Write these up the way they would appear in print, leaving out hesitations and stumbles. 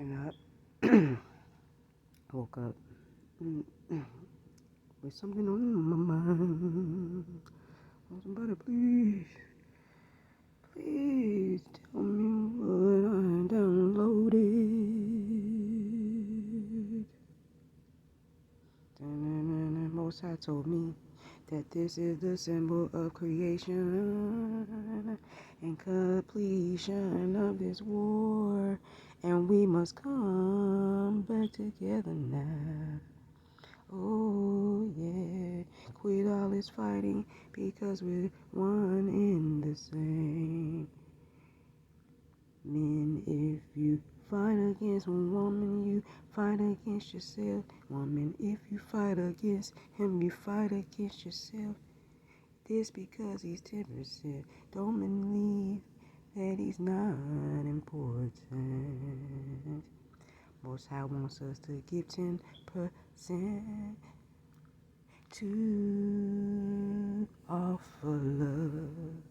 And I woke up mm, with something on my mind. Oh, somebody, please tell me what I downloaded. Most High told me that this is the symbol of creation and completion of this war, and we must come back together now. Oh yeah, quit all this fighting because we're one in the same. Men, if you fight against one woman, you fight against yourself. Woman, if you fight against him, you fight against yourself. This because he's 10%. Don't believe that he's not important. Most High wants us to give 10% to offer love.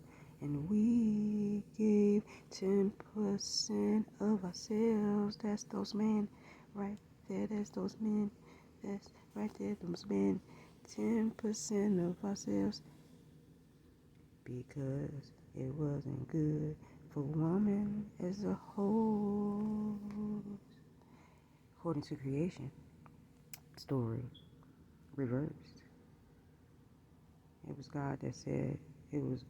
And we gave 10% of ourselves. That's those men right there. That's those men. That's right there. Those men. 10% of ourselves because it wasn't good for woman as a whole. According to creation story, reversed. It was God that said it was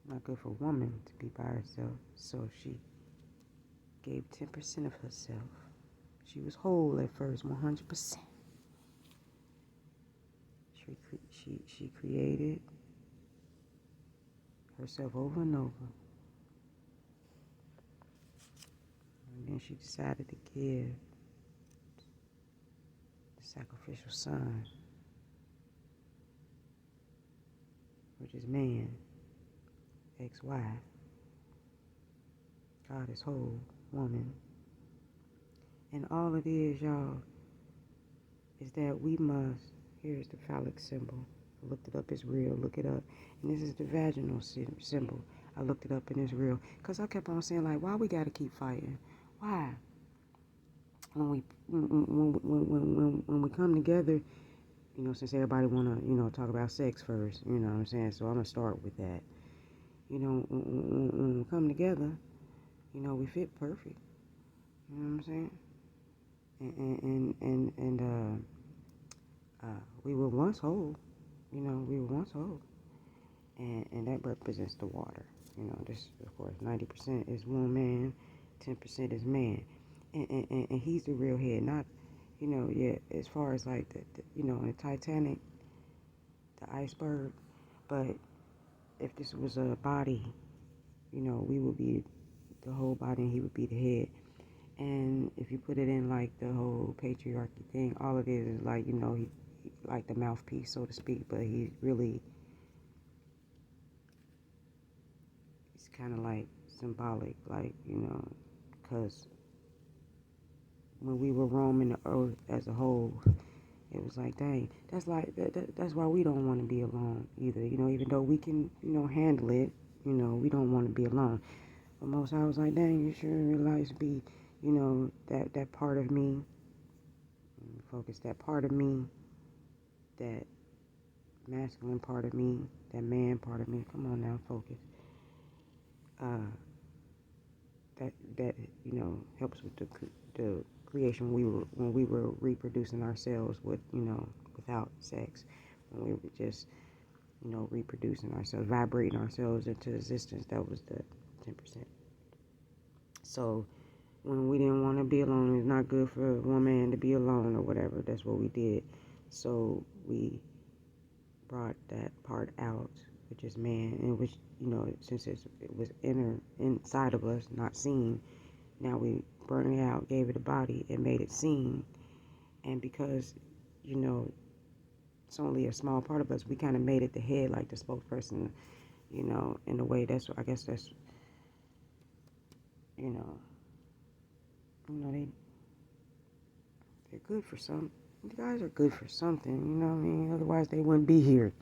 not good for woman to be by herself, so she gave 10% of herself. She was whole at first, 100%. She created herself over and over, and then she decided to give the sacrificial son, which is man, ex-wife. God is whole, woman. And all it is, y'all, is that we must, here's the phallic symbol. I looked it up, it's real, look it up. And this is the vaginal symbol. I looked it up and it's real. Because I kept on saying, like, why we got to keep fighting? Why? When we come together, you know, since everybody want to, you know, talk about sex first, you know what I'm saying? So I'm going to start with that. You know, when we come together, you know, we fit perfect. You know what I'm saying? We were once whole. You know, we were once whole. And that represents the water. You know, this, of course, 90% is woman, 10% is man. And he's the real head, not, you know, yeah, as far as like, you know, in the Titanic, the iceberg. But if this was a body, you know, we would be the whole body and he would be the head. And if you put it in like the whole patriarchy thing, all it is like, you know, he like the mouthpiece, so to speak, but he really, it's kind of like symbolic, like, you know, because when we were roaming the earth as a whole, it was like, dang, that's like, that's why we don't want to be alone either, you know, even though we can, you know, handle it, you know, we don't want to be alone. But most I was like, dang, you sure realize be, you know, that part of me, focus, that part of me, that masculine part of me, that man part of me, come on now, focus. That you know helps with the creation when we were reproducing ourselves with, you know, without sex, when we were just, you know, reproducing ourselves, vibrating ourselves into existence. That was the 10%. So when we didn't want to be alone, it's not good for a woman to be alone or whatever. That's what we did. So we brought that part out, which is man, and which, you know, since it was inside of us, not seen. Now we burned it out, gave it a body, and made it seen. And because, you know, it's only a small part of us, we kind of made it the head, like the spokesperson, you know, in a way. That's, I guess that's, you know, they're good for some. The guys are good for something, you know what I mean? Otherwise, they wouldn't be here.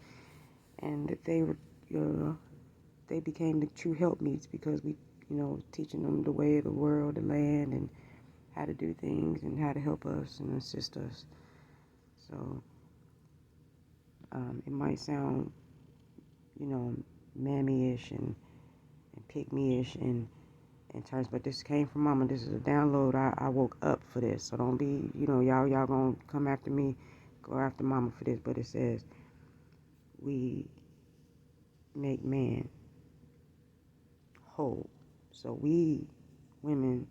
And they were, you know, they became the true helpmeets because we, you know, teaching them the way of the world, the land, and how to do things and how to help us and assist us. So it might sound, mammy-ish and pick-me-ish in terms, but this came from Mama. This is a download. I woke up for this, so don't be, y'all gonna come after me, go after Mama for this. But it says we make man whole. So we women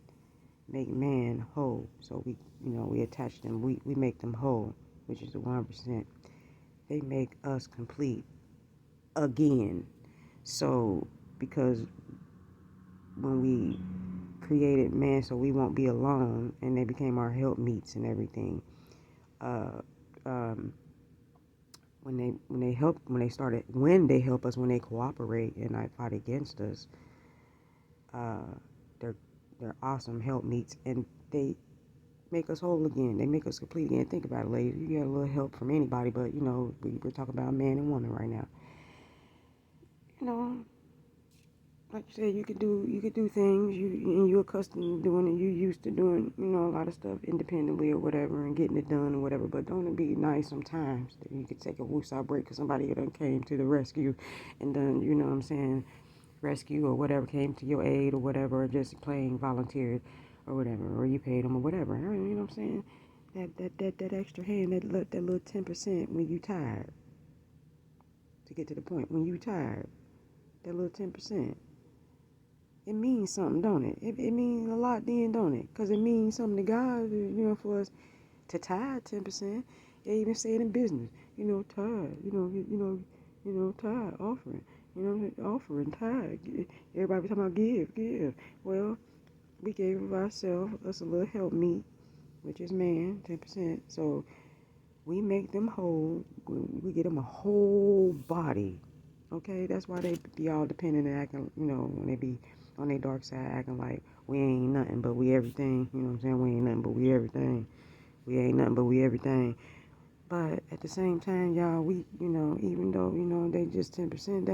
make man whole. So we attach them. We make them whole, which is the 1%. They make us complete again. So because when we created man, so we won't be alone, and they became our helpmeets and everything. Uh, um, when they help us, when they cooperate and not fight against us, uh, they're awesome helpmeets, and they make us whole again. They make us complete again. Think about it, ladies. You get a little help from anybody, but we're talking about man and woman right now. Like you said, you could do things. You're accustomed to doing it. You used to doing a lot of stuff independently or whatever, and getting it done or whatever. But don't it be nice sometimes that you could take a woosah break because somebody done came to the rescue, and done what I'm saying, rescue or whatever, came to your aid or whatever, or just plain volunteered or whatever, or you paid them or whatever. You know what I'm saying? That extra hand, that little 10% when you tired. To get to the point, when you tired, that little 10%. It means something, don't it? It means a lot then, don't it? Because it means something to God, for us to tithe 10%. They even say it in business, tithe, tithe, offering, offering, tithe. Everybody be talking about give. Well, we gave of ourselves, us a little help meet, which is man, 10%. So we make them whole. We get them a whole body. Okay, that's why they be all dependent and acting, when they be on their dark side, acting like we ain't nothing, but we everything. You know what I'm saying? We ain't nothing, but we everything. We ain't nothing, but we everything. But at the same time, y'all, we, even though, they just 10%,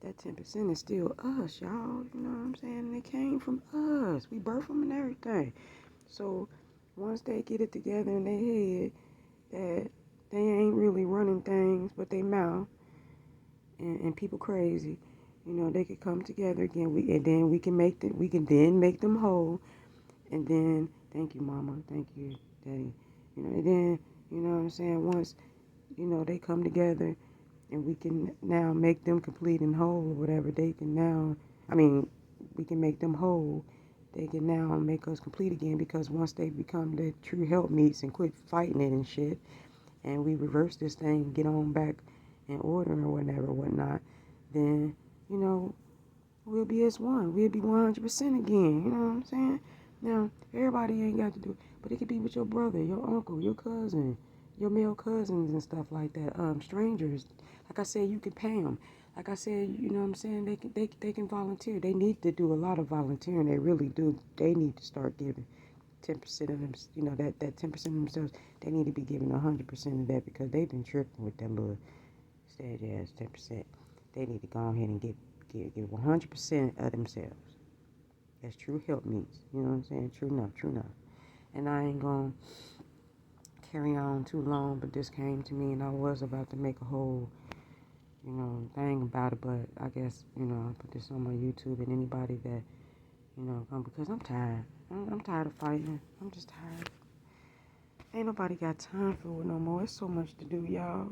that 10% is still us, y'all. You know what I'm saying? And it came from us. We birthed them and everything. So once they get it together in their head that they ain't really running things but they mouth, and people crazy, they could come together again. And then we can then make them whole. And then thank you, Mama, thank you, Daddy. And then what I'm saying, once they come together and we can now make them complete and whole or whatever, they can now, we can make them whole. They can now make us complete again, because once they become the true helpmeets and quit fighting it and shit, and we reverse this thing, get on back in order or whatnot, then, we'll be as one. We'll be 100% again. You know what I'm saying? Now, everybody ain't got to do it, but it could be with your brother, your uncle, your cousin, your male cousins and stuff like that. Strangers. Like I said, you can pay them. Like I said, you know what I'm saying? They can volunteer. They need to do a lot of volunteering. They really do. They need to start giving 10% of them, that 10% of themselves. They need to be giving 100% of that, because they've been tripping with that little stage ass 10%. They need to go ahead and give 100% of themselves. That's true help means. You know what I'm saying? True enough. And I ain't gonna carry on too long, but this came to me and I was about to make a whole, thing about it, but I guess, I put this on my YouTube, and anybody that, because I'm tired. I'm tired of fighting. I'm just tired. Ain't nobody got time for it no more. It's so much to do, y'all.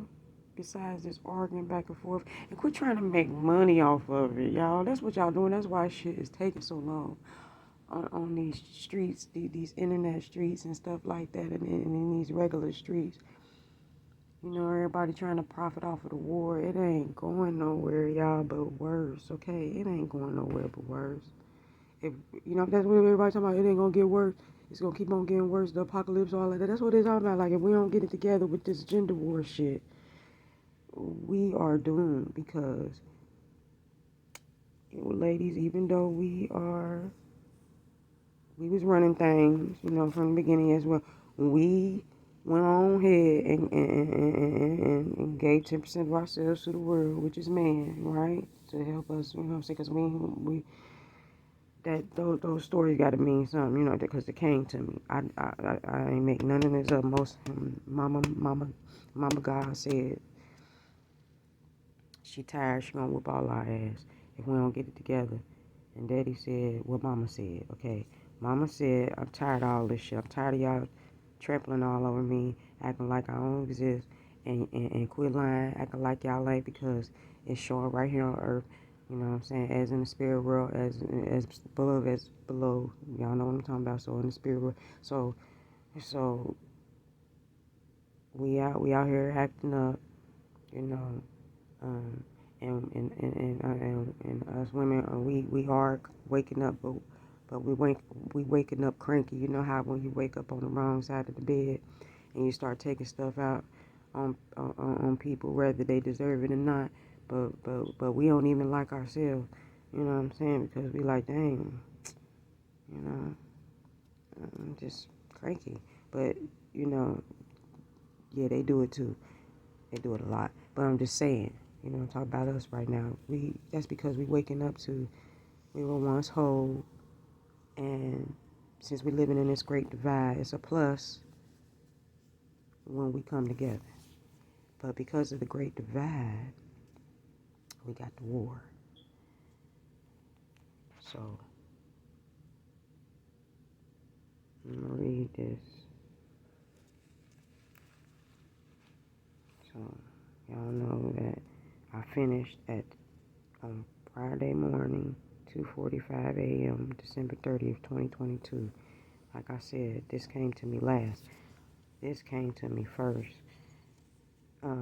Besides this arguing back and forth. And quit trying to make money off of it, y'all. That's what y'all doing. That's why shit is taking so long on these streets, these internet streets and stuff like that, and in these regular streets. Everybody trying to profit off of the war. It ain't going nowhere, y'all, but worse, okay? It ain't going nowhere but worse. If that's what everybody talking about, it ain't gonna get worse. It's gonna keep on getting worse. The apocalypse, all of that. That's what they're talking about. Like, if we don't get it together with this gender war shit, we are doomed, because ladies, even though we was running things, from the beginning as well, we went on ahead and gave 10% of ourselves to the world, which is man, right? To help us, because those stories got to mean something, because it came to me. I ain't make none of this up. Most Mama God said she tired. She gonna whoop all our ass if we don't get it together. And Daddy said what Mama said. Okay, Mama said I'm tired of all this shit. I'm tired of y'all trampling all over me, acting like I don't exist, and quit lying, acting like y'all ain't, because it's showing right here on earth. You know what I'm saying? As in the spirit world, as above as below. Y'all know what I'm talking about. So in the spirit world, so we out here acting up, you know, um, and us women, we are waking up, but we waking up cranky. You know how when you wake up on the wrong side of the bed and you start taking stuff out on people, whether they deserve it or not. But we don't even like ourselves. You know what I'm saying? Because we like, dang, you know, I'm just cranky. But you know, yeah, they do it too. They do it a lot. But I'm just saying, I'm talking about us right now. That's because we waking up to, we were once whole, and since we're living in this great divide, it's a plus when we come together. But because of the great divide, we got the war. So I'm gonna read this. So y'all know that I finished at Friday morning, 2:45 a.m., December 30th, 2022. Like I said, this came to me last. This came to me first. I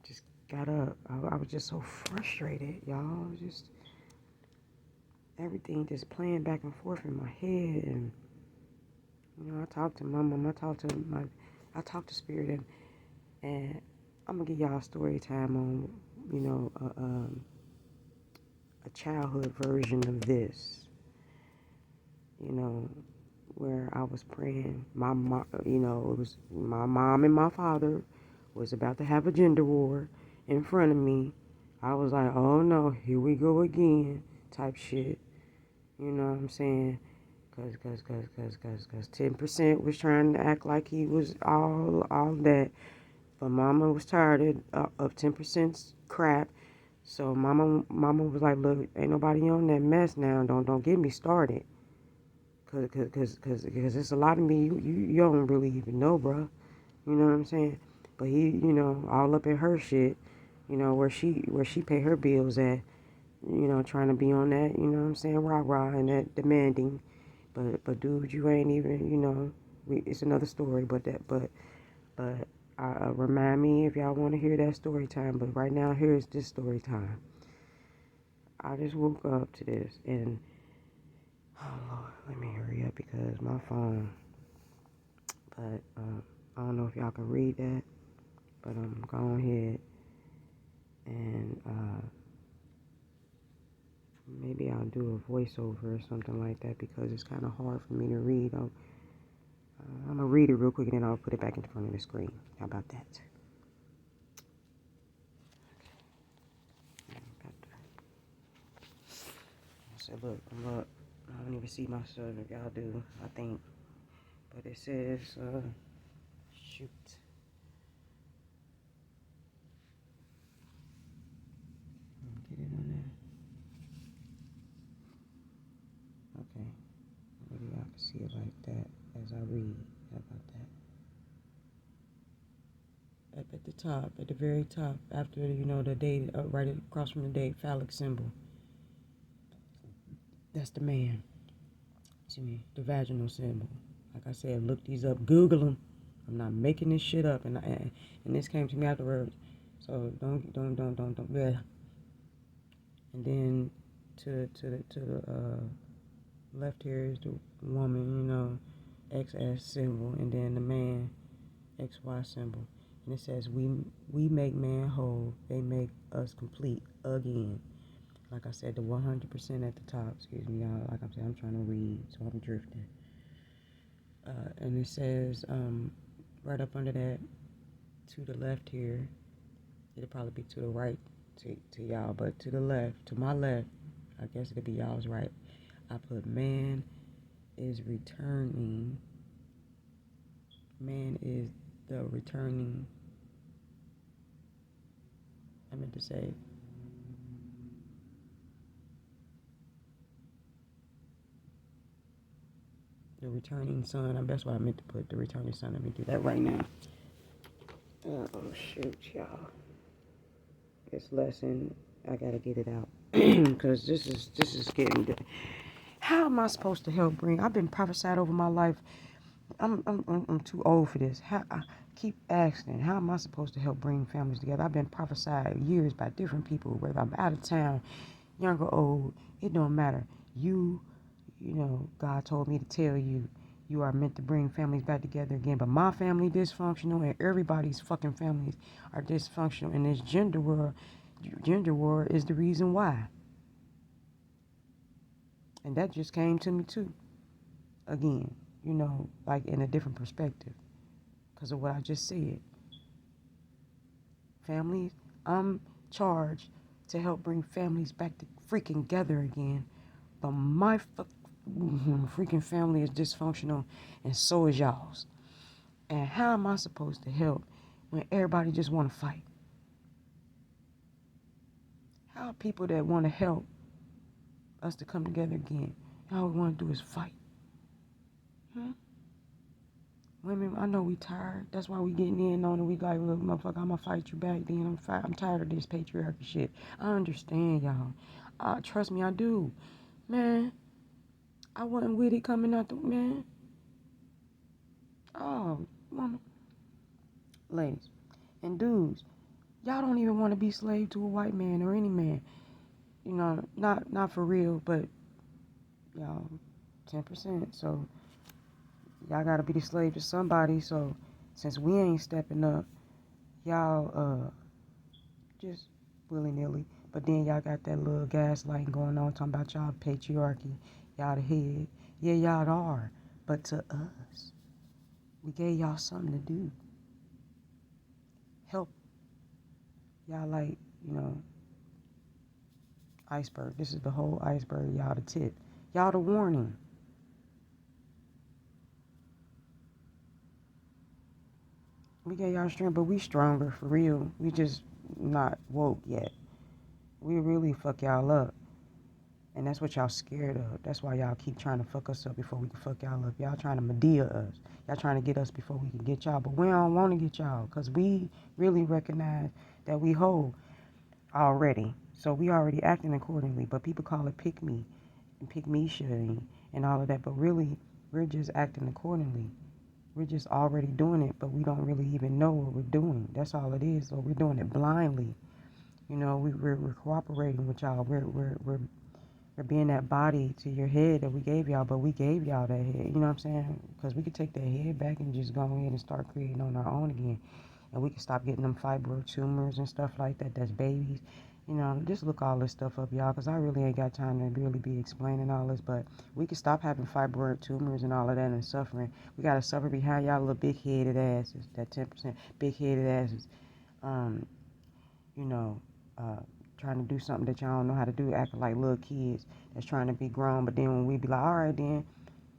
just got up. I was just so frustrated, y'all. Just everything just playing back and forth in my head, and I talked to my mom. I talked to Spirit, and I'm gonna give y'all a story time on, a childhood version of this. Where I was praying. My mom, it was my mom and my father was about to have a gender war in front of me. I was like, oh no, here we go again, type shit. You know what I'm saying? Cause 10% was trying to act like he was all that, but Mama was tired of 10%'s crap. So Mama was like, look, ain't nobody on that mess now. Don't get me started. Cause it's a lot of me you don't really even know, bro. You know what I'm saying? But he, all up in her shit, where she pay her bills at, trying to be on that, you know what I'm saying, rah and that demanding. But dude, you ain't even, it's another story. But remind me if y'all want to hear that story time. But right now, here's this story time. I just woke up to this, and oh Lord, let me hurry up because my phone. But I don't know if y'all can read that, but I'm going ahead and maybe I'll do a voiceover or something like that because it's kind of hard for me to read. I'm gonna read it real quick and then I'll put it back in front of the screen. How about that? I said, look, I'm up. I don't even see myself if y'all do, I think. But it says, shoot. Get it on there. Okay. Maybe y'all can see it like that as I read. How about that? Up at the top, at the very top, after, the date, right across from the date, phallic symbol. That's the man. See me, the vaginal symbol. Like I said, look these up, Google them. I'm not making this shit up, and this came to me afterwards. So don't. Yeah. And then to the left here is the woman, XS symbol, and then the man, XY symbol. And it says, we make man whole, they make us complete again. Like I said, the 100% at the top, excuse me, y'all. Like I'm saying, I'm trying to read, so I'm drifting. And it says, right up under that, to the left here, it'll probably be to the right to y'all, but to the left, to my left, I guess it could be y'all's right. I put man is returning. Man is the returning. I meant to say the returning son. That's what I meant to put. The returning son. Let me do that right now. Oh shoot, y'all. This lesson, I gotta get it out because this is getting. How am I supposed to help bring? I've been prophesied over my life. I'm too old for this. I keep asking, how am I supposed to help bring families together? I've been prophesied years by different people, whether I'm out of town, young or old. It don't matter. God told me to tell you, you are meant to bring families back together again. But my family dysfunctional, and everybody's fucking families are dysfunctional. And this gender war is the reason why. And that just came to me too. Again, like in a different perspective, because of what I just said. Families, I'm charged to help bring families back to freaking together again. But my freaking family is dysfunctional, and so is y'all's. And how am I supposed to help when everybody just want to fight? How are people that want to help us to come together again, all we want to do is fight? Women, I know we tired. That's why we getting in on it. We like, look, motherfucker, I'm gonna fight you back. Then I'm tired of this patriarchy shit. I understand, y'all. Trust me, I do. Man, I wasn't with it coming out the man. Oh, woman, ladies and dudes, y'all don't even want to be slave to a white man or any man. Not for real, but y'all, 10%. So y'all gotta be the slave to somebody. So since we ain't stepping up, y'all just willy nilly. But then y'all got that little gaslighting going on, talking about y'all patriarchy, y'all the head. Yeah, y'all are. But to us, we gave y'all something to do. Help. Y'all like, iceberg. This is the whole iceberg. Y'all the tip. Y'all the warning. We gave y'all strength, but we stronger for real. We just not woke yet. We really fuck y'all up. And that's what y'all scared of. That's why y'all keep trying to fuck us up before we can fuck y'all up. Y'all trying to Medea us. Y'all trying to get us before we can get y'all. But we don't want to get y'all because we really recognize that we whole already. So we already acting accordingly. But people call it pick me and pick me shooting and all of that. But really, we're just acting accordingly. We're just already doing it, but we don't really even know what we're doing. That's all it is. So we're doing it blindly. We're cooperating with y'all. We're being that body to your head that we gave y'all, but we gave y'all that head. You know what I'm saying? Because we could take that head back and just go ahead and start creating on our own again. And we can stop getting them fibroid tumors and stuff like that. That's babies. Just look all this stuff up, y'all, because I really ain't got time to really be explaining all this. But we can stop having fibroid tumors and all of that and suffering. We got to suffer behind y'all little big-headed asses, that 10% big-headed asses. Um, you know, uh, Trying to do something that y'all don't know how to do, acting like little kids that's trying to be grown. But then when we be like, all right, then,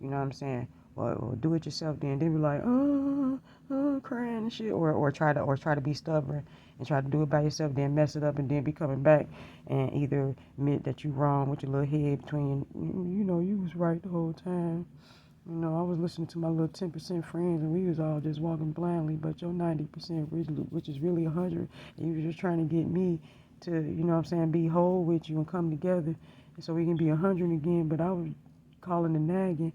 you know what I'm saying? Well, do it yourself. Then they be like, crying and shit, or try to be stubborn and try to do it by yourself. Then mess it up and then be coming back and either admit that you wrong with your little head between you was right the whole time. I was listening to my little 10% friends and we was all just walking blindly, but your 90%, which is really 100, and you was just trying to get me to, be whole with you and come together and so we can be 100 again, but I was calling and nagging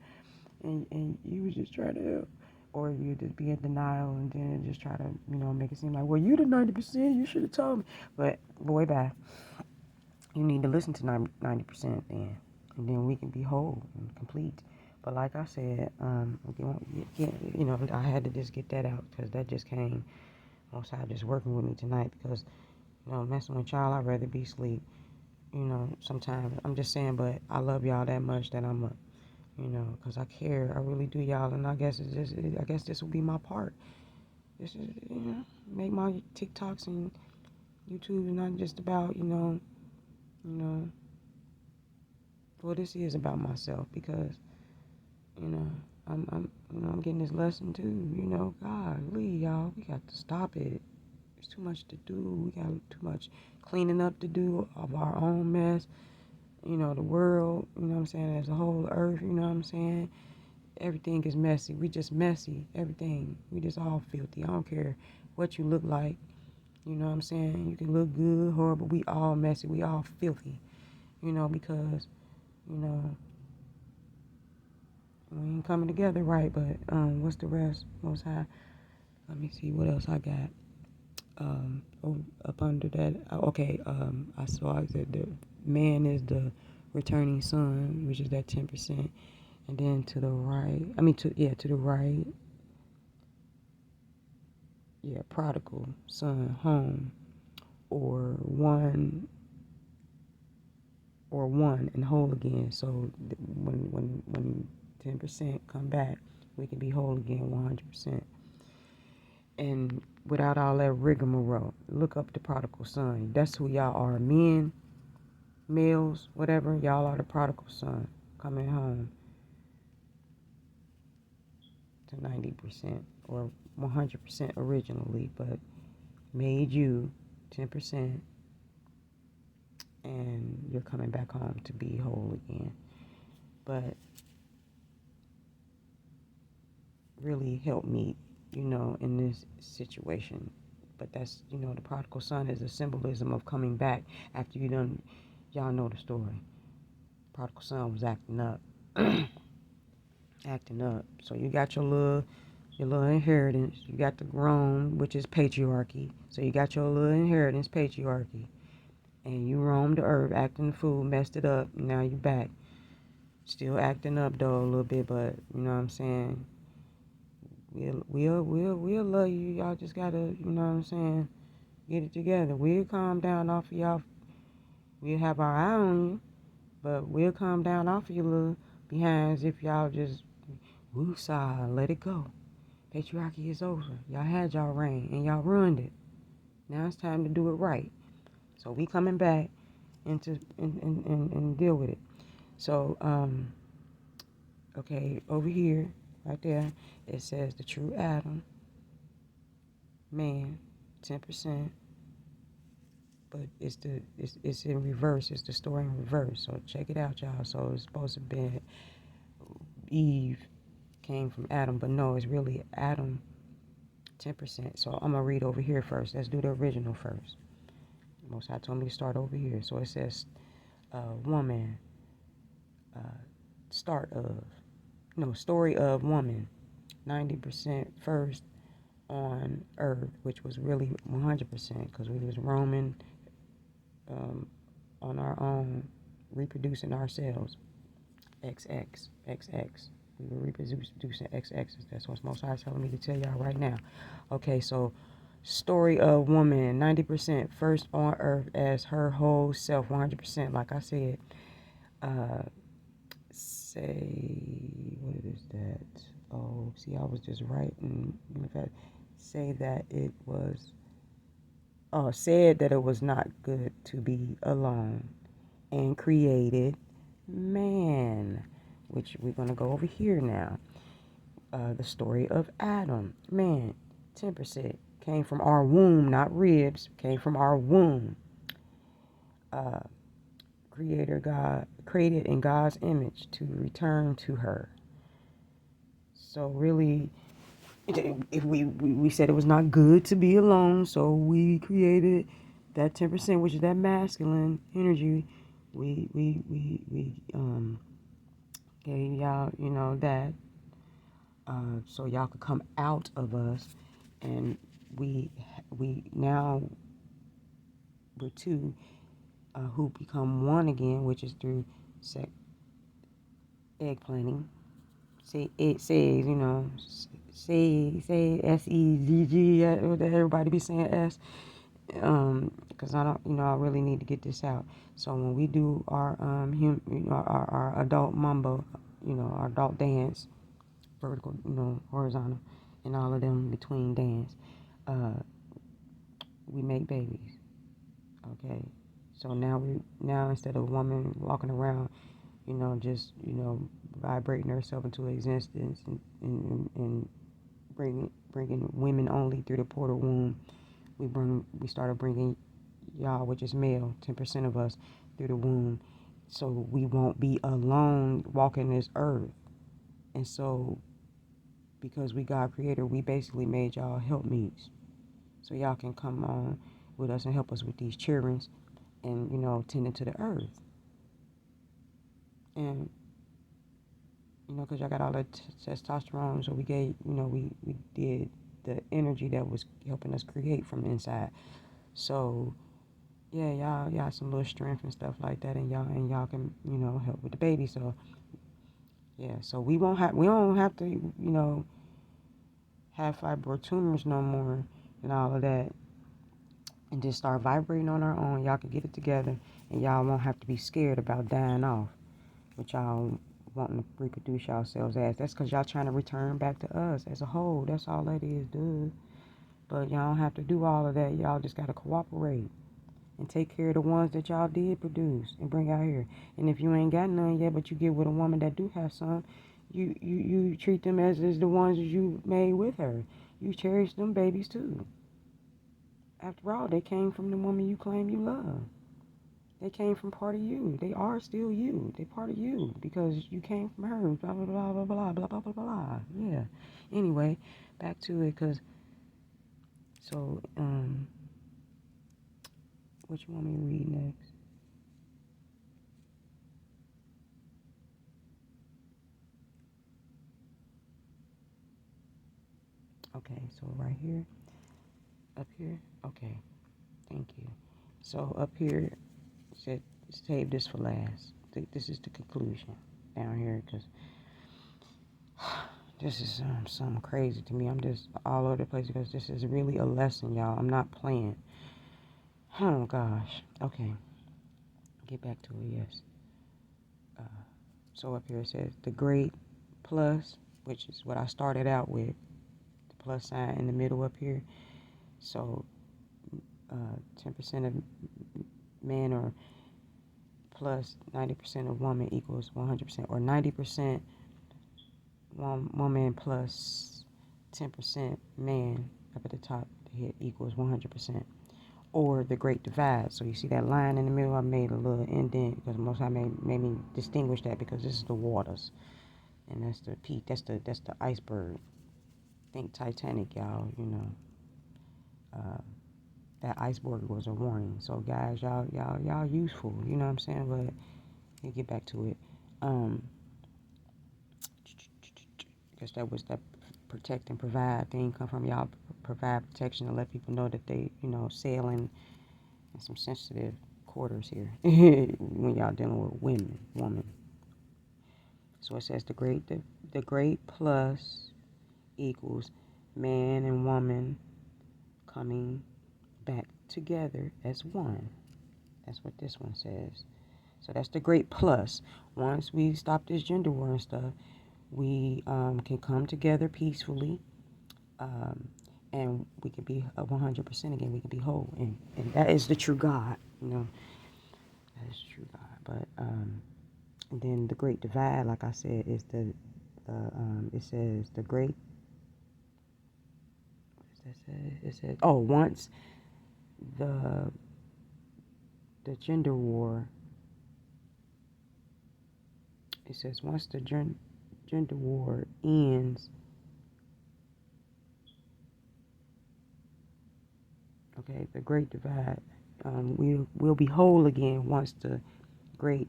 and you was just trying to help. Or you just be in denial and then just try to, make it seem like, well, you the 90%, you should have told me. But boy, bye. You need to listen to 90% then, and then we can be whole and complete. But like I said, I had to just get that out because that just came. Most I just working with me tonight because, messing with y'all, I'd rather be asleep. Sometimes I'm just saying, but I love y'all that much that I'm a, because I care. I really do, y'all. And I guess I guess this will be my part. This is, make my TikToks and YouTube not just about, you know, well, this is about myself because, you know, I'm getting this lesson too. Golly, y'all, we got to stop it. There's too much to do. We got too much cleaning up to do of our own mess. The world, what I'm saying, as a whole earth, what I'm saying. Everything is messy. We just messy. Everything. We just all filthy. I don't care what you look like. What I'm saying? You can look good, horrible. We all messy. We all filthy. Because, you know, we ain't coming together right. But what's the rest? Most High. Let me see what else I got. Up under that. Okay. I saw that the man is the returning son, which is that 10%. And then to the right, to the right, prodigal son, home, or one and whole again. So when 10% come back, we can be whole again, 100%. And without all that rigmarole, look up the prodigal son. That's who y'all are, men, males, whatever. Y'all are the prodigal son coming home to 90% or 100% originally, but made you 10%, and you're coming back home to be whole again. But really help me, in this situation. But that's, the prodigal son is a symbolism of coming back after y'all know the story. Prodigal son was acting up. Acting up. So you got your little inheritance. You got the grown, which is patriarchy. So you got your little inheritance, patriarchy. And you roamed the earth, acting the fool, messed it up. Now you back. Still acting up though a little bit, but you know what I'm saying? We'll love you. Y'all just gotta, get it together. We'll calm down off of y'all. We'll have our eye on you, but we'll calm down off of your little behinds if y'all just woosah, let it go. Patriarchy is over. Y'all had y'all reign and y'all ruined it. Now it's time to do it right. So we coming back and deal with it. So okay, over here, right there, it says the true Adam, man, 10%. But it's in reverse. It's the story in reverse. So check it out, y'all. So it's supposed to be Eve came from Adam, but no, it's really Adam, 10%. So I'm gonna read over here first. Let's do the original first. Most High told me to start over here. So it says, woman, story of woman, 90% first on earth, which was really 100% because we was roaming on our own, reproducing ourselves. XX. We were reproducing XXs. That's what Most High is telling me to tell y'all right now. Okay, so story of woman, 90% first on earth as her whole self, 100%. Like I said, what is that? Oh, see, I was just writing. In fact, say that it was. Said that it was not good to be alone, and created man, which we're gonna go over here now. The story of Adam, man, 10% came from our womb, not ribs. Came from our womb. Creator God created in God's image to return to her. So really, if we said it was not good to be alone, so we created that 10%, which is that masculine energy. We gave y'all, that so y'all could come out of us, and we now we're two who become one again, which is through egg planting. It says, say SEZG, everybody be saying S, because I don't, I really need to get this out. So when we do our our adult mambo, our adult dance, vertical, horizontal, and all of them between dance, we make babies. Okay, so now instead of a woman walking around just, vibrating herself into existence and bringing women only through the portal womb. We started bringing y'all, which is male, 10% of us, through the womb, so we won't be alone walking this earth. And so, because we God creator, we basically made y'all helpmeets, so y'all can come on with us and help us with these childrens and tending to the earth. And because y'all got all that testosterone, so we gave, we did the energy that was helping us create from the inside. So yeah, y'all some little strength and stuff like that, and y'all can help with the baby. So yeah, so we don't have to have fibroid tumors no more and all of that, and just start vibrating on our own. Y'all can get it together, and y'all won't have to be scared about dying off, which y'all wanting to reproduce yourselves as. That's because y'all trying to return back to us as a whole. That's all that is, dude. But y'all don't have to do all of that. Y'all just got to cooperate and take care of the ones that y'all did produce and bring out here. And if you ain't got none yet, but you get with a woman that do have some, you treat them as the ones that you made with her. You cherish them babies too. After all, they came from the woman you claim you love. They came from part of you. They are still you. They part of you because you came from her. Blah blah blah blah blah blah blah blah blah. Yeah. Anyway, back to it, what you want me to read next? Okay, so right here, up here. Okay, thank you. So up here, said save this for last. This is the conclusion down here, because this is something crazy to me. I'm just all over the place because this is really a lesson, y'all. I'm not playing. Oh gosh. Okay, get back to it. Yes. So up here it says the great plus, which is what I started out with, the plus sign in the middle up here. So 10% of men or plus 90% of woman equals 100%, or 90% woman plus 10% man up at the top here equals 100%, or the great divide. So you see that line in the middle, I made a little indent because most I made me distinguish that, because this is the waters, and that's the peak, that's the iceberg. Think Titanic, y'all. Uh, that iceberg was a warning. So guys, y'all useful, you know what I'm saying? But we'll get back to it. Because that was that protect and provide thing come from y'all. Provide protection and let people know that they sailing in some sensitive quarters here when y'all dealing with woman. So it says the great plus equals man and woman coming back together as one. That's what this one says. So that's the great plus. Once we stop this gender war and stuff, we can come together peacefully, and we can be 100% again. We can be whole, and that is the true God. That is true God. But and then the great divide, like I said, is it says the great. What does that say? It says, oh, once the gender war. It says once the gender war ends. Okay, the great divide. We'll be whole again once the great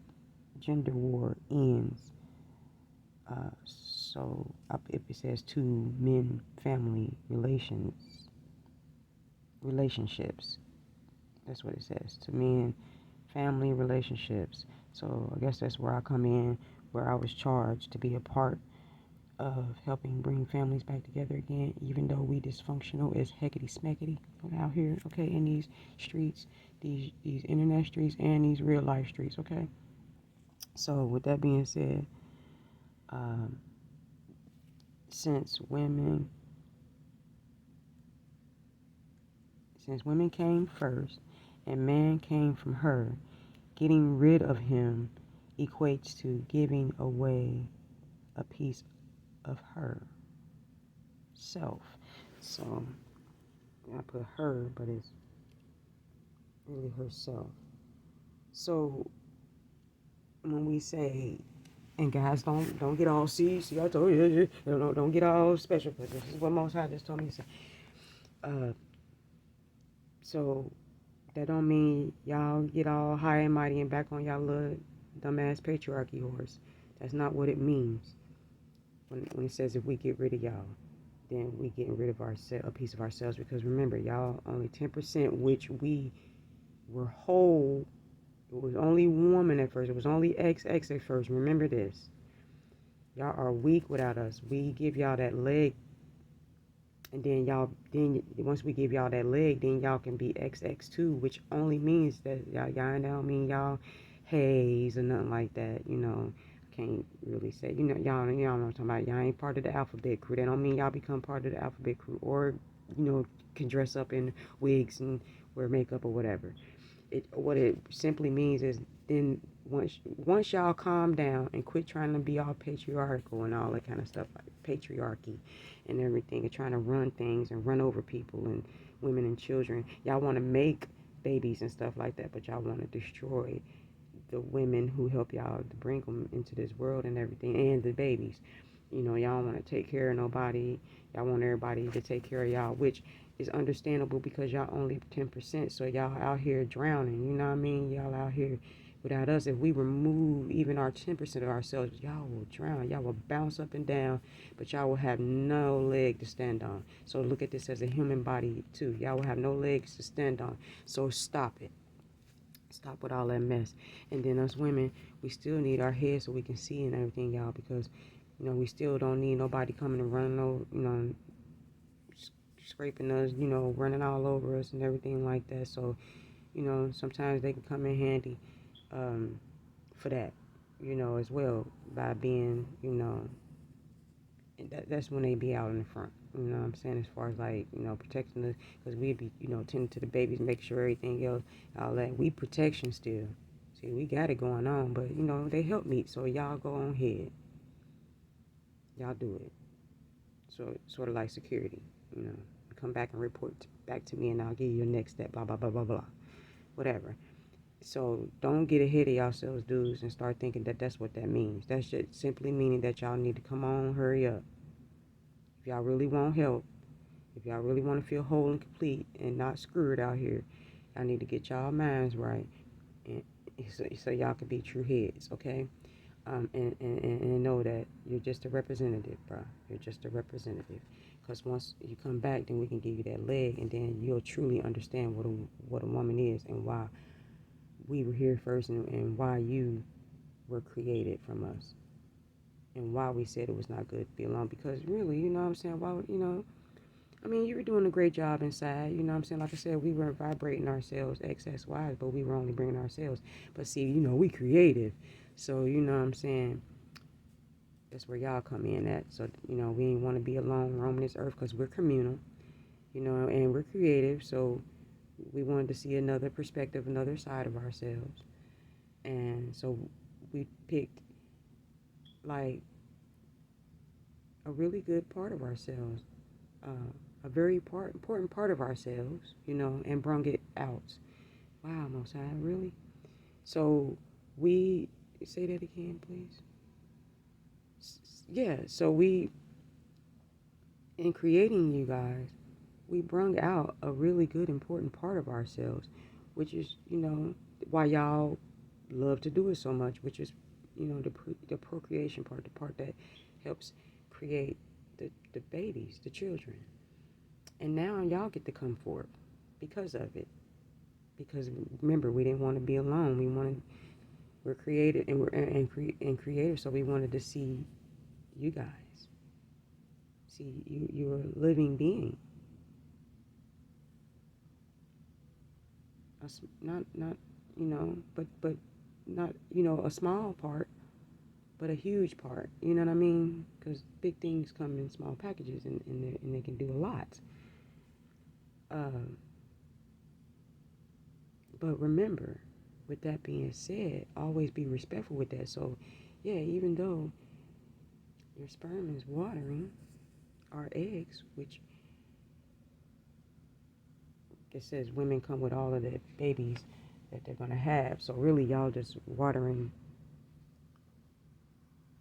gender war ends. So if it says two men family relationships, that's what it says. To men family relationships. So I guess that's where I come in, where I was charged to be a part of helping bring families back together again, even though we dysfunctional as heckety smackety out here, okay, in these streets, these internet streets and these real life streets, okay. So with that being said, um, since women came first and man came from her, getting rid of him equates to giving away a piece of her self. So I put her, but it's really herself. So when we say, and guys, don't get all see I told you, don't get all special, but this is what Most High just told me to say. Uh, so that don't mean y'all get all high and mighty and back on y'all little dumbass patriarchy horse. That's not what it means. When it says if we get rid of y'all, then we getting rid of a piece of ourselves. Because remember, y'all only 10%, which we were whole. It was only woman at first. It was only XX at first. Remember this. Y'all are weak without us. We give y'all that leg, and then once we give y'all that leg, then y'all can be XX2, which only means that y'all don't mean y'all haze or nothing like that. Can't really say. Y'all know what I'm talking about. Y'all ain't part of the alphabet crew. That don't mean y'all become part of the alphabet crew, or can dress up in wigs and wear makeup or whatever. What it simply means is, then once y'all calm down and quit trying to be all patriarchal and all that kind of stuff, like patriarchy and everything, and trying to run things and run over people and women and children. Y'all want to make babies and stuff like that, but y'all want to destroy the women who help y'all to bring them into this world and everything, and the babies. Y'all don't want to take care of nobody. Y'all want everybody to take care of y'all, which is understandable because y'all only 10%. So y'all out here drowning. You know what I mean? Y'all out here without us. If we remove even our 10% of ourselves, y'all will drown. Y'all will bounce up and down, but y'all will have no leg to stand on. So look at this as a human body too. Y'all will have no legs to stand on. So stop it. Stop with all that mess. And then us women, we still need our heads so we can see and everything, y'all, because we still don't need nobody coming and running over, scraping us, running all over us and everything like that. So, sometimes they can come in handy for that, as well, by being, that's when they be out in the front. You know what I'm saying? As far as like, protecting us, because we be, tending to the babies, make sure everything else, all that. We protection still. See, we got it going on, but, they help me. So y'all go on ahead. Y'all do it. So, sort of like security, come back and report back to me, and I'll give you your next step, blah, blah, blah, blah, blah, whatever. So don't get ahead of yourselves, dudes, and start thinking that that's what that means. That's just simply meaning that y'all need to come on, hurry up. If y'all really want help, if y'all really want to feel whole and complete and not screwed out here, y'all need to get y'all minds right, and so y'all can be true heads, okay? And know that you're just a representative, bro. You're just a representative. Because once you come back, then we can give you that leg, and then you'll truly understand what a woman is, and why we were here first, and why you were created from us, and why we said it was not good to be alone. Because really, you know what I'm saying? Why, you were doing a great job inside. You know what I'm saying? Like I said, we weren't vibrating ourselves XXY, but we were only bringing ourselves. But see, we creative. So, you know what I'm saying? That's where y'all come in at. So, we ain't want to be alone roaming this earth, because we're communal, and we're creative. So we wanted to see another perspective, another side of ourselves. And so we picked, like, a really good part of ourselves, a very important part of ourselves, and brung it out. Wow, Most High, really? So we, say that again, please. Yeah, so in creating you guys, we brung out a really good, important part of ourselves, which is, why y'all love to do it so much, which is, the procreation part, the part that helps create the babies, the children. And now y'all get to come forth because of it. Because remember, we didn't want to be alone. We're created, and we're creative, so we wanted to see you guys. See, you're a living being. Not but not, a small part, but a huge part. You know what I mean? Because big things come in small packages, and they can do a lot. But remember, with that being said, always be respectful with that. So, yeah, even though your sperm is watering our eggs, which it says women come with all of the babies that they're going to have. So, really, y'all just watering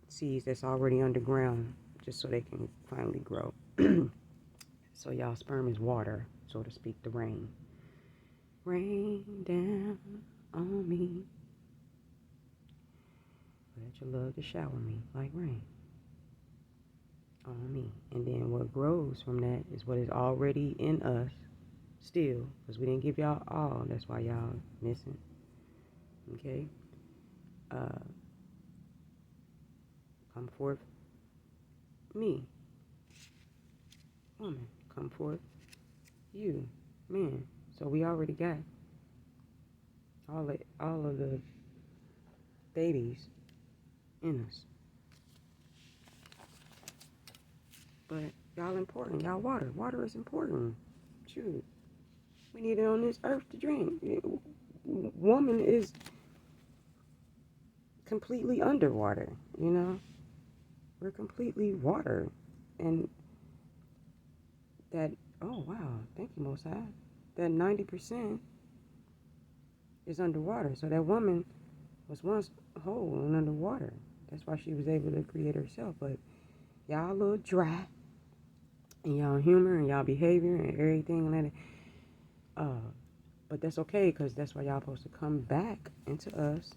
seeds that's already underground just so they can finally grow. So, y'all sperm is water, so to speak, the rain. Rain down on me. Let your love to shower me like rain on me. And then what grows from that is what is already in us still, because we didn't give y'all all. That's why y'all missing. Okay? Come forth me, woman. Come forth you, man. So we already got all of the babies in us. But y'all important. Y'all water. Water is important. Shoot. We need it on this earth to drink. Woman is completely underwater, you know? We're completely water. And that, oh wow, thank you, Most High. That 90% is underwater. So that woman was once whole and underwater. That's why she was able to create herself. But y'all a little dry in y'all humor and y'all behavior and everything like that. But that's okay, because that's why y'all supposed to come back into us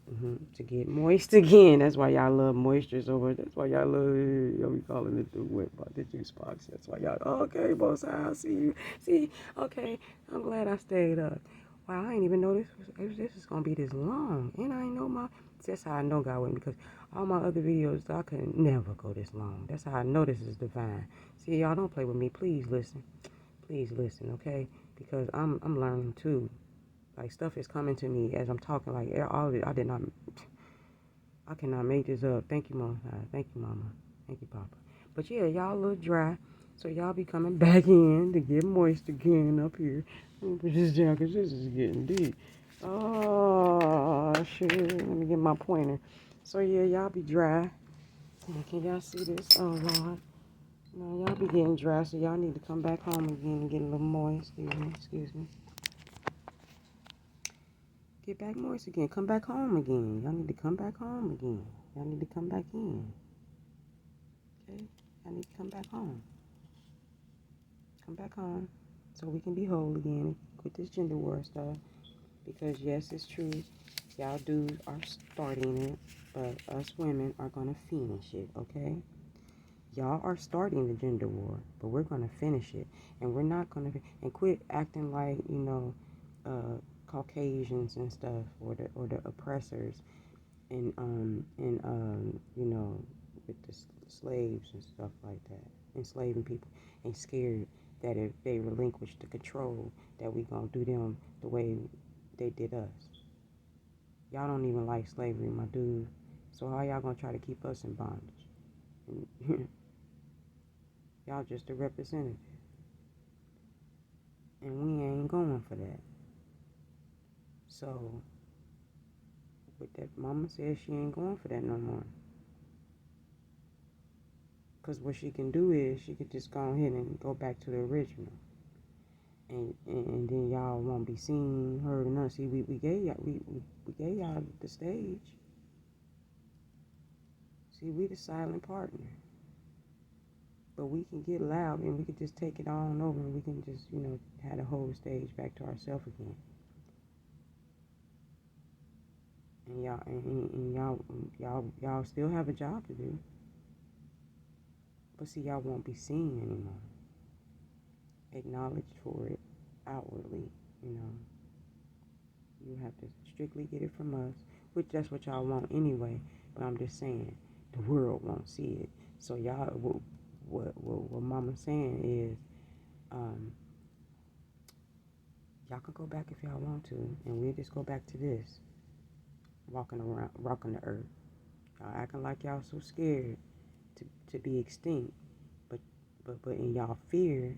to get moist again. That's why y'all love moisture so much. That's why y'all love, we calling it the wet spot, the juice box. That's why y'all, okay, both sides, I see you. See, okay, I'm glad I stayed up. Wow, I didn't even know this is going to be this long. And I ain't know that's how I know God with me, because all my other videos, I could never go this long. That's how I know this is divine. See, y'all don't play with me. Please listen. Please listen, okay? Because I'm learning too. Like, stuff is coming to me as I'm talking. Like, all of it, I cannot make this up. Thank you, Mama. Thank you, Mama. Thank you, Papa. But yeah, y'all a little dry. So y'all be coming back in to get moist again up here. Let me put this down because this is getting deep. Oh, shit. Let me get my pointer. So yeah, y'all be dry. Can y'all see this? Oh, Lord. No, y'all be getting dry, so y'all need to come back home again and get a little moist. Excuse me. Get back moist again. Come back home again. Y'all need to come back home again. Y'all need to come back in. Okay? Y'all need to come back home. Come back home so we can be whole again. Quit this gender war stuff. Because yes, it's true. Y'all dudes are starting it. But us women are going to finish it. Okay? Y'all are starting the gender war. But we're going to finish it. And we're not going to... And quit acting like, Caucasians and stuff, or the oppressors, and with the slaves and stuff like that, enslaving people, and scared that if they relinquish the control, that we gonna do them the way they did us. Y'all don't even like slavery, my dude. So how y'all gonna try to keep us in bondage? And y'all just a representative, and we ain't going for that. So, with that, Mama says she ain't going for that no more. Because what she can do is she could just go ahead and go back to the original. And then y'all won't be seen, heard, and us. See, we gave y'all the stage. See, we the silent partner. But we can get loud and we can just take it on over, and we can just, have the whole stage back to ourselves again. And y'all still have a job to do. But see, y'all won't be seen anymore. Acknowledged for it outwardly, You have to strictly get it from us, which that's what y'all want anyway. But I'm just saying, the world won't see it. So y'all, what Mama's saying is, y'all can go back if y'all want to, and we'll just go back to this, walking around, rocking the earth. Y'all acting like y'all so scared to be extinct, but in y'all fear,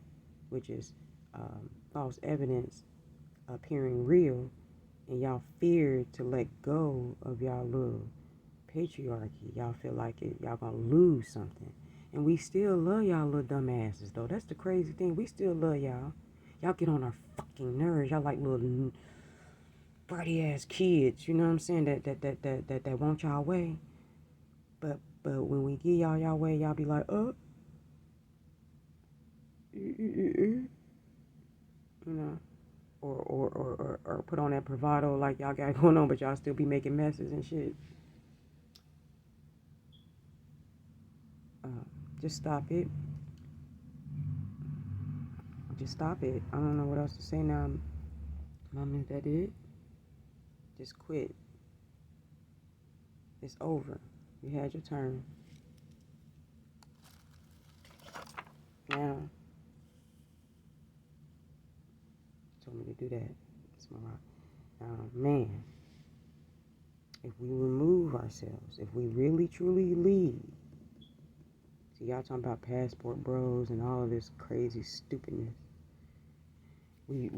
which is false evidence appearing real, and y'all fear to let go of y'all little patriarchy. Y'all feel like y'all gonna lose something. And we still love y'all little dumb asses though. That's the crazy thing. We still love y'all. Y'all get on our fucking nerves. Y'all like little bratty ass kids, you know what I'm saying? That want y'all way. But when we get y'all way, y'all be like, you know, or put on that bravado like y'all got going on, but y'all still be making messes and shit. Uh, just stop it. Just stop it. I don't know what else to say now. Mom, is that it? Just quit. It's over. You had your turn. Now, told me to do that. It's my rock. Man, if we remove ourselves, if we really truly leave, see y'all talking about passport bros and all of this crazy stupidness. We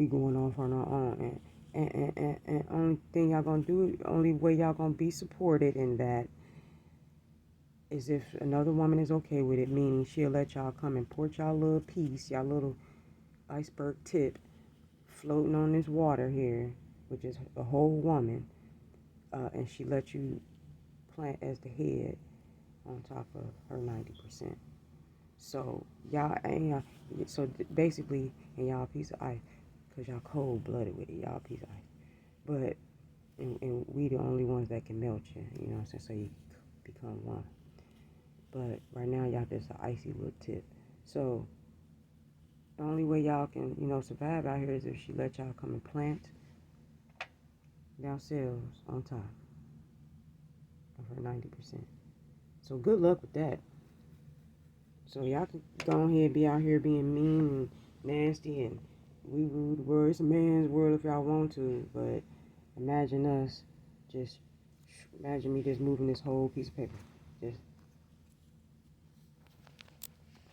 going off on our own, and only thing y'all gonna do, only way y'all gonna be supported in that is if another woman is okay with it, meaning she'll let y'all come and port y'all little piece, y'all little iceberg tip floating on this water here, which is a whole woman, and she let you plant as the head on top of her 90%. So y'all ain't so basically, and y'all a piece of ice, cause y'all cold blooded with it, y'all a piece of ice. But and we the only ones that can melt you, you know what I'm saying? So you become one. But right now y'all just an icy little tip. So the only way y'all can, survive out here is if she let y'all come and plant yourselves on top of her 90%. So good luck with that. So y'all can go ahead and be out here being mean and nasty and we rule the world. It's a man's world if y'all want to, but imagine us just, imagine me just moving this whole piece of paper. Just,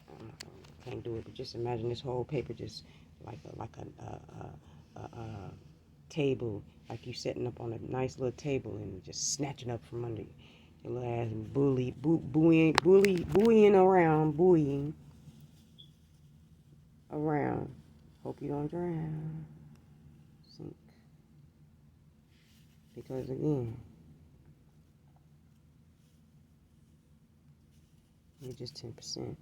I can't do it, but just imagine this whole paper just like a table, like you setting up on a nice little table and just snatching up from under you. Your little ass buoying around. Hope you don't drown. Sink. Because again, you're just 10%.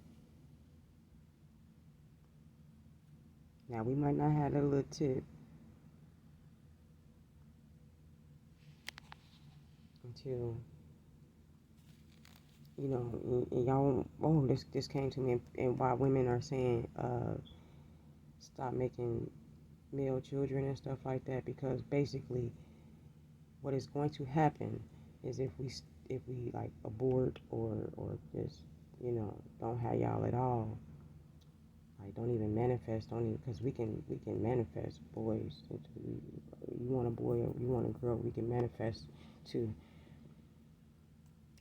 Now we might not have that little tip until, and y'all, this came to me, and why women are saying, stop making male children and stuff like that, because basically what is going to happen is if we like abort or just don't have y'all at all, like don't even manifest, don't even, because we can manifest boys. You want a boy or you want a girl, we can manifest too.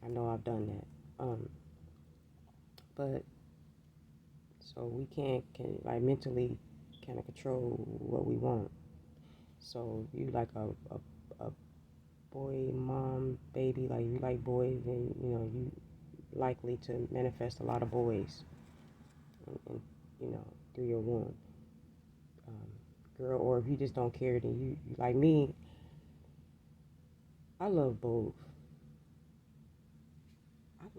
I know I've done that. But so we can like mentally kind of control what we want. So if you like a boy, mom, baby, like you like boys, and you likely to manifest a lot of boys, and through your womb, girl. Or if you just don't care, then you like me. I love both.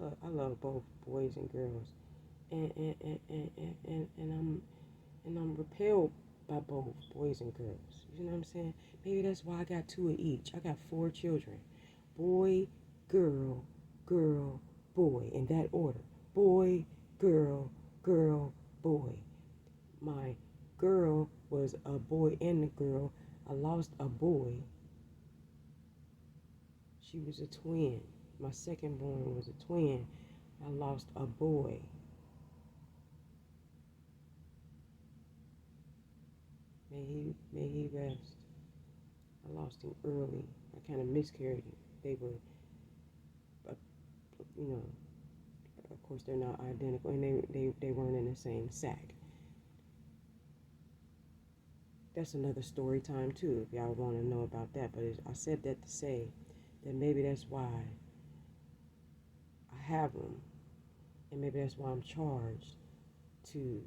I love both boys and girls, and I'm repelled by both boys and girls. You know what I'm saying? Maybe that's why I got two of each. I got 4 children: boy, girl, girl, boy, in that order. Boy, girl, girl, boy. My girl was a boy and a girl. I lost a boy. She was a twin. My second born was a twin. I lost a boy. May he rest. I lost him early. I kind of miscarried him. They were, uh, you know, of course they're not identical, and they weren't in the same sack. that's another story time too, if y'all want to know about that. But I said that to say that maybe that's why I have them, and maybe that's why I'm charged to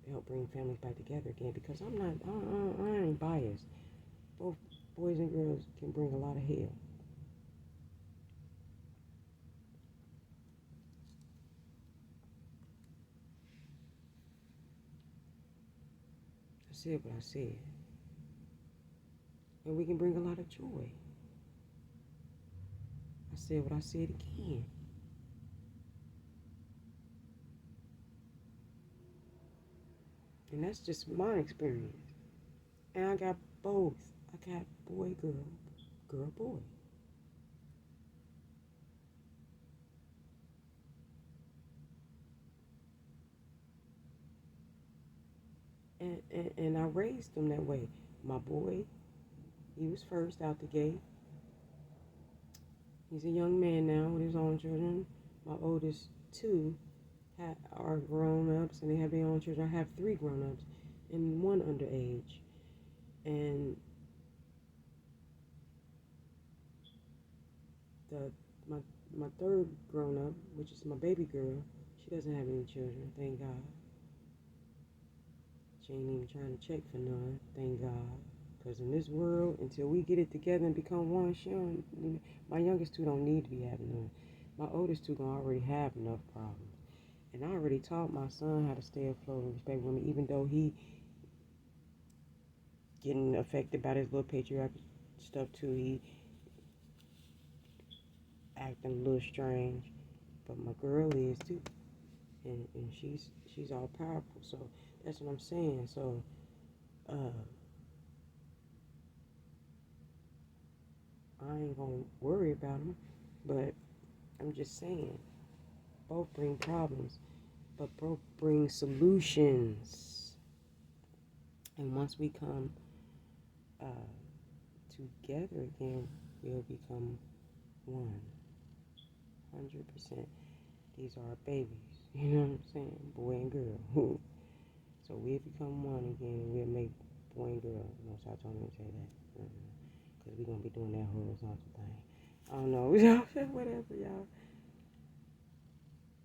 help bring families back together again. Because I ain't biased. Both boys and girls can bring a lot of hell. I said what I said, and we can bring a lot of joy. I said what I said again. And that's just my experience. And I got both. I got boy, girl, girl, boy. And I raised them that way. My boy, he was first out the gate. He's a young man now with his own children. My oldest two are grown ups and they have their own children. I have three grown ups and one underage. And the my my third grown up, which is my baby girl, she doesn't have any children, thank God. She ain't even trying to check for none, thank God. Because in this world, until we get it together and become one, my youngest two don't need to be having none. My oldest two gonna already have enough problems. And I already taught my son how to stay afloat and respect women, even though he getting affected by this little patriarchal stuff too. He acting a little strange. But my girl is too. And she's all powerful. So that's what I'm saying. So I ain't gonna worry about them. But I'm just saying, both bring problems, but both bring solutions. And once we come together again, we'll become one. 100%. These are our babies. You know what I'm saying? Boy and girl. So we'll become one again and we'll make boy and girl. No, so I told me to say that. Because we're going to be doing that horizontal thing. I don't know. Whatever, y'all.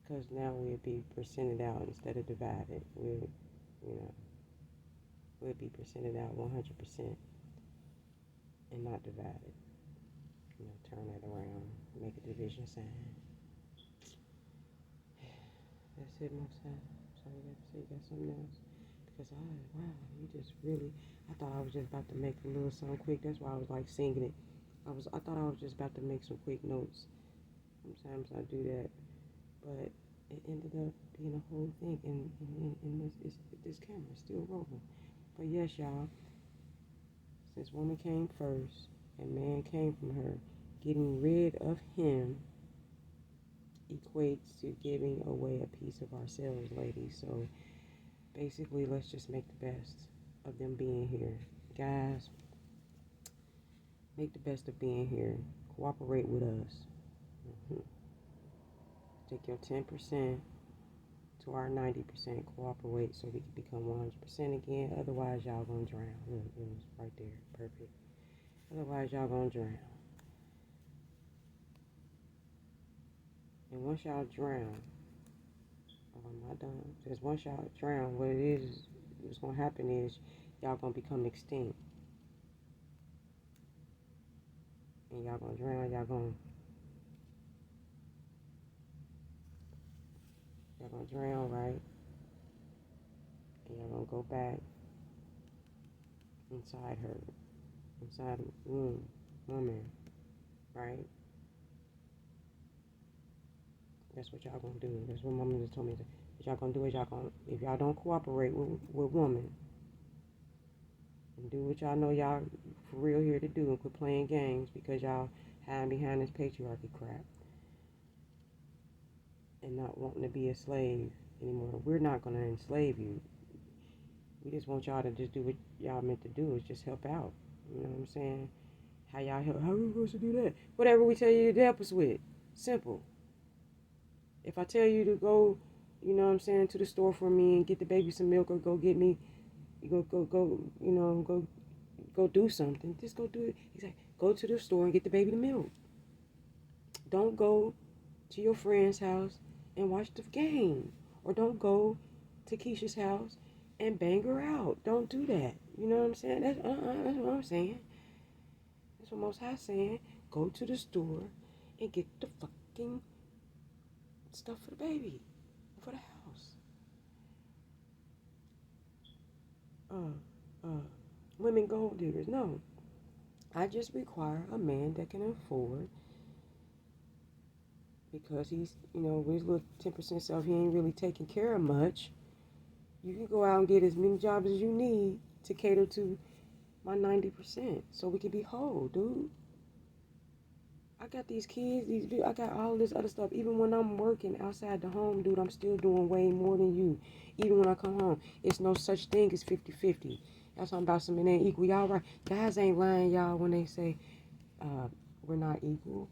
Because now we'll be percented out instead of divided. We'll be percented out 100% and not divided. Turn that around. Make a division sign. That's it, Mosa. Sorry, you got to say you got something else. Because you just really, I thought I was just about to make a little something quick. That's why I was like singing it. I thought I was just about to make some quick notes. Sometimes I do that. But it ended up being a whole thing. And this camera is still rolling. But yes, y'all, since woman came first and man came from her, getting rid of him equates to giving away a piece of ourselves, ladies. So basically, let's just make the best of them being here. Guys, make the best of being here. Cooperate with us. Take your 10% to our 90%. Cooperate so we can become 100% again. Otherwise, y'all gonna drown. Look, it was right there. Perfect. Otherwise, y'all gonna drown. And once y'all drown, I'm not done. Because once y'all drown, what's gonna happen is y'all gonna become extinct. And y'all gonna drown, y'all gonna drown, right? And y'all gonna go back inside her, inside the woman, right? That's what y'all gonna do. That's what mama just told me. What y'all gonna do is if y'all don't cooperate with woman and do what y'all know y'all for real here to do and quit playing games because y'all hiding behind this patriarchy crap and not wanting to be a slave anymore. We're not gonna enslave you. We just want y'all to just do what y'all meant to do, is just help out. You know what I'm saying? How y'all help? How are we supposed to do that? Whatever we tell you to help us with. Simple. If I tell you to go, you know what I'm saying, to the store for me and get the baby some milk, or go get me You go, go do something. Just go do it. He's like, go to the store and get the baby the milk. Don't go to your friend's house and watch the game. Or don't go to Keisha's house and bang her out. Don't do that. You know what I'm saying? That's what I'm saying. That's what Most High saying. Go to the store and get the fucking stuff for the baby, for the house. Uh, women gold diggers. No, I just require a man that can afford, because he's, with his little 10% self, he ain't really taking care of much. You can go out and get as many jobs as you need to cater to my 90%, so we can be whole, dude. I got these kids, I got all this other stuff. Even when I'm working outside the home, dude, I'm still doing way more than you. Even when I come home, it's no such thing as 50-50. That's what I'm about. Some men ain't equal. Y'all right. Guys ain't lying, y'all, when they say we're not equal.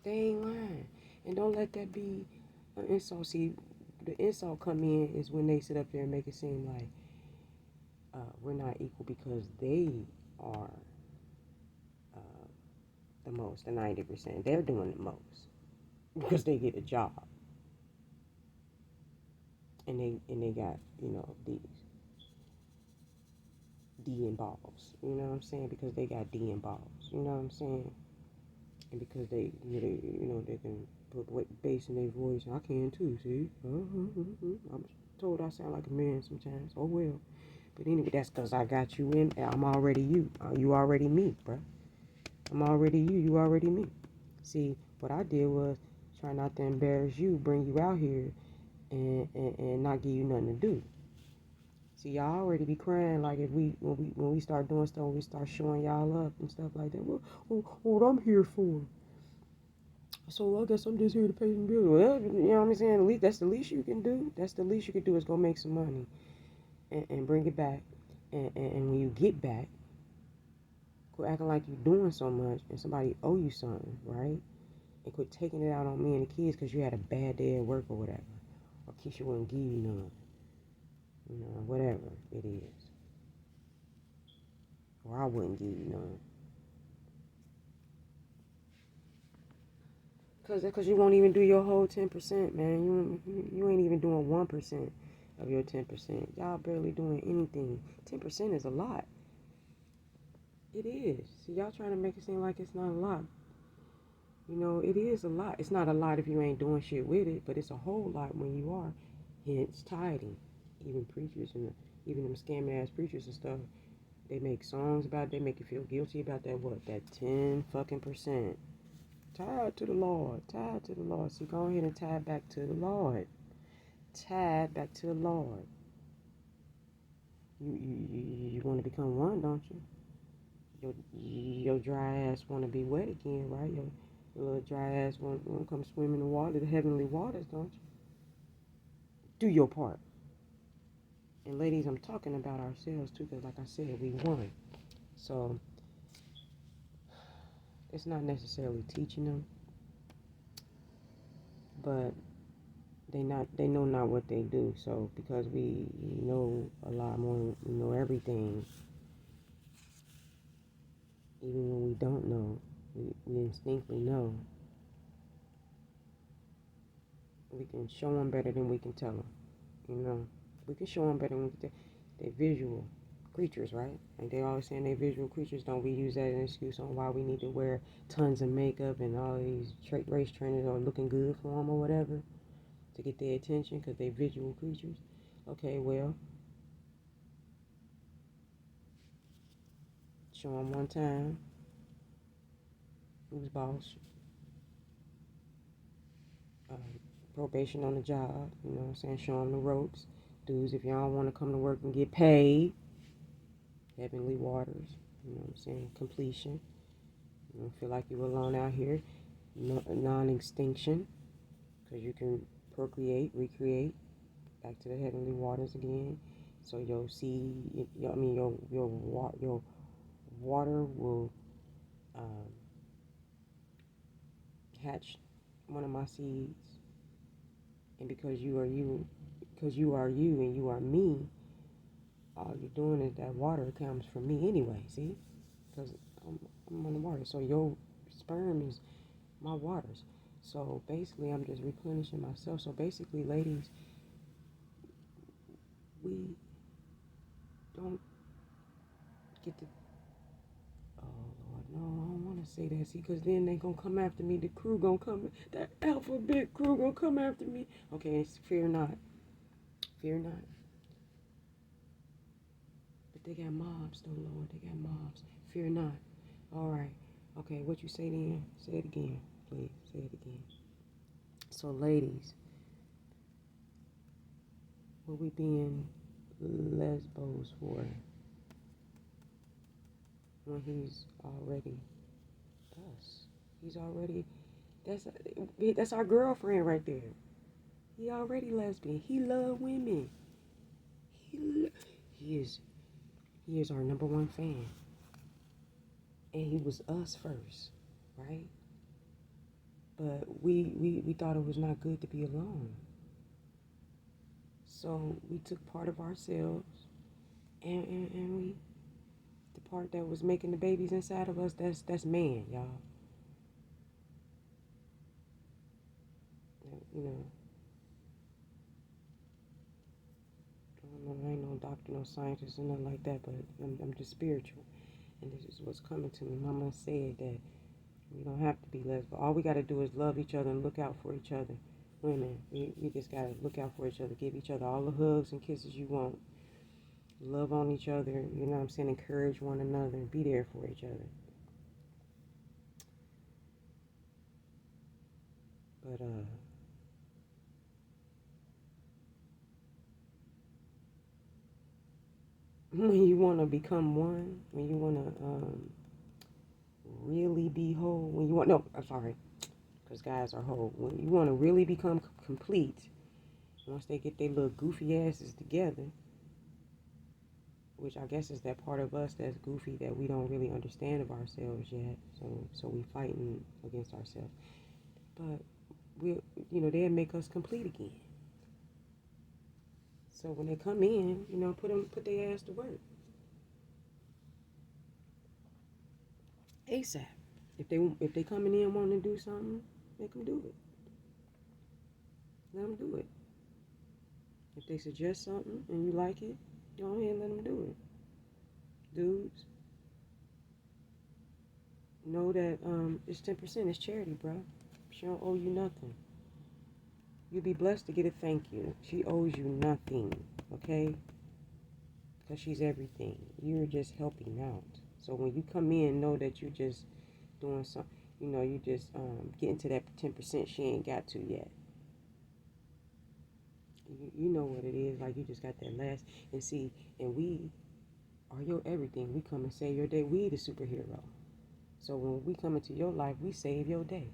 They ain't lying. And don't let that be an insult. See, the insult come in is when they sit up there and make it seem like we're not equal because they are the most, the 90%. They're doing the most because they get a job. And they got, these D involves. You know what I'm saying? Because they got D involves. You know what I'm saying? And because they can put bass in their voice. I can too, see? I'm told I sound like a man sometimes. Oh well. But anyway, that's because I got you in. I'm already you. You already me, bruh. I'm already you. You already me. See, what I did was try not to embarrass you, bring you out here, and not give you nothing to do. See, y'all already be crying like if when we start doing stuff, when we start showing y'all up and stuff like that. Well, what I'm here for? So I guess I'm just here to pay some bills. Well, you know what I'm saying? At least that's the least you can do. That's the least you can do is go make some money and bring it back. And when you get back, quit acting like you're doing so much and somebody owe you something, right? And quit taking it out on me and the kids because you had a bad day at work or whatever. Or Keisha wouldn't give you none. Whatever it is. Or I wouldn't give you none. Cause you won't even do your whole 10%, man. You ain't even doing 1% of your 10%. Y'all barely doing anything. 10% is a lot. It is. So y'all trying to make it seem like it's not a lot. It is a lot. It's not a lot if you ain't doing shit with it, but it's a whole lot when you are. Hence tithing. Even preachers and even them scam ass preachers and stuff, they make songs about it. They make you feel guilty about that. What? That 10 fucking percent. Tied to the Lord. Tied to the Lord. See, go ahead and tie back to the Lord. Tie back to the Lord. You want to become one, don't you? Your dry ass want to be wet again, right? Your little dry ass want to come swim in the water, the heavenly waters, don't you? Do your part. And ladies, I'm talking about ourselves too, because like I said, we won. So it's not necessarily teaching them, but they know not what they do. So because we know a lot more, we know everything, even when we don't know, we instinctively know. We can show them better than we can tell them. We can show them better than we can tell. They're visual creatures, right? Like they always saying they're visual creatures. Don't we use that as an excuse on why we need to wear tons of makeup and all these race trainers are looking good for them or whatever to get their attention because they're visual creatures? Okay, well, show them one time who's boss, uh, probation on the job, you know what I'm saying? Show them the ropes. Dudes, if y'all want to come to work and get paid, heavenly waters, you know what I'm saying? Completion. You don't feel like you're alone out here. Non-extinction, because you can procreate, recreate, back to the heavenly waters again. So your seed, your water will hatch one of my seeds, and because you are you, because you are you and you are me, all you're doing is that water comes from me anyway, see? Because I'm on the water. So your sperm is my waters. So basically, I'm just replenishing myself. So basically, ladies, we don't get to. Oh Lord, no, I don't want to say that. See, because then they gonna come after me. The crew gonna come. That alphabet crew gonna come after me. Okay, fear not, fear not. But they got mobs, though, Lord. They got mobs. Fear not. All right. Okay, what you say then? Say it again, please. Say it again. So, ladies, what we being lesbos for when he's already us? He's already that's our girlfriend right there. He already lesbian. He love women. He he is he is our number one fan, and he was us first, right? But we thought it was not good to be alone. So we took part of ourselves and we the part that was making the babies inside of us, that's man, y'all. You know, I don't know, I ain't no doctor, no scientist, or nothing like that, but I'm just spiritual. And this is what's coming to me. Mama said that we don't have to be lesbian. All we got to do is love each other and look out for each other. Women, we just got to look out for each other. Give each other all the hugs and kisses you want. Love on each other. You know what I'm saying? Encourage one another and be there for each other. But, when you want to become one, when you want to really be whole, when you want, no, I'm sorry, because guys are whole. When you want to really become complete, once they get their little goofy asses together, which I guess is that part of us that's goofy that we don't really understand of ourselves yet. So we fighting against ourselves. But we, they'll make us complete again. So when they come in, put their ass to work ASAP. If they coming in wanting to do something, make them do it. Let them do it. If they suggest something and you like it, go ahead and let them do it. Dudes, know that it's 10%. It's charity, bro. She don't owe you nothing. You'll be blessed to get a thank you. She owes you nothing, okay? Because she's everything. You're just helping out. So when you come in, know that you're just doing something. You just getting to that 10% she ain't got to yet. You know what it is. Like, you just got that last. And see, and we are your everything. We come and save your day. We the superhero. So when we come into your life, we save your day.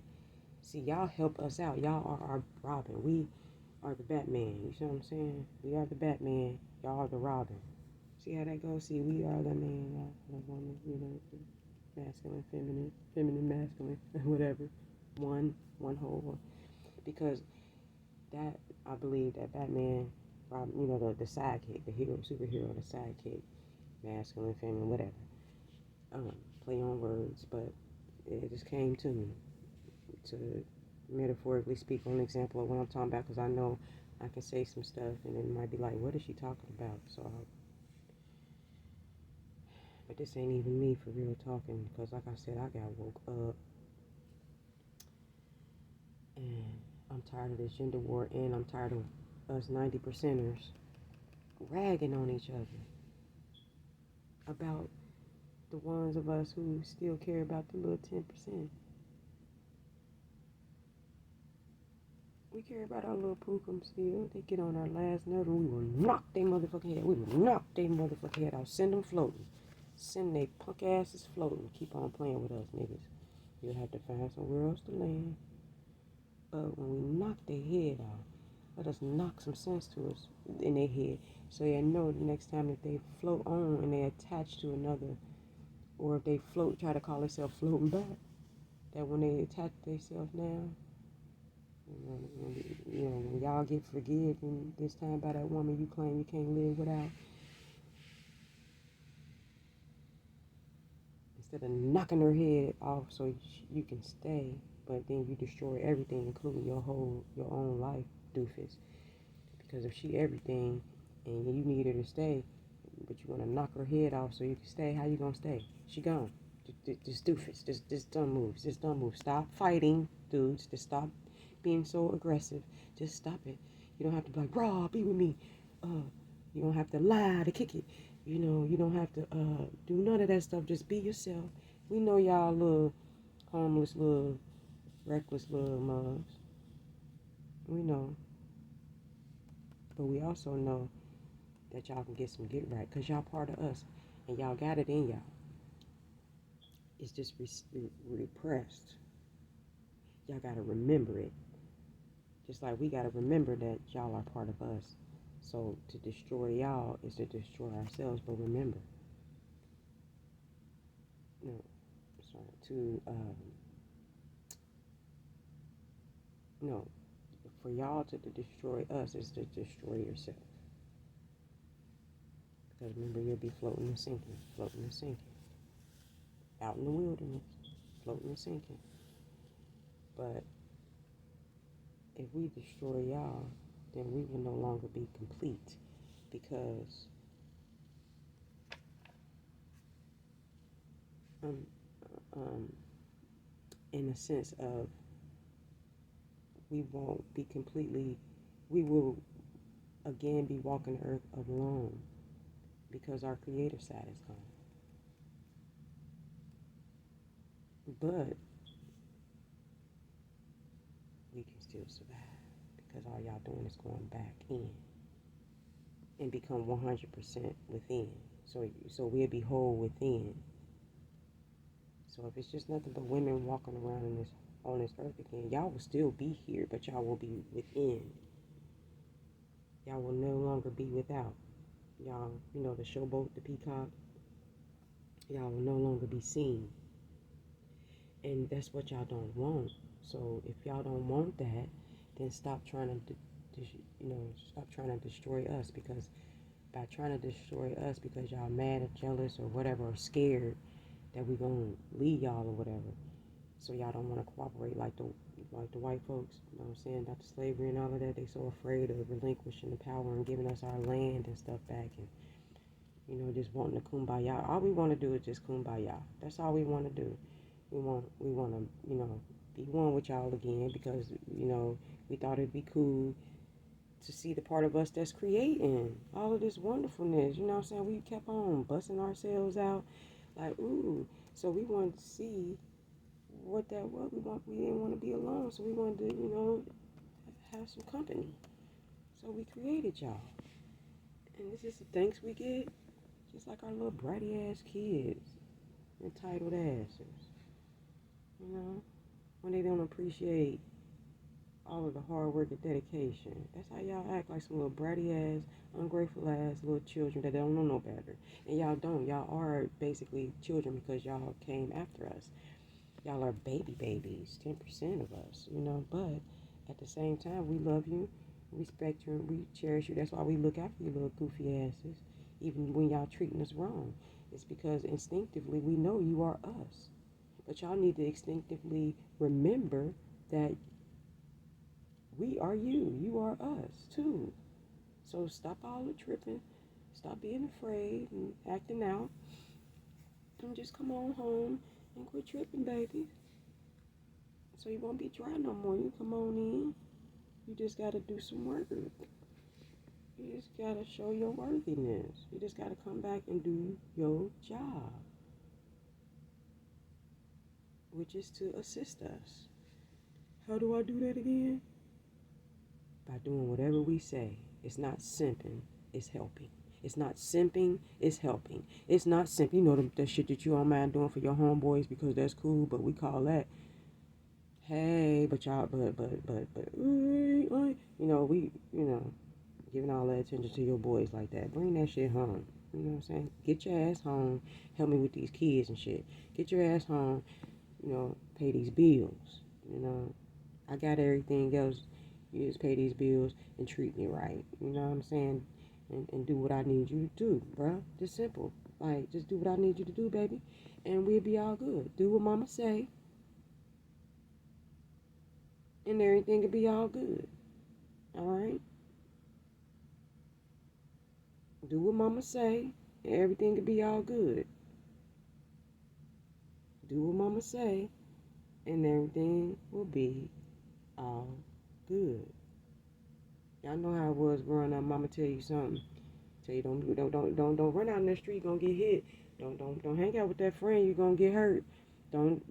See, y'all help us out. Y'all are our Robin. We are the Batman. You see what I'm saying? We are the Batman. Y'all are the Robin. See how that goes? See, we are the man, y'all the woman, masculine, feminine, masculine, whatever. One whole one. Because that, I believe that Batman, Robin, the sidekick, the hero, superhero, the sidekick, masculine, feminine, whatever. Play on words, but it just came to me to metaphorically speak on an example of what I'm talking about, because I know I can say some stuff and it might be like, what is she talking about? But this ain't even me for real talking, because like I said, I got woke up and I'm tired of this gender war, and I'm tired of us 90%ers ragging on each other about the ones of us who still care about the little 10%. We care about our little pookum still. They get on our last nerve and we will knock their motherfucking head. We will knock their motherfucking head out. Send them floating. Send their punk asses floating. Keep on playing with us, niggas. You'll have to find somewhere else to land. But when we knock their head off, let us knock some sense to us in their head, so they know the next time that they float on and they attach to another, or if they float, try to call themselves floating back, that when they attach themselves now, When y'all get forgiven this time by that woman you claim you can't live without, instead of knocking her head off so you can stay, but then you destroy everything, including your own life, doofus. Because if she everything and you need her to stay, but you want to knock her head off so you can stay, how you gonna stay? She gone. Just doofus. Just dumb moves. Just dumb moves. Stop fighting, dudes. Just stop being so aggressive. Just stop it. You don't have to be like, raw, be with me. You don't have to lie to kick it. You don't have to do none of that stuff. Just be yourself. We know y'all little homeless, little reckless little mugs. We know. But we also know that y'all can get some get right because y'all part of us and y'all got it in y'all. It's just repressed. Y'all got to remember it. Just like we got to remember that y'all are part of us. So to destroy y'all is to destroy ourselves. But remember, no, sorry, no, for y'all to destroy us is to destroy yourself. Because remember, you'll be floating and sinking, out in the wilderness, floating and sinking. But if we destroy y'all, then we will no longer be complete because in a sense of we won't be completely, we will again be walking the earth alone because our creative side is gone. But we can still survive because all y'all doing is going back in and become 100% within. So we'll be whole within. So if it's just nothing but women walking around on this earth again, y'all will still be here, but y'all will be within. Y'all will no longer be without. Y'all, the showboat, the peacock, y'all will no longer be seen. And that's what y'all don't want. So if y'all don't want that, then stop trying to destroy us, because by trying to destroy us because y'all mad or jealous or whatever, or scared that we gonna leave y'all or whatever. So y'all don't want to cooperate like the white folks, you know what I'm saying, about the slavery and all of that. They so afraid of relinquishing the power and giving us our land and stuff back, and just wanting to kumbaya. All we want to do is just kumbaya. That's all we want to do. We want to, be one with y'all again because, we thought it'd be cool to see the part of us that's creating all of this wonderfulness. You know what I'm saying? We kept on busting ourselves out like, ooh. So we wanted to see what that was. We didn't want to be alone, so we wanted to, have some company. So we created y'all. And this is the thanks we get, just like our little bratty ass kids, entitled asses. When they don't appreciate all of the hard work and dedication. That's how y'all act, like some little bratty ass, ungrateful ass little children that don't know no better. And y'all don't. Y'all are basically children because y'all came after us. Y'all are babies, 10% of us, But at the same time, we love you, respect you, and we cherish you. That's why we look after you little goofy asses, even when y'all treating us wrong. It's because instinctively we know you are us. But y'all need to instinctively remember that we are you. You are us too. So stop all the tripping. Stop being afraid and acting out. And just come on home and quit tripping, baby. So you won't be dry no more. You come on in. You just got to do some work. You just got to show your worthiness. You just got to come back and do your job, which is to assist us. How do I do that again? By doing whatever we say. It's not simping, it's helping. It's not simping, it's helping. It's not simping. You know the shit that you don't mind doing for your homeboys because that's cool, but we call that, hey, but y'all, we, giving all that attention to your boys like that. Bring that shit home. You know what I'm saying? Get your ass home. Help me with these kids and shit. Get your ass home. Pay these bills. I got everything else. You just pay these bills and treat me right. You know what I'm saying? And do what I need you to do, bruh. Just simple. Like, just do what I need you to do, baby. And we'll be all good. Do what mama say, and everything will be all good. Alright? Do what mama say, and everything will be all good. Do what mama say, and everything will be all good. Y'all know how it was growing up. Mama tell you something. Tell you don't run out in the street. You're gonna get hit. Don't hang out with that friend. You're gonna get hurt. Don't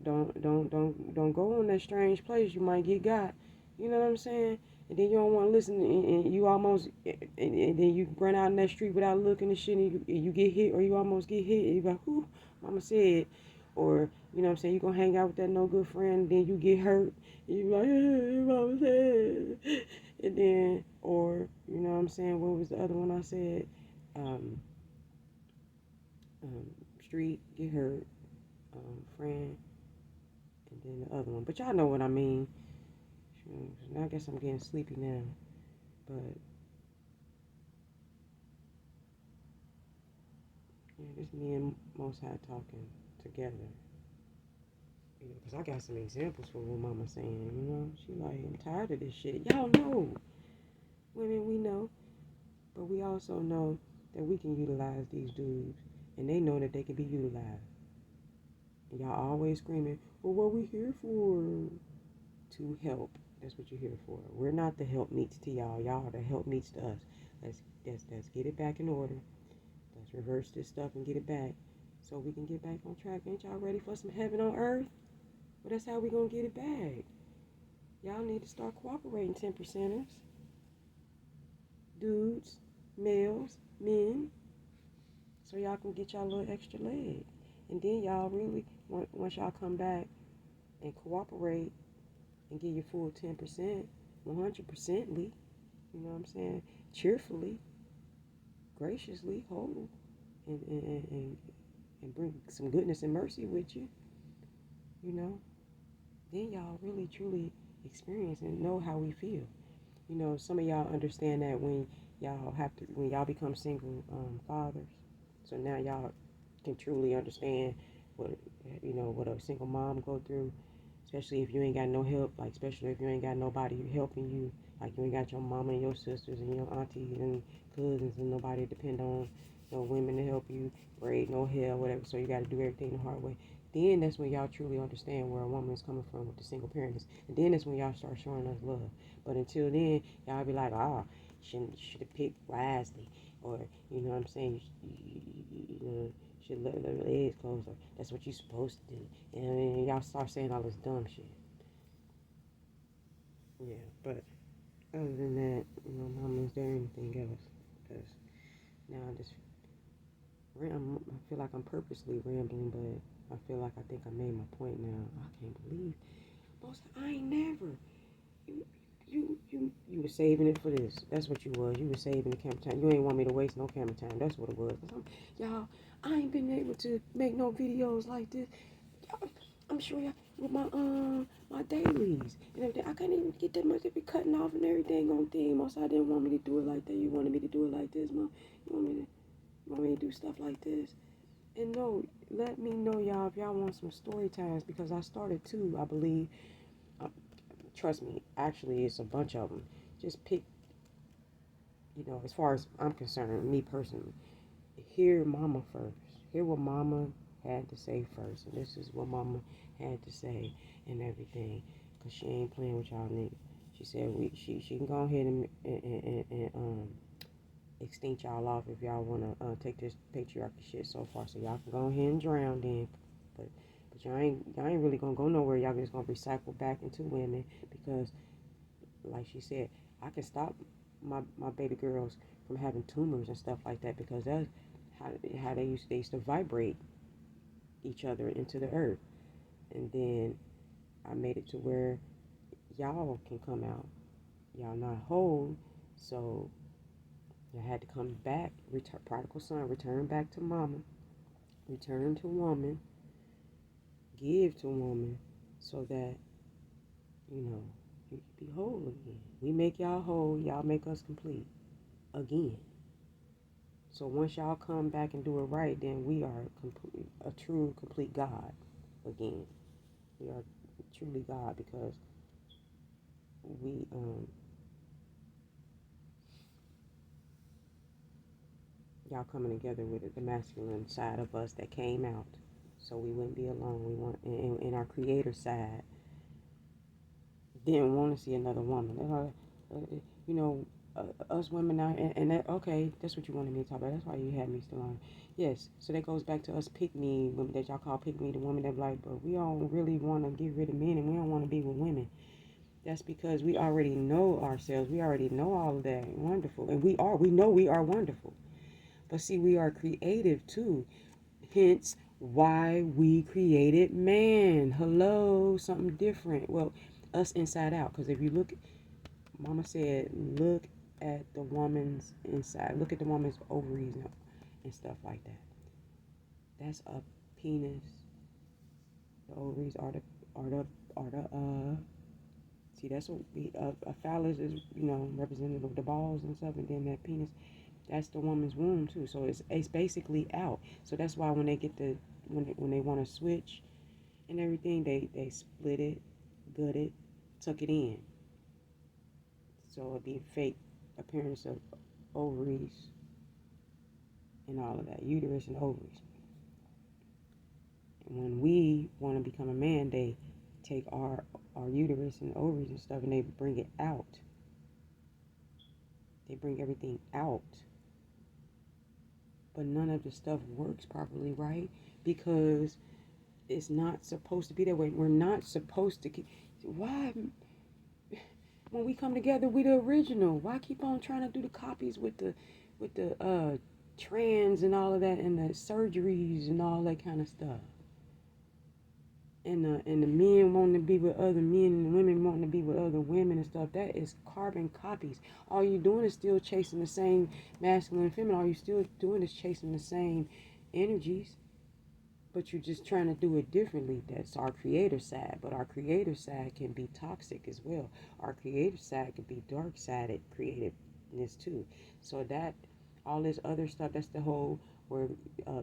go in that strange place. You might get got. You know what I'm saying? And then you don't want to listen, and you almost, and then you run out in that street without looking and shit, and you get hit, or you almost get hit, and you go, whoo, mama said, or, you know what I'm saying, you gonna hang out with that no good friend, and then you get hurt, and you like, hey, mama said, and then, or, you know what I'm saying, what was the other one I said, um, um, street, get hurt, friend, and then the other one, but y'all know what I mean. I guess I'm getting sleepy now, but yeah, this me and Most High talking together. Because I got some examples for what Mama's saying, you know. She like, I'm tired of this shit. Y'all know. Women, we know. But we also know that we can utilize these dudes. And they know that they can be utilized. And y'all always screaming, well, what we here for? To help. That's what you're here for. We're not the help meets to y'all. Y'all are the help meets to us. Let's get it back in order. Let's reverse this stuff and get it back so we can get back on track. Ain't y'all ready for some heaven on earth? Well, that's how we gonna get it back. Y'all need to start cooperating, 10%ers. Dudes, males, men, so y'all can get y'all a little extra leg. And then y'all really, once y'all come back and cooperate and give your full 10%, 100%ly, you know what I'm saying, cheerfully, graciously, whole, and bring some goodness and mercy with you, you know, then y'all really truly experience and know how we feel. You know, some of y'all understand that when y'all become single fathers. So now y'all can truly understand what, you know, what a single mom go through, especially if you ain't got no help, like especially if you ain't got nobody helping you, like you ain't got your mama and your sisters and your aunties and cousins and nobody to depend on, no women to help you, braid no hair, whatever. So you got to do everything the hard way. Then that's when y'all truly understand where a woman is coming from with the single parents. And then that's when y'all start showing us love. But until then, y'all be like, should have picked wisely, or you know what I'm saying, you should let her legs close, or that's what you're supposed to do. And y'all start saying all this dumb shit. Yeah, but other than that, you know, Mama, is there anything else? Because now I feel like I'm purposely rambling, but I feel like I think I made my point now. I can't believe most. I ain't never. You were saving it for this. That's what you was. You were saving the camera time. You ain't want me to waste no camera time. That's what it was. Y'all, I ain't been able to make no videos like this. Y'all, I'm sure y'all with my dailies and everything. I couldn't even get that much to be cutting off and everything on theme. Most I didn't want me to do it like that. You wanted me to do it like this, Mom. You want me to do stuff like this. And no, let me know, y'all, if y'all want some story times, because I started too, I believe. Uh, Trust me, actually, it's a bunch of them. Just pick, you know, as far as I'm concerned, me personally, hear Mama first. Hear what Mama had to say first. And this is what Mama had to say and everything. Because she ain't playing with y'all niggas. She said she can go ahead and extinct y'all off if y'all want to take this patriarchy shit so far. So y'all can go ahead and drown then. But y'all ain't really gonna go nowhere. Y'all just gonna recycle back into women, because like she said, I can stop my baby girls from having tumors and stuff like that, because that's how they used to vibrate each other into the earth. And then I made it to where y'all can come out. Y'all not whole, so you had to come back, return, prodigal son, return back to mama, return to woman, give to woman, so that, you know, You can be whole again. We make y'all whole, y'all make us complete again. So once y'all come back and do it right, then we are a true, complete God again. We are truly God because we y'all coming together with the masculine side of us that came out, so we wouldn't be alone. We want in our creator side didn't want to see another woman. You know, us women now, and that, okay, that's what you wanted me to talk about. That's why you had me still on. Yes, so that goes back to us pick me women that y'all call pick me, the women that be like, but we don't really want to get rid of men and we don't want to be with women. That's because we already know ourselves. We already know all of that. Wonderful. And we know we are wonderful. But see, we are creative too. Hence why we created man. Hello, something different. Well, us inside out. Because if you look, Mama said, look at the woman's inside. Look at the woman's ovaries and stuff like that. That's a penis. The ovaries are the see, that's what a phallus is, representative of the balls and stuff, and then that penis, that's the woman's womb too. So it's basically out. So that's why when they get when they want to switch and everything, they split it, gut it, tuck it in. So it'll be fake appearance of ovaries and all of that, uterus and ovaries. And when we want to become a man, they take our uterus and ovaries and stuff and they bring it out. They bring everything out. But none of the stuff works properly, right? Because it's not supposed to be that way. We're not supposed to. Why, when we come together, we the original? Why keep on trying to do the copies with the trans and all of that and the surgeries and all that kind of stuff? And the men wanting to be with other men and the women wanting to be with other women and stuff. That is carbon copies. All you doing is still chasing the same masculine and feminine. All you still doing is chasing the same energies, but you're just trying to do it differently. That's our creator side, but our creator side can be toxic as well. Our creative side can be dark-sided creativeness too. So that all this other stuff, that's the whole where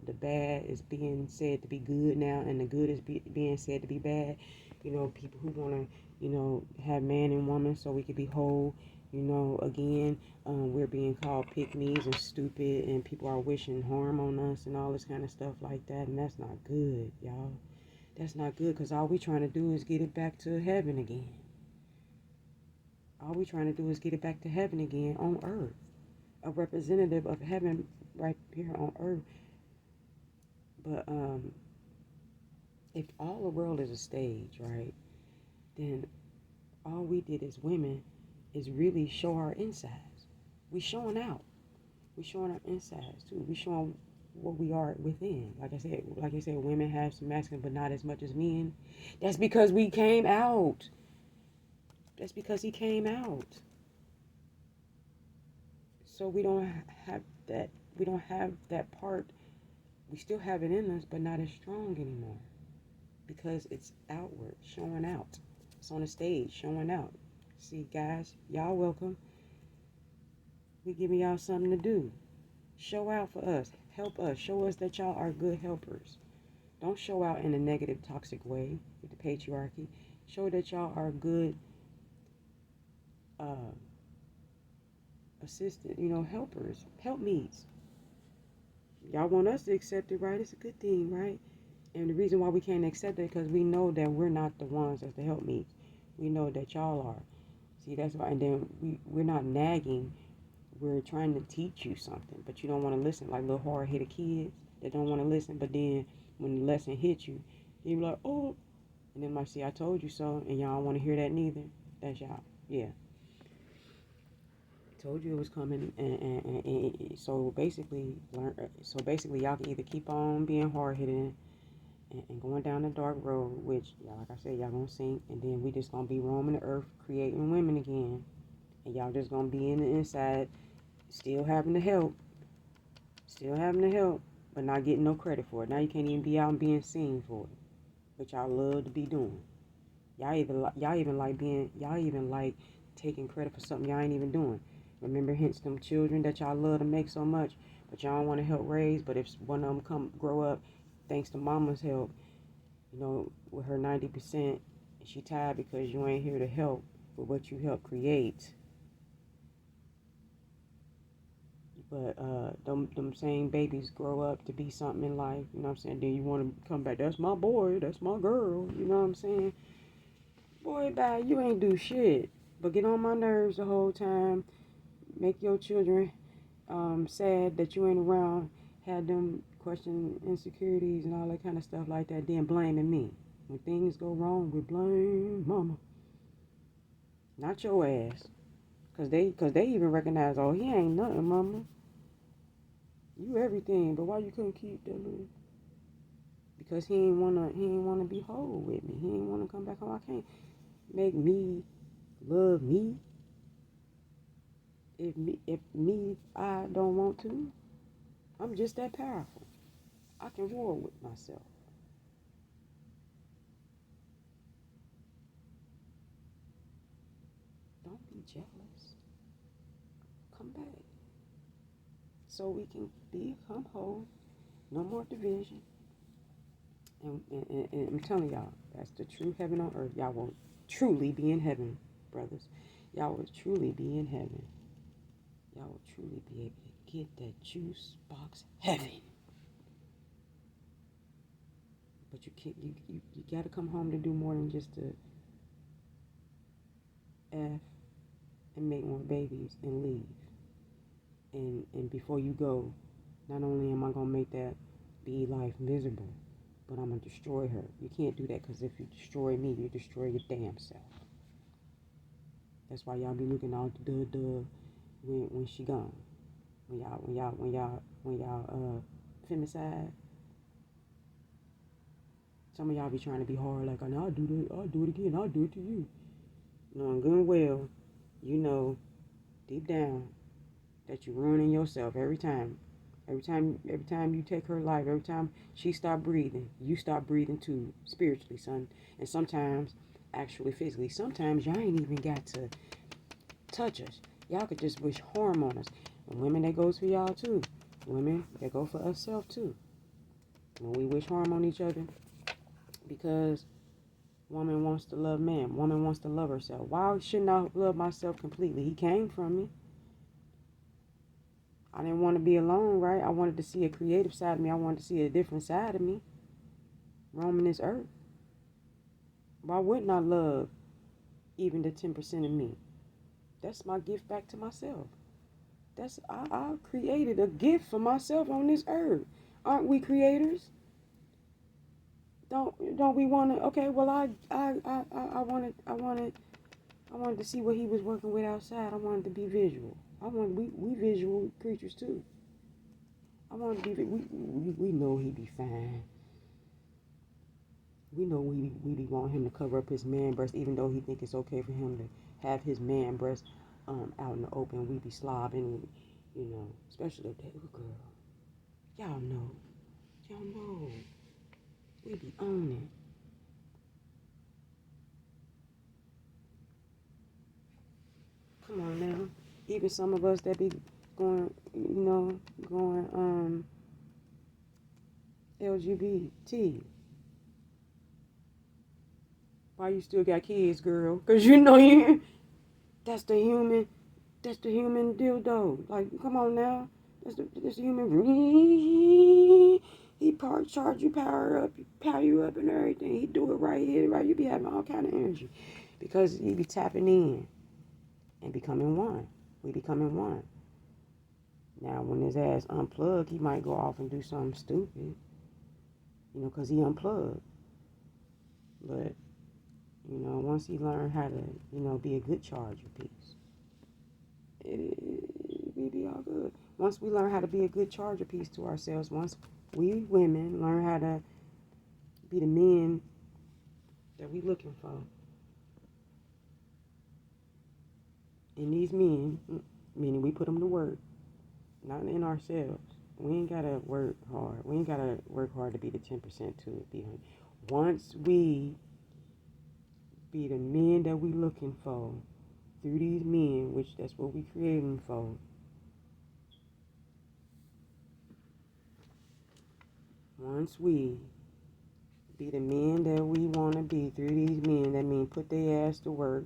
the bad is being said to be good now and the good is being said to be bad. People who want to have man and woman so we could be whole. Again, we're being called pick-me's and stupid, and people are wishing harm on us and all this kind of stuff like that, and that's not good, y'all. That's not good, because all we trying to do is get it back to heaven again. All we trying to do is get it back to heaven again on earth. A representative of heaven right here on earth. But if all the world is a stage, right, then all we did as women is really show our insides. We showing out. We showing our insides too. We showing what we are within. Like I said, women have some masculine, but not as much as men. That's because we came out. That's because he came out. So we don't have that. We don't have that part. We still have it in us, but not as strong anymore because it's outward, showing out. It's on the stage, showing out. See, guys, y'all welcome. We giving y'all something to do. Show out for us. Help us. Show us that y'all are good helpers. Don't show out in a negative, toxic way with the patriarchy. Show that y'all are good uh, assistant, helpers, helpmeets. Y'all want us to accept it, right? It's a good thing, right? And the reason why we can't accept it because we know that we're not the ones that's the helpmeets. We know that y'all are. See, that's why. And then we're not nagging. We're trying to teach you something, but you don't want to listen. Like little hard-headed kids that don't want to listen. But then when the lesson hits you, you're like, oh, and then like, see, I told you so, and y'all don't want to hear that neither. That's y'all. Yeah. Told you it was coming, and so basically, y'all can either keep on being hard-headed and going down the dark road, which, like I said, y'all gonna sink, and then we just gonna be roaming the earth, creating women again, and y'all just gonna be in the inside, still having to help, but not getting no credit for it. Now you can't even be out and being seen for it, which y'all love to be doing. Y'all even like taking credit for something y'all ain't even doing. Remember, hence them children that y'all love to make so much, but y'all don't want to help raise. But if one of them come grow up, thanks to mama's help, with her 90%, she tired because you ain't here to help with what you helped create. But them same babies grow up to be something in life, you know what I'm saying? Then you want to come back, that's my boy, that's my girl, you know what I'm saying? Boy, bye, you ain't do shit. But get on my nerves the whole time, make your children sad that you ain't around, had them question insecurities and all that kind of stuff like that, then blaming me. When things go wrong, we blame mama, not your ass. Cause they even recognize, oh, he ain't nothing, mama. You everything, but why you couldn't keep that little? Because he ain't wanna be whole with me. He ain't wanna come back home. I can't make me love me if I don't want to. I'm just that powerful. I can war with myself. Don't be jealous. Come back so we can become whole. No more division. And I'm telling y'all, that's the true heaven on earth. Y'all will truly be in heaven, brothers. Y'all will truly be in heaven. Y'all will truly be able to get that juice box heaven. But you can't. You got to come home to do more than just to f and make more babies and leave. And before you go, not only am I gonna make that be life miserable, but I'm gonna destroy her. You can't do that, because if you destroy me, you destroy your damn self. That's why y'all be looking all duh when she gone. When y'all femicide. Some of y'all be trying to be hard, like, I'll do it again, I'll do it to you. Knowing good and well, you know deep down that you're ruining yourself every time. Every time you take her life, every time she stop breathing, you stop breathing too, spiritually, son. And sometimes, actually physically, sometimes y'all ain't even got to touch us. Y'all could just wish harm on us. And women, that goes for y'all too. Women, that go for us self too. When we wish harm on each other, because woman wants to love man, woman wants to love herself. Why shouldn't I love myself completely? He came from me. I didn't want to be alone, right? I wanted to see a creative side of me. I wanted to see a different side of me roaming this earth. Why wouldn't I love even the 10% of me? That's my gift back to myself. I created a gift for myself on this earth. Aren't we creators? Don't we want to? Okay, well, I wanted to see what he was working with outside. I wanted to be visual. We visual creatures too. I wanted to be. We know he be fine. We know we want him to cover up his man breast, even though he think it's okay for him to have his man breast out in the open. We be slobbing, especially that little girl. Y'all know. Y'all know. We be owning. Come on now. Even some of us that be going, going LGBT. Why you still got kids, girl? Cause you that's the human, dildo. Like, come on now. That's the human. He charge you, power you up and everything. He do it right here, right. You be having all kind of energy, because he be tapping in and becoming one. We becoming one. Now, when his ass unplugged, he might go off and do something stupid, because he unplugged. But, once he learned how to, be a good charger piece, we be all good. Once we learn how to be a good charger piece to ourselves, once we women learn how to be the men that we looking for, and these men, meaning we put them to work, not in ourselves. We ain't gotta work hard. We ain't gotta work hard to be the 10% to be. Once we be the men that we looking for through these men, which that's what we created them for. Once we be the men that we want to be through these men, that means put their ass to work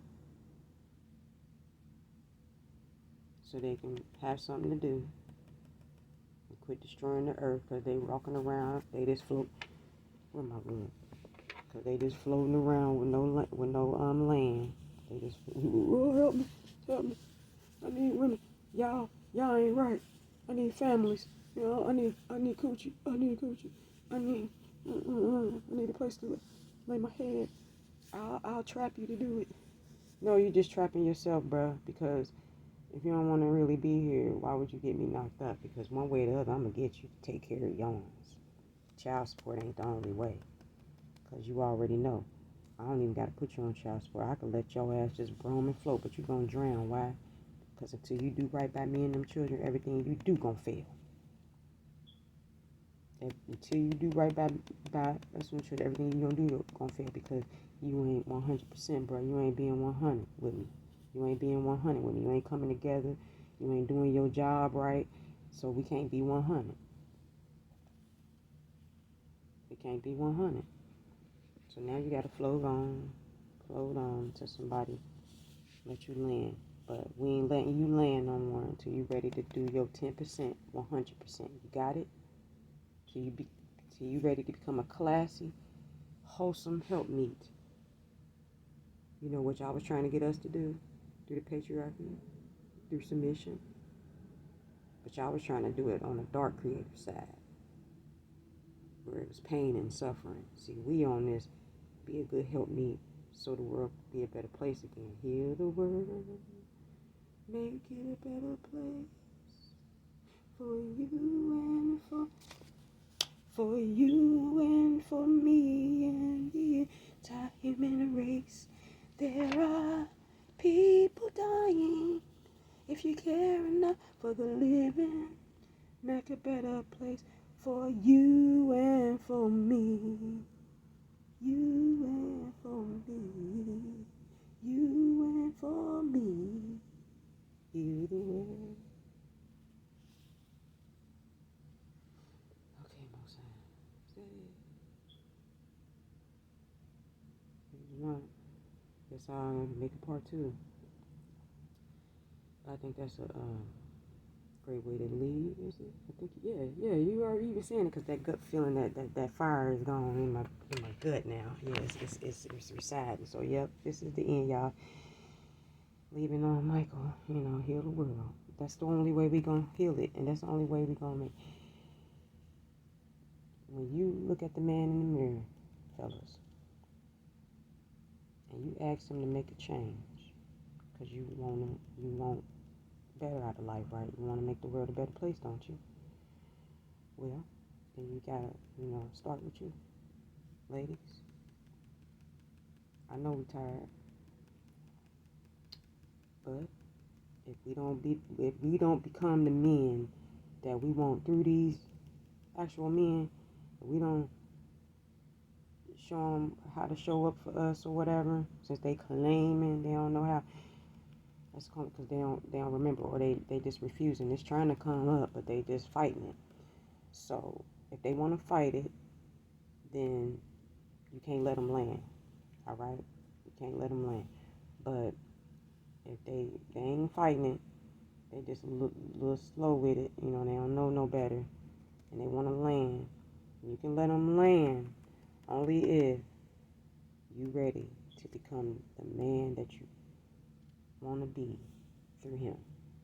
so they can have something to do and quit destroying the earth, because they walking around, they just float. Where am I going? Because they just floating around with no land. They just, oh, help me, I need women. Y'all ain't right. I need families. You know, I need coochie. I need coochie. I need a place to lay my head. I'll trap you to do it. No, you're just trapping yourself, bruh. Because if you don't want to really be here, why would you get me knocked up? Because one way or the other, I'm gonna get you to take care of your own. Child support ain't the only way. Because you already know. I don't even got to put you on child support. I can let your ass just roam and float, but you're going to drown. Why? Because until you do right by me and them children, everything you do going to fail. Until you do right by us and children, everything you going to do going to fail, because you ain't 100%, bro. You ain't being 100 with me. You ain't being 100 with me. You ain't coming together. You ain't doing your job right. So we can't be 100. We can't be 100. So now you got to float on to somebody let you land. But we ain't letting you land no more until you ready to do your 10%, 100%. You got it? Till you ready to become a classy, wholesome helpmeet. You know what y'all was trying to get us to do? Through the patriarchy, through submission. But y'all was trying to do it on the dark creative side, where it was pain and suffering. See, we on this, be a good helpmeet, so the world be a better place again. Hear the word, make it a better place for you and for me and the entire human race. There are people dying. If you care enough for the living, make a better place for you and for me. You and for me. You and for me. Hear the word. Okay, Mosan. Say it. Not. Guess I'll make a part 2. I think that's a great way to leave, is it? I think, yeah, you already even saying it, because that gut feeling, that fire is gone in my gut now. Yeah, it's residing. So, yep, this is the end, y'all. Leaving on Michael, heal the world. That's the only way we gonna heal it, and that's the only way we gonna make. When you look at the man in the mirror, fellas, and you ask him to make a change, because you want better out of life, right? You want to make the world a better place, don't you? Well, then you gotta, start with you, ladies. I know we're tired, but if we don't become the men that we want through these actual men, if we don't show them how to show up for us or whatever, since they claiming they don't know how. That's because they don't remember, or they just refusing. It's trying to come up, but they just fighting it. So if they want to fight it, then you can't let them land. All right, you can't let them land. But if they ain't fighting it, they just a little slow with it. They don't know no better, and they want to land. You can let them land only if you ready to become the man that you want to be through him.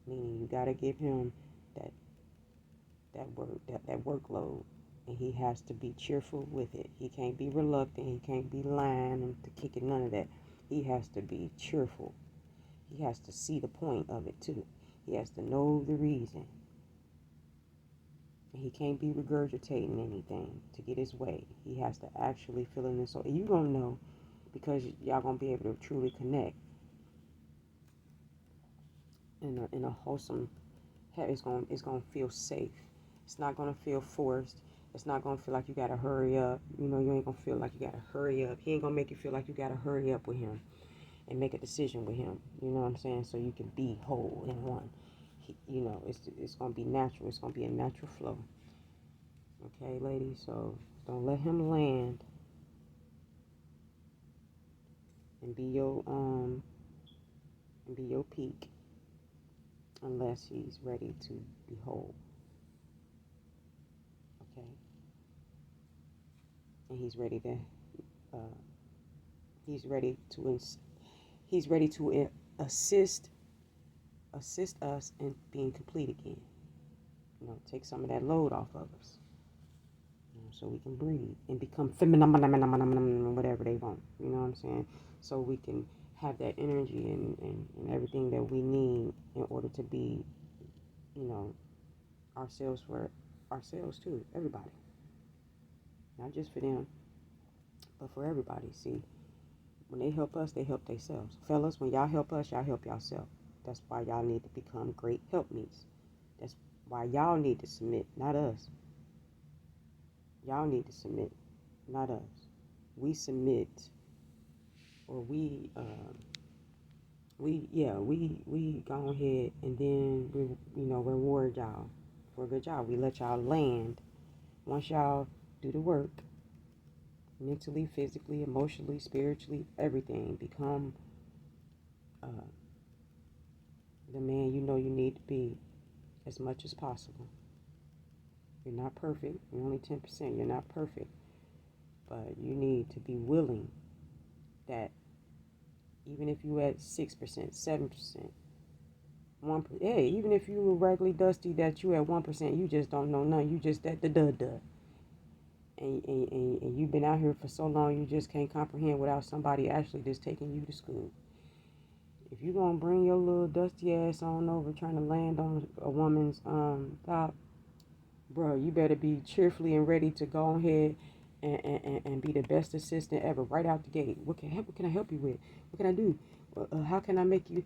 Meaning you got to give him that workload, and he has to be cheerful with it. He can't be reluctant. He can't be lying and to kick it. None of that. He has to be cheerful. He has to see the point of it too. He has to know the reason. And he can't be regurgitating anything to get his way. He has to actually feel it in his soul. And you're gonna know, because y'all gonna be able to truly connect in a wholesome. It's gonna feel safe. It's not gonna feel forced. It's not gonna feel like you gotta hurry up. You ain't gonna feel like you gotta hurry up. He ain't gonna make you feel like you gotta hurry up with him. and make a decision with him. You know what I'm saying? So you can be whole in one. It's gonna be natural. It's gonna be a natural flow. Okay, ladies. So don't let him land and be your peak unless he's ready to be whole. Okay, and he's ready to uh, he's ready to he's ready to assist us in being complete again. Take some of that load off of us, so we can breathe and become feminine, whatever they want. You know what I'm saying? So we can have that energy and everything that we need in order to be, ourselves for ourselves too. Everybody, not just for them, but for everybody. See, when they help us, they help themselves. Fellas, when y'all help us, y'all help yourself. That's why y'all need to become great helpmeets. That's why y'all need to submit, not us. Y'all need to submit, not us. We submit, or we go ahead and then we reward y'all for a good job. We let y'all land once y'all do the work, mentally, physically, emotionally, spiritually, everything. Become the man you know you need to be as much as possible. You're not perfect. You're only 10%. You're not perfect. But you need to be willing that even if you at 6%, 7%, 1%, hey, even if you were regularly dusty that you at 1%, you just don't know none. You just at the dud. And you've been out here for so long, you just can't comprehend without somebody actually just taking you to school. If you're going to bring your little dusty ass on over trying to land on a woman's top, bro, you better be cheerfully and ready to go ahead and be the best assistant ever right out the gate. What can I help you with? What can I do? How can I make you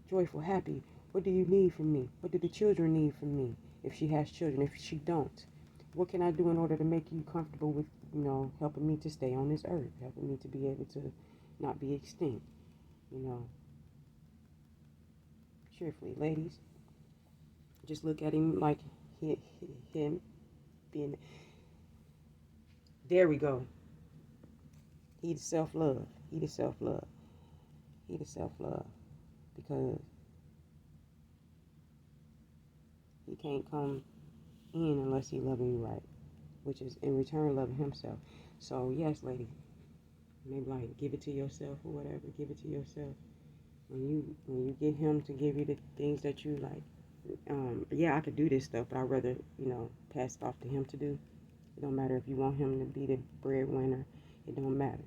joyful, happy? What do you need from me? What do the children need from me? If she has children, if she don't, what can I do in order to make you comfortable with, helping me to stay on this earth, helping me to be able to not be extinct, cheerfully, ladies. Just look at him like him being. There we go. He the self-love. He the self-love. He the self-love. Because he can't come in unless he loving you right, which is in return loving himself. So yes, lady, maybe like give it to yourself or whatever. Give it to yourself. When you get him to give you the things that you like, I could do this stuff, but I'd rather, pass it off to him to do. It don't matter if you want him to be the breadwinner. It don't matter.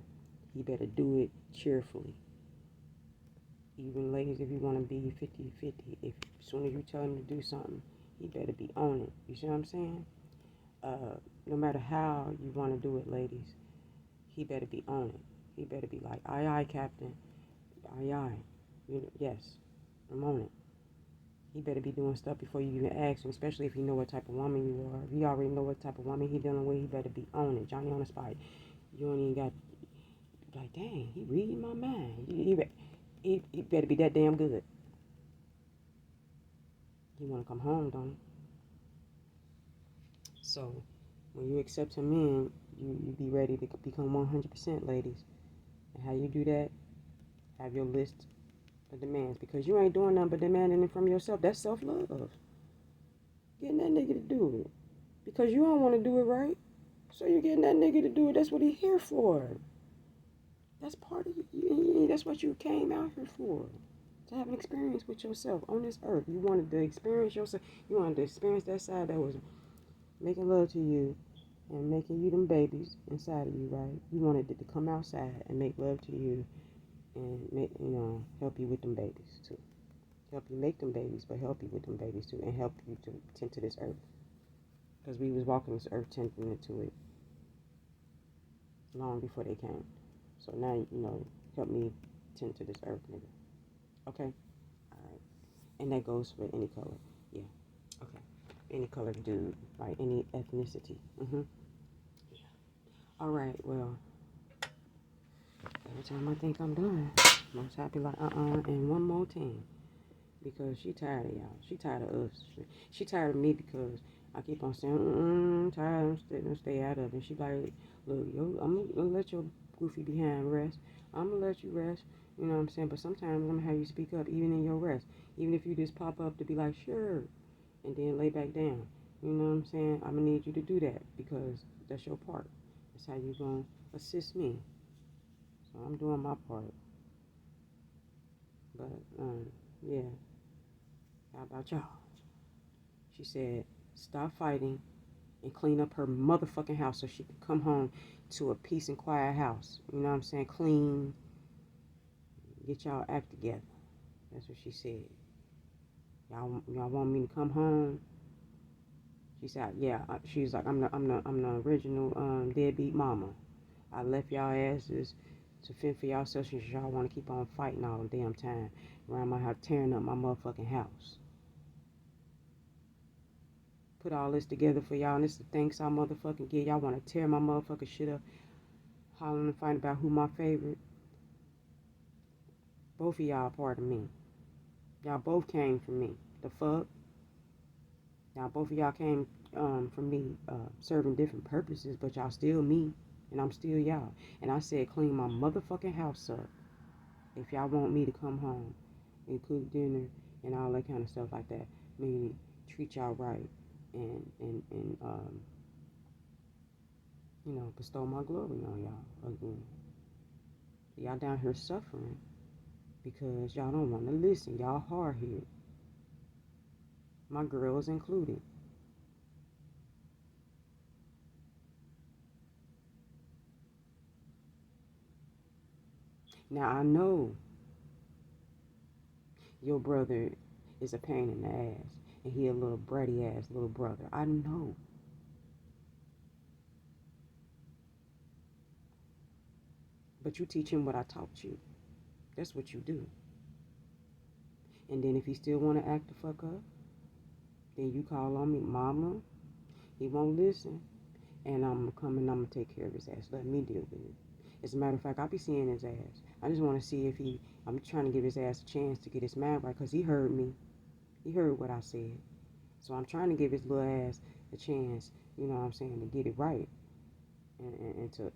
He better do it cheerfully. Even ladies, if you want to be 50-50, if as soon as you tell him to do something, he better be on it. You see what I'm saying? No matter how you want to do it, ladies, he better be on it. He better be like, aye, aye, Captain. Aye, aye. Yes, I'm on it. He better be doing stuff before you even ask him, especially if you know what type of woman you are. If he already know what type of woman he dealing with, he better be on it. Johnny on the spot. You ain't even got, like, dang, he reading my mind. He better be that damn good. He want to come home, don't he? So, when you accept him in, you be ready to become 100%, ladies. And how you do that, have your list of demands. Because you ain't doing nothing but demanding it from yourself. That's self-love. Getting that nigga to do it. Because you don't want to do it right. So you're getting that nigga to do it. That's what he here for. That's part of you. That's what you came out here for. To have an experience with yourself on this earth. You wanted to experience yourself. You wanted to experience that side that was making love to you and making you them babies inside of you, right? You wanted it to come outside and make love to you and help you with them babies too. Help you make them babies, but help you with them babies too, and help you to tend to this earth. Because we was walking this earth tending into it long before they came. So now, help me tend to this earth, nigga. Okay? Alright. And that goes for any color. Yeah. Okay. Any color dude. Like any ethnicity. Yeah. Alright, well. Every time I think I'm done, Most happy like and one more thing. Because she tired of y'all. She tired of us. She tired of me because I keep on saying, tired, stay out of it. She like, look, yo, I'm gonna let your goofy behind rest. I'm gonna let you rest. You know what I'm saying? But sometimes I'm gonna have you speak up, even in your rest. Even if you just pop up to be like, sure, and then lay back down. You know what I'm saying? I'm gonna need you to do that because that's your part. That's how you gonna assist me. So I'm doing my part. But yeah. How about y'all? She said, stop fighting and clean up her motherfucking house so she can come home to a peace and quiet house. You know what I'm saying? Clean, get y'all act together. That's what she said. Y'all want me to come home? She said, yeah. She's like, I'm the original deadbeat mama. I left y'all asses to fend for yourselves since y'all want to keep on fighting all the damn time around my house, tearing up my motherfucking house. Put all this together for y'all, and this is the thanks I motherfucking get. Y'all want to tear my motherfucking shit up, hollering and fighting about who my favorite. Both of y'all part of me. Y'all both came from me. The fuck? Y'all both of y'all came from me serving different purposes, but y'all still me, and I'm still y'all. And I said clean my motherfucking house up if y'all want me to come home and cook dinner and all that kind of stuff like that. Meaning treat y'all right and bestow my glory on y'all again. Y'all down here suffering because y'all don't want to listen. Y'all hard-headed. My girls included. Now I know your brother is a pain in the ass and he a little bratty ass little brother. I know. But you teach him what I taught you. That's what you do. And then if he still want to act the fuck up, then you call on me, mama. He won't listen. And I'm coming, I'm going to take care of his ass. Let me deal with it. As a matter of fact, I'll be seeing his ass. I just want to see if I'm trying to give his ass a chance to get his mind right because he heard me. He heard what I said. So I'm trying to give his little ass a chance, you know what I'm saying, to get it right and to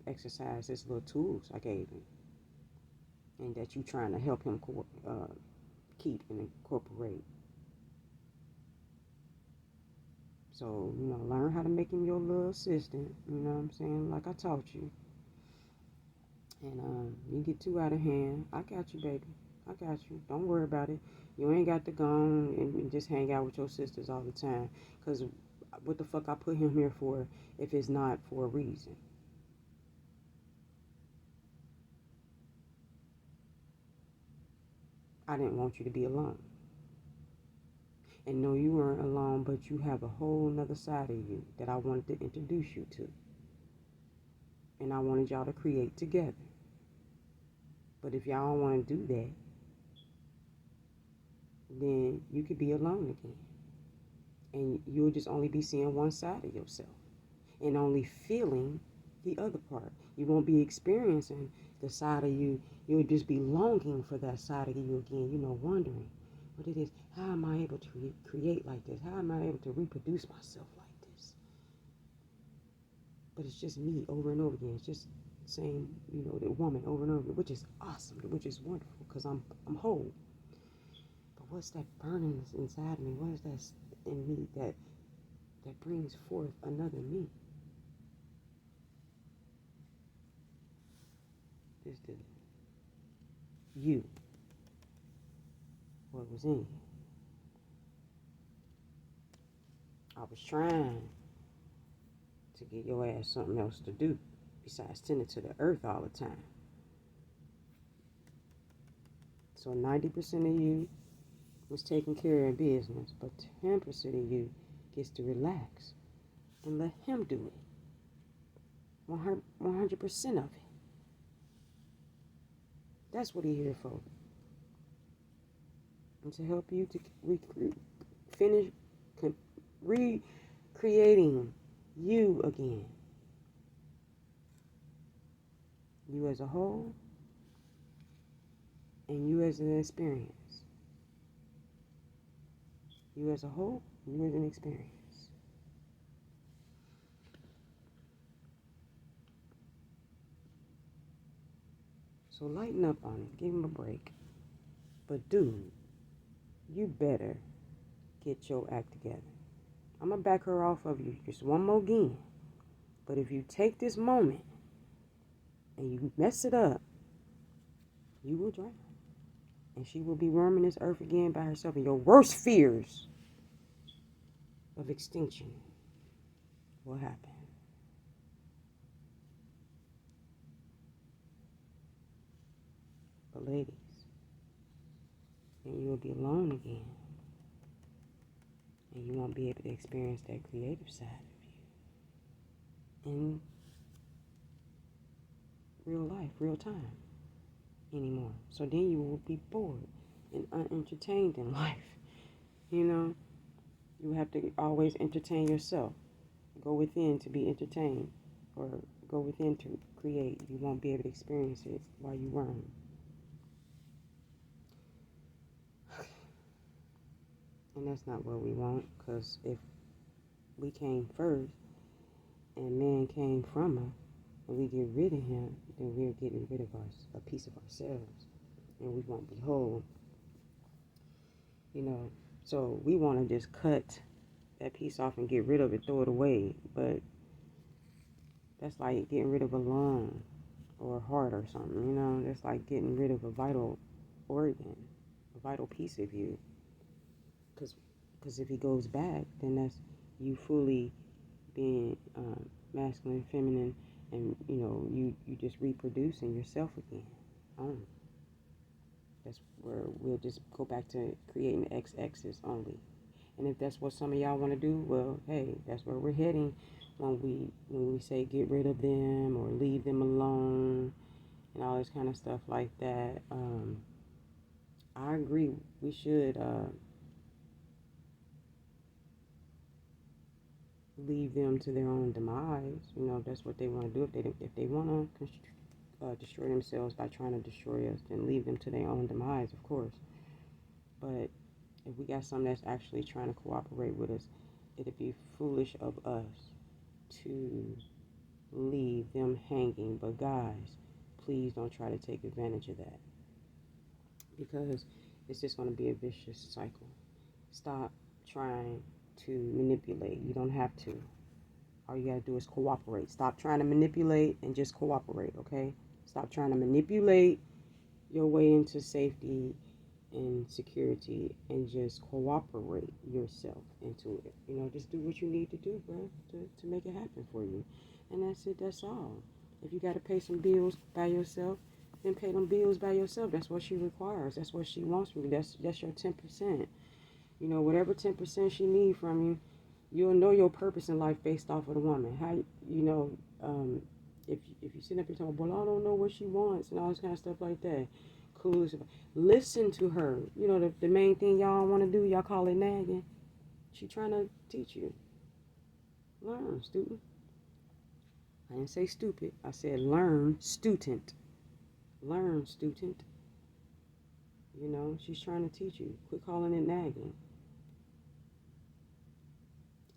exercise his little tools I gave him. And that you trying to help him keep and incorporate. So, learn how to make him your little assistant, you know what I'm saying, like I taught you. And you get too out of hand, I got you, baby. I got you. Don't worry about it. You ain't got to go on and just hang out with your sisters all the time. Because what the fuck I put him here for if it's not for a reason? I didn't want you to be alone. And no, you weren't alone, but you have a whole nother side of you that I wanted to introduce you to. And I wanted y'all to create together. But if y'all don't want to do that, then you could be alone again. And you'll just only be seeing one side of yourself and only feeling the other part. You won't be experiencing the side of you. You'll just be longing for that side of you again, wondering what it is. How am I able to create like this? How am I able to reproduce myself like this? But it's just me over and over again. It's just same, the woman over and over, which is awesome, which is wonderful because I'm whole. But what's that burning inside me? What is that in me that brings forth another me? It's the you, what was in you. I was trying to get your ass something else to do besides tending to the earth all the time. So 90% of you was taking care of business, but 10% of you gets to relax and let him do it. 100% of it. That's what he's here for. And to help you to finish recreating you again. You as a whole and you as an experience. You as a whole, you as an experience. So lighten up on it. Give him a break. But dude, you better get your act together. I'm going to back her off of you just one more again. But if you take this moment and you mess it up, you will drown. And she will be roaming this earth again by herself. And your worst fears of extinction will happen. But ladies, then you will be alone again. And you won't be able to experience that creative side of you in real life, real time anymore. So then you will be bored and unentertained in life. You know, you have to always entertain yourself. Go within to be entertained, or go within to create. You won't be able to experience it while you learn. And that's not what we want, because if we came first and man came from us, and we get rid of him, then we're getting rid of a piece of ourselves, and we won't be whole. You know, so we want to just cut that piece off and get rid of it, throw it away. But that's like getting rid of a lung or a heart or something, you know. That's like getting rid of a vital organ, a vital piece of you. Because if he goes back, then that's you fully being masculine, feminine, and, you know, you just reproducing yourself again. That's where we'll just go back to creating XXs only. And if that's what some of y'all want to do, well, hey, that's where we're heading when we say get rid of them or leave them alone and all this kind of stuff like that. I agree. We should leave them to their own demise. You know, if that's what they want to do. If they want to destroy themselves by trying to destroy us, then leave them to their own demise, of course. But if we got something that's actually trying to cooperate with us, it'd be foolish of us to leave them hanging. But guys, please don't try to take advantage of that, because it's just going to be a vicious cycle. Stop trying to manipulate. You don't have to. All you got to do is cooperate. Stop trying to manipulate and just cooperate, okay? Stop trying to manipulate your way into safety and security, and just cooperate yourself into it. You know, just do what you need to do, bro, to make it happen for you. And that's it. That's all. If you got to pay some bills by yourself, then pay them bills by yourself. That's what she requires. That's what she wants from you. That's your 10%. You know, whatever 10% she needs from you, you'll know your purpose in life based off of the woman. How, you know, if you sit up and talk, well, I don't know what she wants and all this kind of stuff like that. Clues. Listen to her. You know, the main thing y'all want to do, y'all call it nagging. She trying to teach you. Learn, student. I didn't say stupid. I said learn, student. Learn, student. You know, she's trying to teach you. Quit calling it nagging.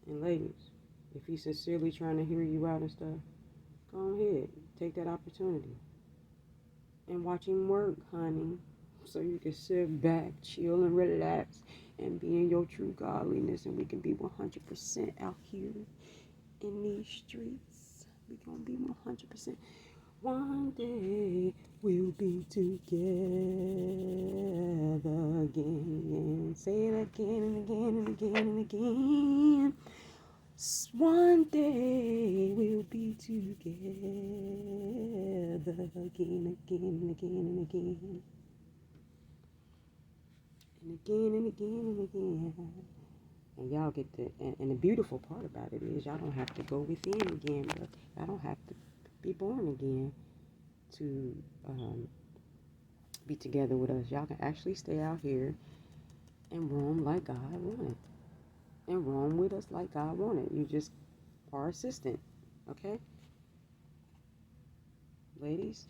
And ladies, if he's sincerely trying to hear you out and stuff, go ahead. Take that opportunity. And watch him work, honey. So you can sit back, chill, and relax, and be in your true godliness. And we can be 100% out here in these streets. We gonna be 100%. One day we'll be together again. Say it again and again and again and again. One day we'll be together again, again and again and again. And again and again and again. And y'all get to, and the beautiful part about it is y'all don't have to go within again, but y'all don't have to be born again to be together with us. Y'all can actually stay out here and roam like God wanted. And roam with us like God wanted. You just are assistant, okay? Ladies,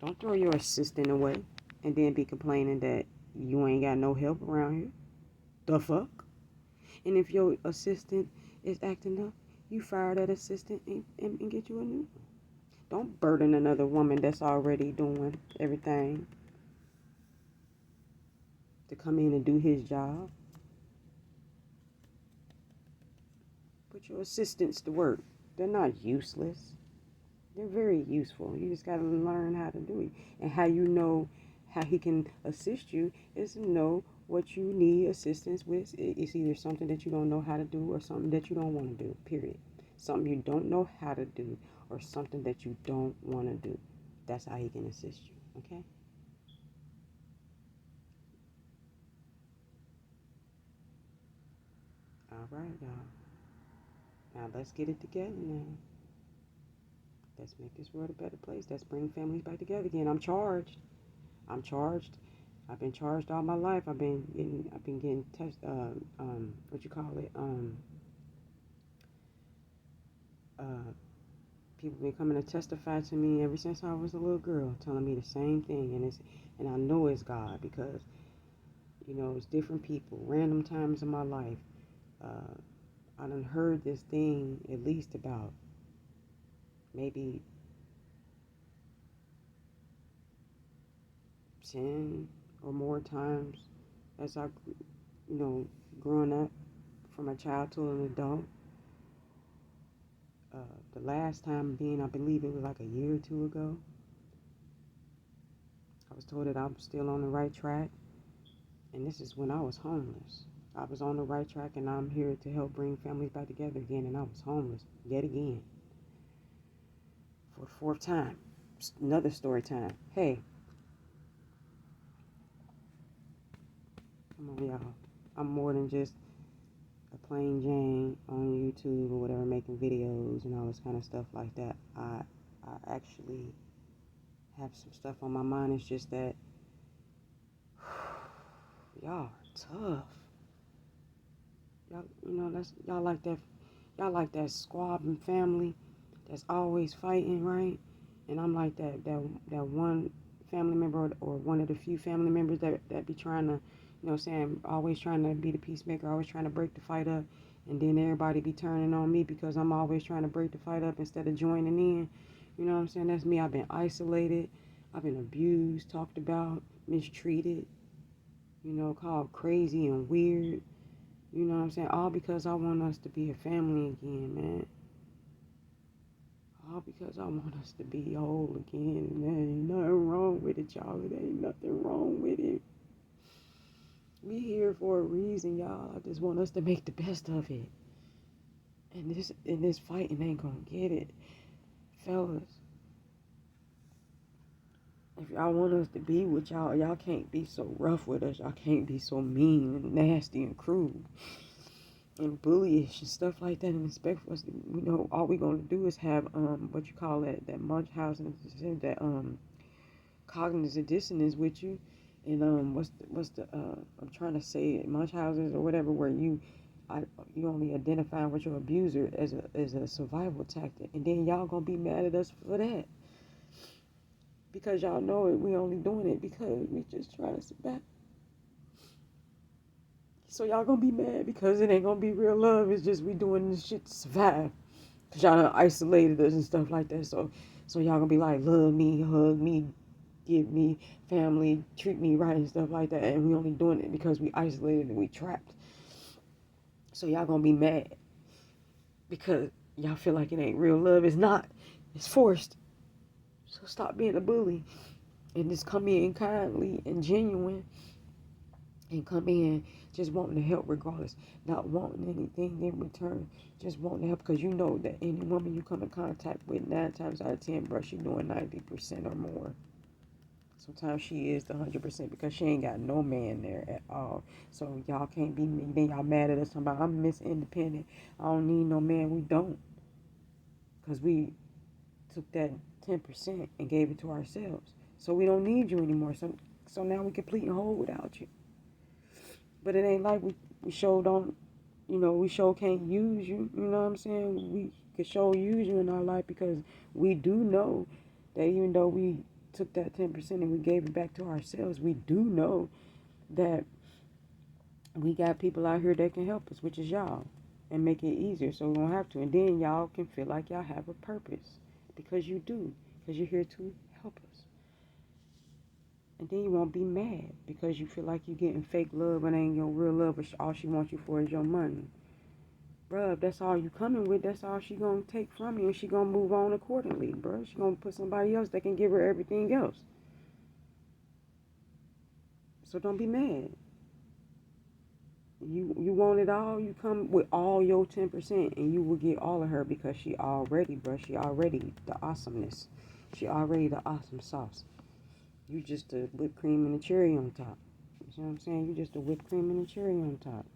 don't throw your assistant away. and then be complaining that you ain't got no help around here. The fuck? And if your assistant is acting up, you fire that assistant and get you a new one. Don't burden another woman that's already doing everything to come in and do his job. Put your assistants to work. They're not useless. They're very useful. You just got to learn how to do it. And how you know how he can assist you is to know what you need assistance with. It's either something that you don't know how to do or something that you don't want to do, period. Something you don't know how to do or something that you don't want to do. That's how he can assist you, okay? All right, y'all. Now let's get it together now. Let's make this world a better place. Let's bring families back together again. I'm charged. I'm charged. I've been charged all my life. I've been getting what you call it? Uh, People been coming to testify to me ever since I was a little girl, telling me the same thing, and I know it's God because it's different people, random times in my life. Uh, I done heard this thing at least about maybe 10 or more times as growing up from a child to an adult. Uh, the last time being, I believe it was like a year or two ago, I was told that I'm still on the right track, and this is when I was homeless. I was on the right track, and I'm here to help bring families back together again, and I was homeless yet again for the fourth time. Another story time. Hey, come on, y'all. I'm more than just a plain Jane on YouTube or whatever, making videos and all this kind of stuff like that. I actually have some stuff on my mind. It's just that y'all are tough. Y'all like that. Y'all like that squabbling family that's always fighting, right? And I'm like that one family member or one of the few family members that be trying to, always trying to be the peacemaker, always trying to break the fight up, and then everybody be turning on me because I'm always trying to break the fight up instead of joining in. You know what I'm saying? That's me. I've been isolated. I've been abused, talked about, mistreated, called crazy and weird. You know what I'm saying? All because I want us to be a family again, man. All because I want us to be whole again. And there ain't nothing wrong with it, y'all. There ain't nothing wrong with it. We here for a reason, y'all. I just want us to make the best of it. And this fighting ain't gonna get it. Fellas, if y'all want us to be with y'all can't be so rough with us. Y'all can't be so mean and nasty and cruel and bullyish and stuff like that and expect us to, all we gonna do is have what you call that Munchausen, that cognitive dissonance with you, and what's the I'm trying to say it, Munchausen's or whatever, where you only identify with your abuser as a survival tactic, and then y'all gonna be mad at us for that because y'all know it. We only doing it because we just trying to survive. So y'all gonna be mad because it ain't gonna be real love. It's just we doing this shit to survive. Cause y'all done isolated us and stuff like that. So y'all gonna be like, love me, hug me, give me family, treat me right and stuff like that. And we only doing it because we isolated and we trapped. So y'all gonna be mad because y'all feel like it ain't real love. It's not. It's forced. So stop being a bully and just come in kindly and genuine and come in just wanting to help regardless, not wanting anything in return, just wanting to help because you know that any woman you come in contact with 9 times out of 10, bro, she doing 90% or more. Sometimes she is the 100% because she ain't got no man there at all. So y'all can't be me. Then y'all mad at us talking about I'm Miss Independent. I don't need no man. We don't. Because we took that 10% and gave it to ourselves. So we don't need you anymore. So now we complete and whole without you. But it ain't like we sure don't, we sure can't use you. You know what I'm saying? We could sure use you in our life because we do know that even though we took that 10% and we gave it back to ourselves, we do know that we got people out here that can help us, which is y'all, and make it easier so we don't have to. And then y'all can feel like y'all have a purpose because you do, because you're here to help us. And then you won't be mad because you feel like you're getting fake love and ain't your real love, but all she wants you for is your money. Bruh, if that's all you coming with, that's all she gonna take from you, and she gonna move on accordingly, bruh. She gonna put somebody else that can give her everything else. So don't be mad. You want it all, you come with all your 10% and you will get all of her because she already, bruh, she already the awesomeness. She already the awesome sauce. You just the whipped cream and the cherry on top. You see what I'm saying? You just the whipped cream and the cherry on top.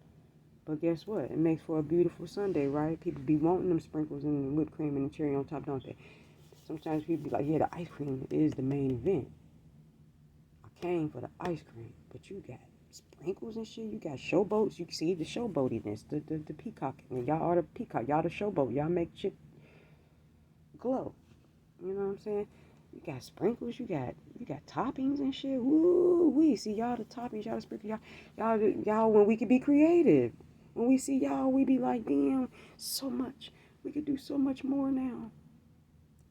But guess what? It makes for a beautiful Sunday, right? People be wanting them sprinkles and the whipped cream and the cherry on top, don't they? Sometimes people be like, yeah, the ice cream is the main event. I came for the ice cream, but you got sprinkles and shit. You got showboats. You can see the showboatiness, the peacock. And y'all are the peacock. Y'all the showboat. Y'all make shit glow. You know what I'm saying? You got sprinkles. You got toppings and shit. Woo wee. See y'all the toppings. Y'all the sprinkles. Y'all when we could be creative. When we see y'all, we be like, damn, so much. We could do so much more now.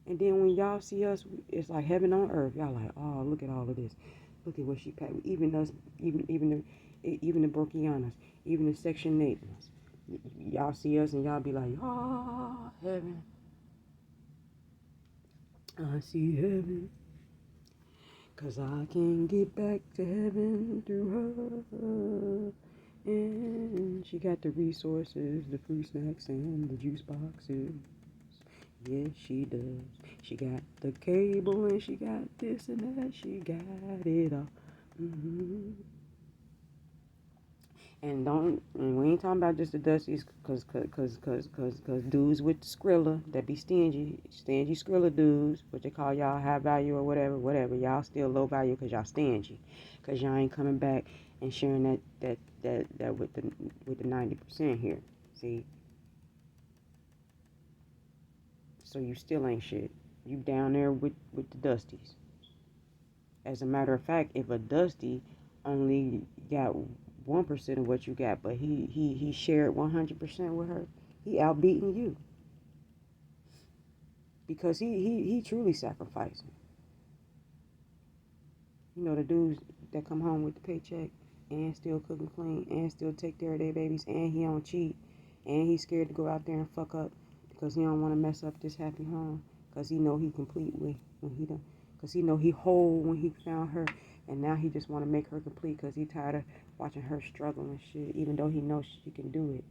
And then when y'all see us, it's like heaven on earth. Y'all like, oh, look at all of this. Look at what she packed. Even us, even the Brokianas, even the Section 8 ones. Y'all see us and y'all be like, oh, heaven. I see heaven. 'Cause I can get back to heaven through her. And she got the resources, the fruit snacks, and the juice boxes. Yes, she does. She got the cable and she got this and that. She got it all. Mm-hmm. And we ain't talking about just the Dusties, cause dudes with the Skrilla that be stingy Skrilla dudes, what they call y'all high value or whatever. Y'all still low value cause y'all stingy, cause y'all ain't coming back and sharing that with the 90% here. See, so you still ain't shit. You down there with the Dusties. As a matter of fact, if a Dusty only got 1% of what you got, but he shared 100% with her, he outbeating you because he truly sacrificing. You know the dudes that come home with the paycheck and still cook and clean and still take care of their babies and he don't cheat and he's scared to go out there and fuck up because he don't want to mess up this happy home because he know he complete when he done, because he know he whole when he found her, and now he just want to make her complete because he tired of watching her struggle and shit, even though he knows she can do it.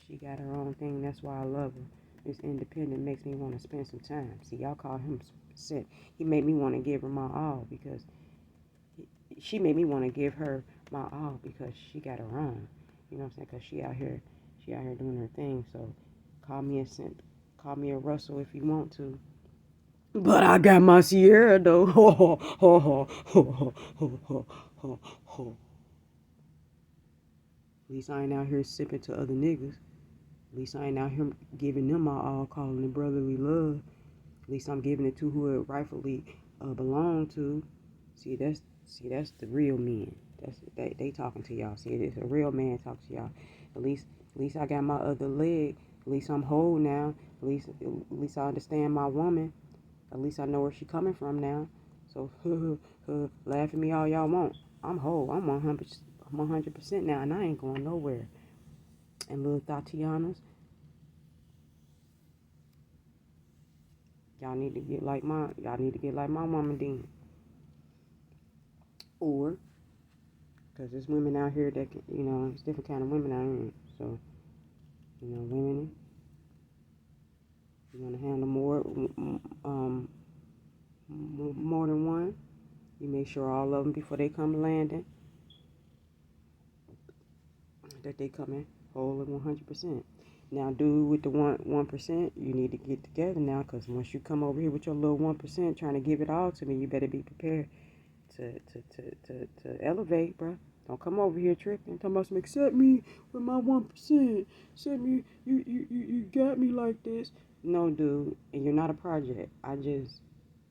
She got her own thing. That's why I love her. This independent makes me want to spend some time. See, y'all call him simp. He made me want to give her my all because she made me want to give her my all because she got her own. You know what I'm saying? Because she out here doing her thing. So call me a simp. Call me a Russell if you want to. But I got my Sierra though. Ho, ho, ho, ho, ho, ho, ho, ho, ho. At least I ain't out here sipping to other niggas. At least I ain't out here giving them my all, calling it brotherly love. At least I'm giving it to who it rightfully belong to. See, that's the real men. They talking to y'all. See, it's a real man talking to y'all. At least I got my other leg. At least I'm whole now. At least I understand my woman. At least I know where she coming from now. So laugh at me all y'all want. I'm whole. I'm 100% now, and I ain't going nowhere. And little Tatianas, y'all need to get like my mama then. Or, because there's women out here that can, it's different kind of women out here. So, women, you want to handle more than one. You make sure all of them before they come landing, that they come in whole and 100%. Now, dude with the 1%, you need to get together now, because once you come over here with your little 1% trying to give it all to me, you better be prepared to elevate, bro. Don't come over here tripping. Talking about some accept me with my 1%. Accept me. You got me like this. No, dude, and you're not a project.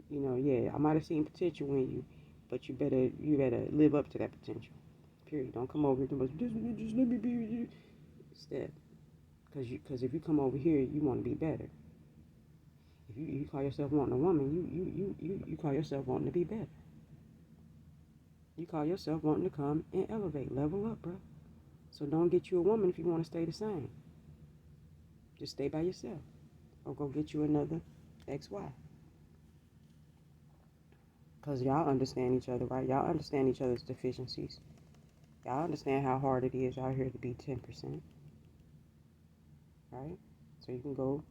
Yeah, I might have seen potential in you, but you better live up to that potential. Period. Don't come over here and just let me be with you. Step, because if you come over here, you want to be better. If you call yourself wanting a woman, you call yourself wanting to be better. You call yourself wanting to come and elevate, level up, bro. So don't get you a woman if you want to stay the same. Just stay by yourself, or go get you another XY. Because y'all understand each other, right? Y'all understand each other's deficiencies. Y'all understand how hard it is out here to be 10%, right? So you can go,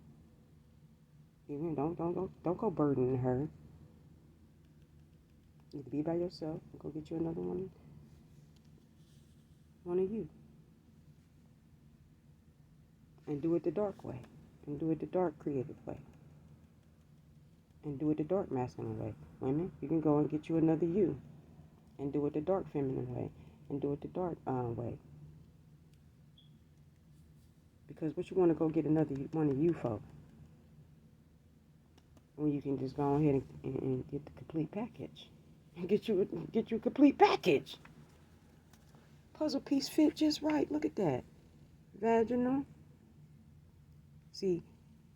even don't go burdening her. You can be by yourself. Go get you another one of you, and do it the dark way, and do it the dark creative way, and do it the dark masculine way. Women, you can go and get you another you, and do it the dark feminine way, and do it the dark way. Because what you want to go get another one of you for, when you can just go ahead and get the complete package, and get you a complete package. Puzzle piece fit just right. Look at that. Vaginal. See,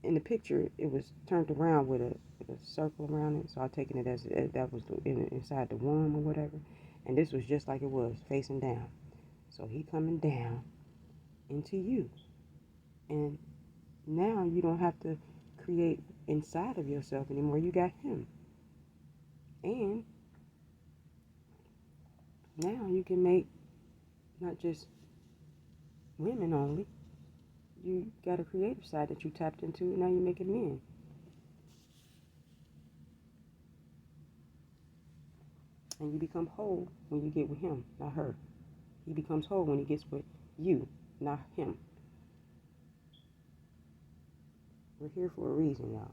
in the picture, it was turned around with a circle around it. So I taken it as that was inside the womb or whatever. And this was just like it was, facing down. So he coming down into you. And now you don't have to create inside of yourself anymore. You got him. And now you can make not just women only. You got a creative side that you tapped into, and now you're making men. And you become whole when you get with him, not her. He becomes whole when he gets with you, not him. We're here for a reason, y'all.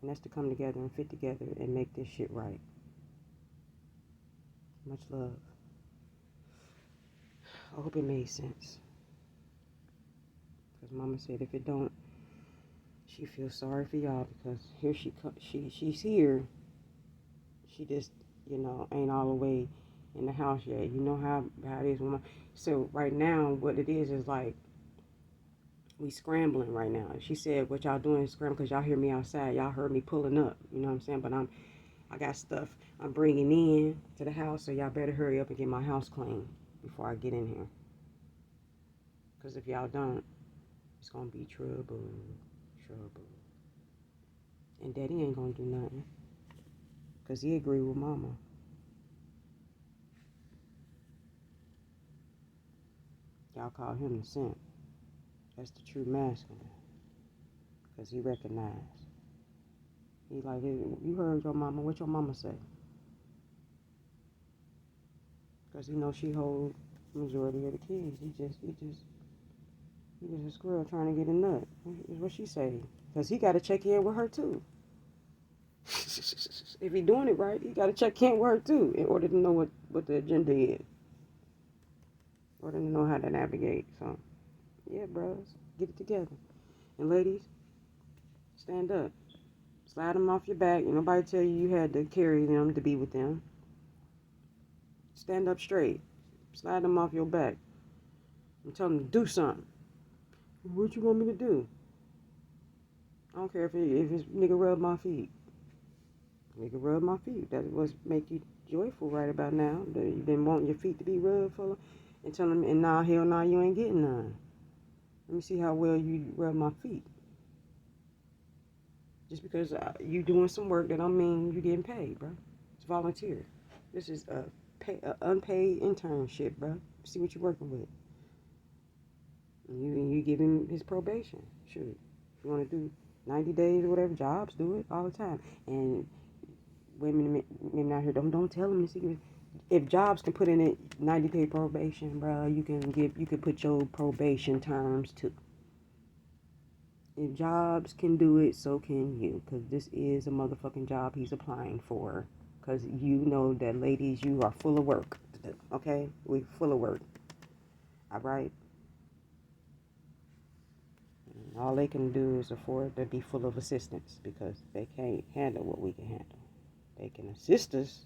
And that's to come together and fit together and make this shit right. Much love. I hope it made sense. Because Mama said if it don't, she feels sorry for y'all because here she's here. She just, ain't all the way in the house yet. You know how it is when so right now what it is like we scrambling right now. She said what y'all doing is scrambling because y'all hear me outside. Y'all heard me pulling up. You know what I'm saying? But I got stuff I'm bringing in to the house, so y'all better hurry up and get my house clean before I get in here. Because if y'all don't, it's going to be trouble. And Daddy ain't going to do nothing. Because he agree with Mama. Y'all call him the simp. That's the true masculine. Because he recognized. He like, hey, you heard your mama. What your mama say? Because he knows she hold majority of the kids. He just a squirrel trying to get a nut. Is what she say. Because he got to check in with her too. If he doing it right, he got to check in with her too in order to know what the agenda is. In order to know how to navigate. So, yeah, bros, get it together. And ladies, stand up. Slide them off your back. Ain't nobody tell you you had to carry them to be with them. Stand up straight. Slide them off your back. And tell them to do something. What you want me to do? I don't care if it's nigga rub my feet. Nigga rub my feet. That's what make you joyful right about now. You been wanting your feet to be rubbed for and tell them, and nah, hell nah, you ain't getting none. Let me see how well you rub my feet. Just because you doing some work, that don't mean you getting paid, bro. It's volunteer. This is a unpaid internship, bro. See what you're working with. You give him his probation. Sure. If you want to do 90 days or whatever, jobs, do it all the time. And women out here, don't tell them the secret. If jobs can put in it 90-day probation, bro, you can put your probation terms too. If jobs can do it, so can you. Because this is a motherfucking job he's applying for. Because you know that, ladies, you are full of work. Okay? We're full of work. All right? And all they can do is afford to be full of assistance because they can't handle what we can handle. They can assist us,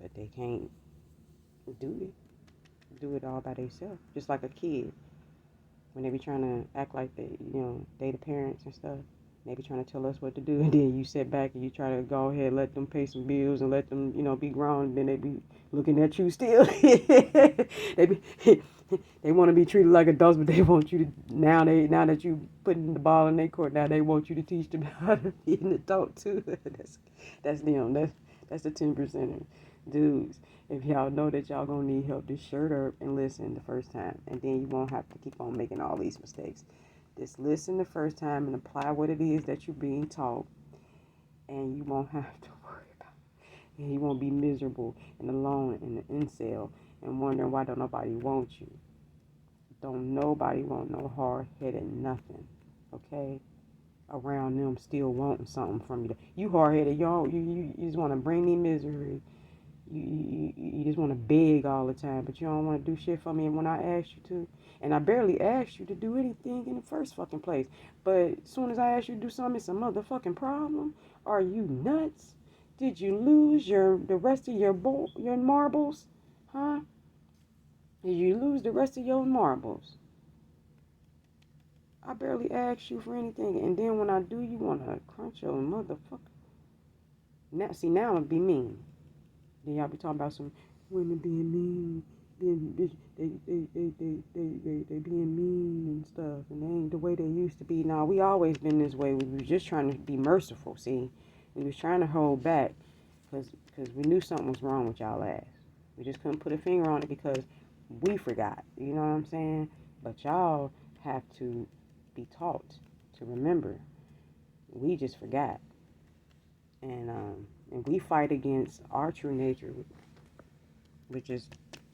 but they can't do it all by themselves. Just like a kid, when they be trying to act like they the parents and stuff. They be trying to tell us what to do, and then you sit back and you try to go ahead, let them pay some bills and let them, be grown. And then they be looking at you still. they be, they want to be treated like adults, but they want you to now that you putting the ball in their court. Now they want you to teach them how to be an adult too. That's them. That's the 10%er dudes. If y'all know that y'all gonna need help, just shirt up and listen the first time, and then you won't have to keep on making all these mistakes. Just listen the first time and apply what it is that you're being taught, and you won't have to worry about it. And you won't be miserable and alone in the incel and wondering why don't nobody want you. Don't nobody want no hard-headed nothing, okay? Around them still wanting something from you. You hard-headed, you just want to bring me misery. You just want to beg all the time, but you don't want to do shit for me when I ask you to. And I barely asked you to do anything in the first fucking place. But as soon as I ask you to do something, it's a motherfucking problem. Are you nuts? Did you lose the rest of your marbles? Huh? Did you lose the rest of your marbles? I barely asked you for anything, and then when I do, you want to crunch your motherfucker. Now it'll be mean. Then y'all be talking about some women being mean, they being mean and stuff, and they ain't the way they used to be. Nah, we always been this way. We was just trying to be merciful. See, we was trying to hold back because we knew something was wrong with y'all ass. We just couldn't put a finger on it because we forgot. You know what I'm saying? But y'all have to be taught to remember. We just forgot, and we fight against our true nature, which is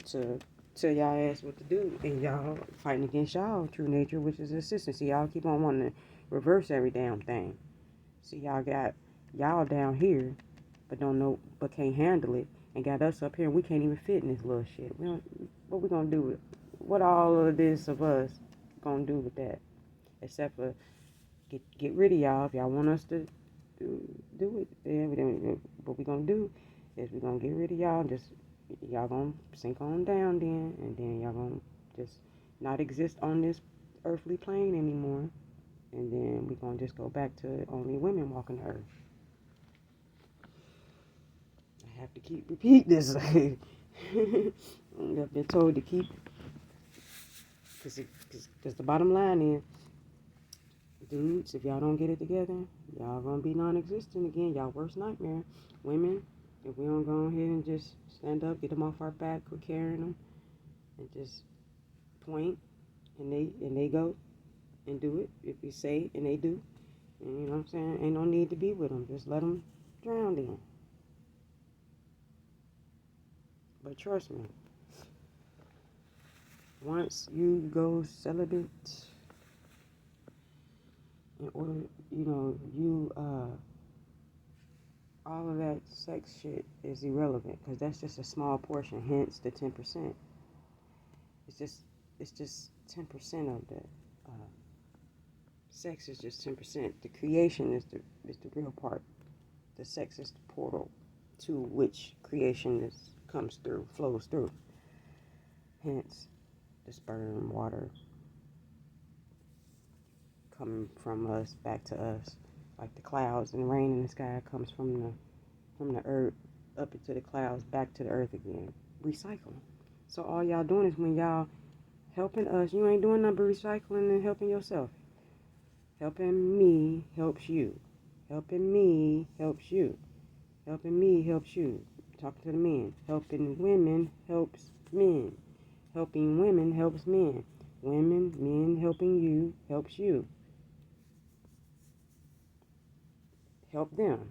to tell y'all ass what to do, and y'all fighting against y'all true nature, which is assistance. See, y'all keep on wanting to reverse every damn thing. See, y'all got y'all down here, but can't handle it, and got us up here, and we can't even fit in this little shit. What we gonna do with what all of this of us gonna do with that? Except for get rid of y'all if y'all want us to do it. Then what we gonna do is we gonna get rid of y'all. Just y'all gonna sink on down then, and then y'all gonna just not exist on this earthly plane anymore, and then we gonna just go back to only women walking the earth. I have to keep repeat this. I've been told to keep, because the bottom line is, dudes, if y'all don't get it together, y'all gonna be non-existent again. Y'all worst nightmare. Women, if we don't go ahead and just stand up, get them off our back, quit carrying them, and just point, and they go and do it. If we say and they do, and you know what I'm saying, ain't no need to be with them. Just let them drown in. But trust me, once you go celibate, in order, all of that sex shit is irrelevant because that's just a small portion. Hence the 10%. It's just 10% of the sex is just 10%. The creation is the real part. The sex is the portal to which creation flows through. Hence the sperm, water coming from us back to us, like the clouds and rain in the sky comes from the earth up into the clouds back to the earth again. Recycling. So all y'all doing is when y'all helping us, you ain't doing nothing but recycling and helping yourself. Helping me helps you. Helping me helps you. Helping me helps you. Talking to the men. Helping women helps men. Helping women helps men. Men helping you helps you. Help them.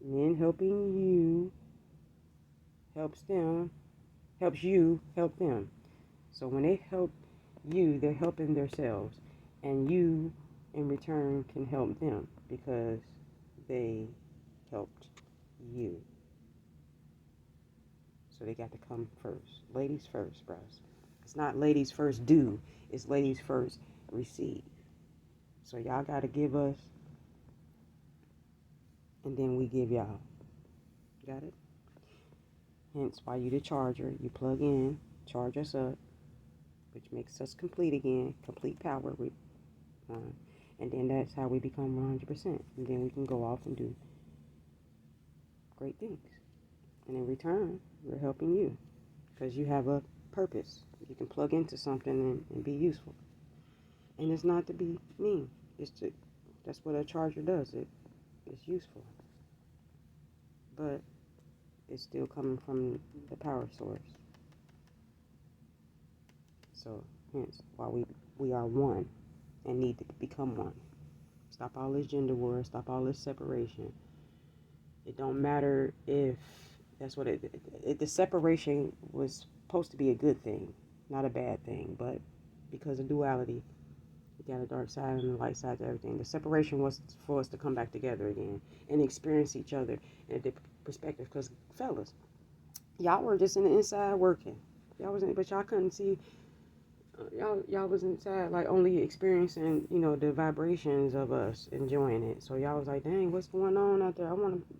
Men helping you helps them. Helps you help them. So when they help you, they're helping themselves. And you, in return, can help them because they helped you. So they got to come first. Ladies first, bros. It's not ladies first do. It's ladies first receive. So y'all got to give us and then we give y'all. Got it? Hence why you the charger. You plug in, charge us up, which makes us complete again, complete power. Uh, and then that's how we become 100%. And then we can go off and do great things. And in return, we're helping you because you have a purpose. You can plug into something and be useful. And it's not to be mean. That's what a charger does. It's useful. But it's still coming from the power source. So hence why we are one and need to become one. Stop all this gender war, stop all this separation. It don't matter if that's what the separation was supposed to be a good thing, not a bad thing, but because of duality, you got a dark side and a light side to everything. The separation was for us to come back together again and experience each other in a different perspective. Because fellas, y'all were just in the inside working. Y'all wasn't, but y'all couldn't see. Y'all was inside, like only experiencing, the vibrations of us enjoying it. So y'all was like, dang, what's going on out there? I want to.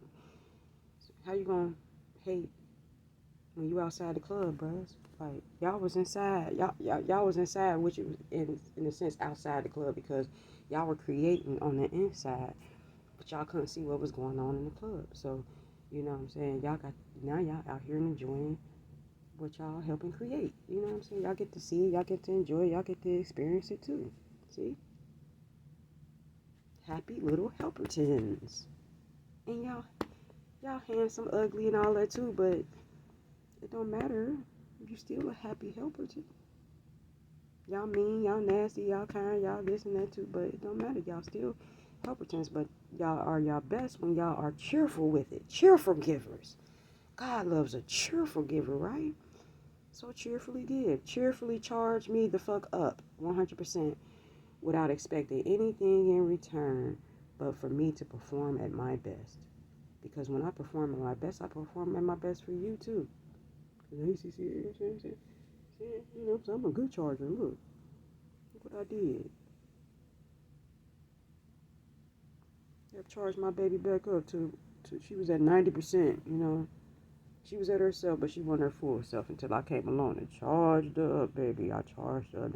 How you gonna hate when you outside the club, bros? Like y'all was inside. Y'all was inside, which was in a sense outside the club because y'all were creating on the inside, but y'all couldn't see what was going on in the club. So, you know what I'm saying? Y'all out here enjoying what y'all helping create. You know what I'm saying? Y'all get to see it, y'all get to enjoy it, y'all get to experience it too. See? Happy little helpertons. And y'all handsome, ugly and all that too, but it don't matter. You still a happy helperton. Y'all mean, y'all nasty, y'all kind, y'all this and that too, but it don't matter. Y'all still helpertons, but y'all are y'all best when y'all are cheerful with it. Cheerful givers. God loves a cheerful giver, right? So cheerfully give. Cheerfully charge me the fuck up 100% without expecting anything in return but for me to perform at my best. Because when I perform at my best, I perform at my best for you too. So I'm a good charger. Look what I did. I've charged my baby back up to she was at 90%, She was at herself, but she wasn't her full self until I came along and charged her up, baby. I charged her.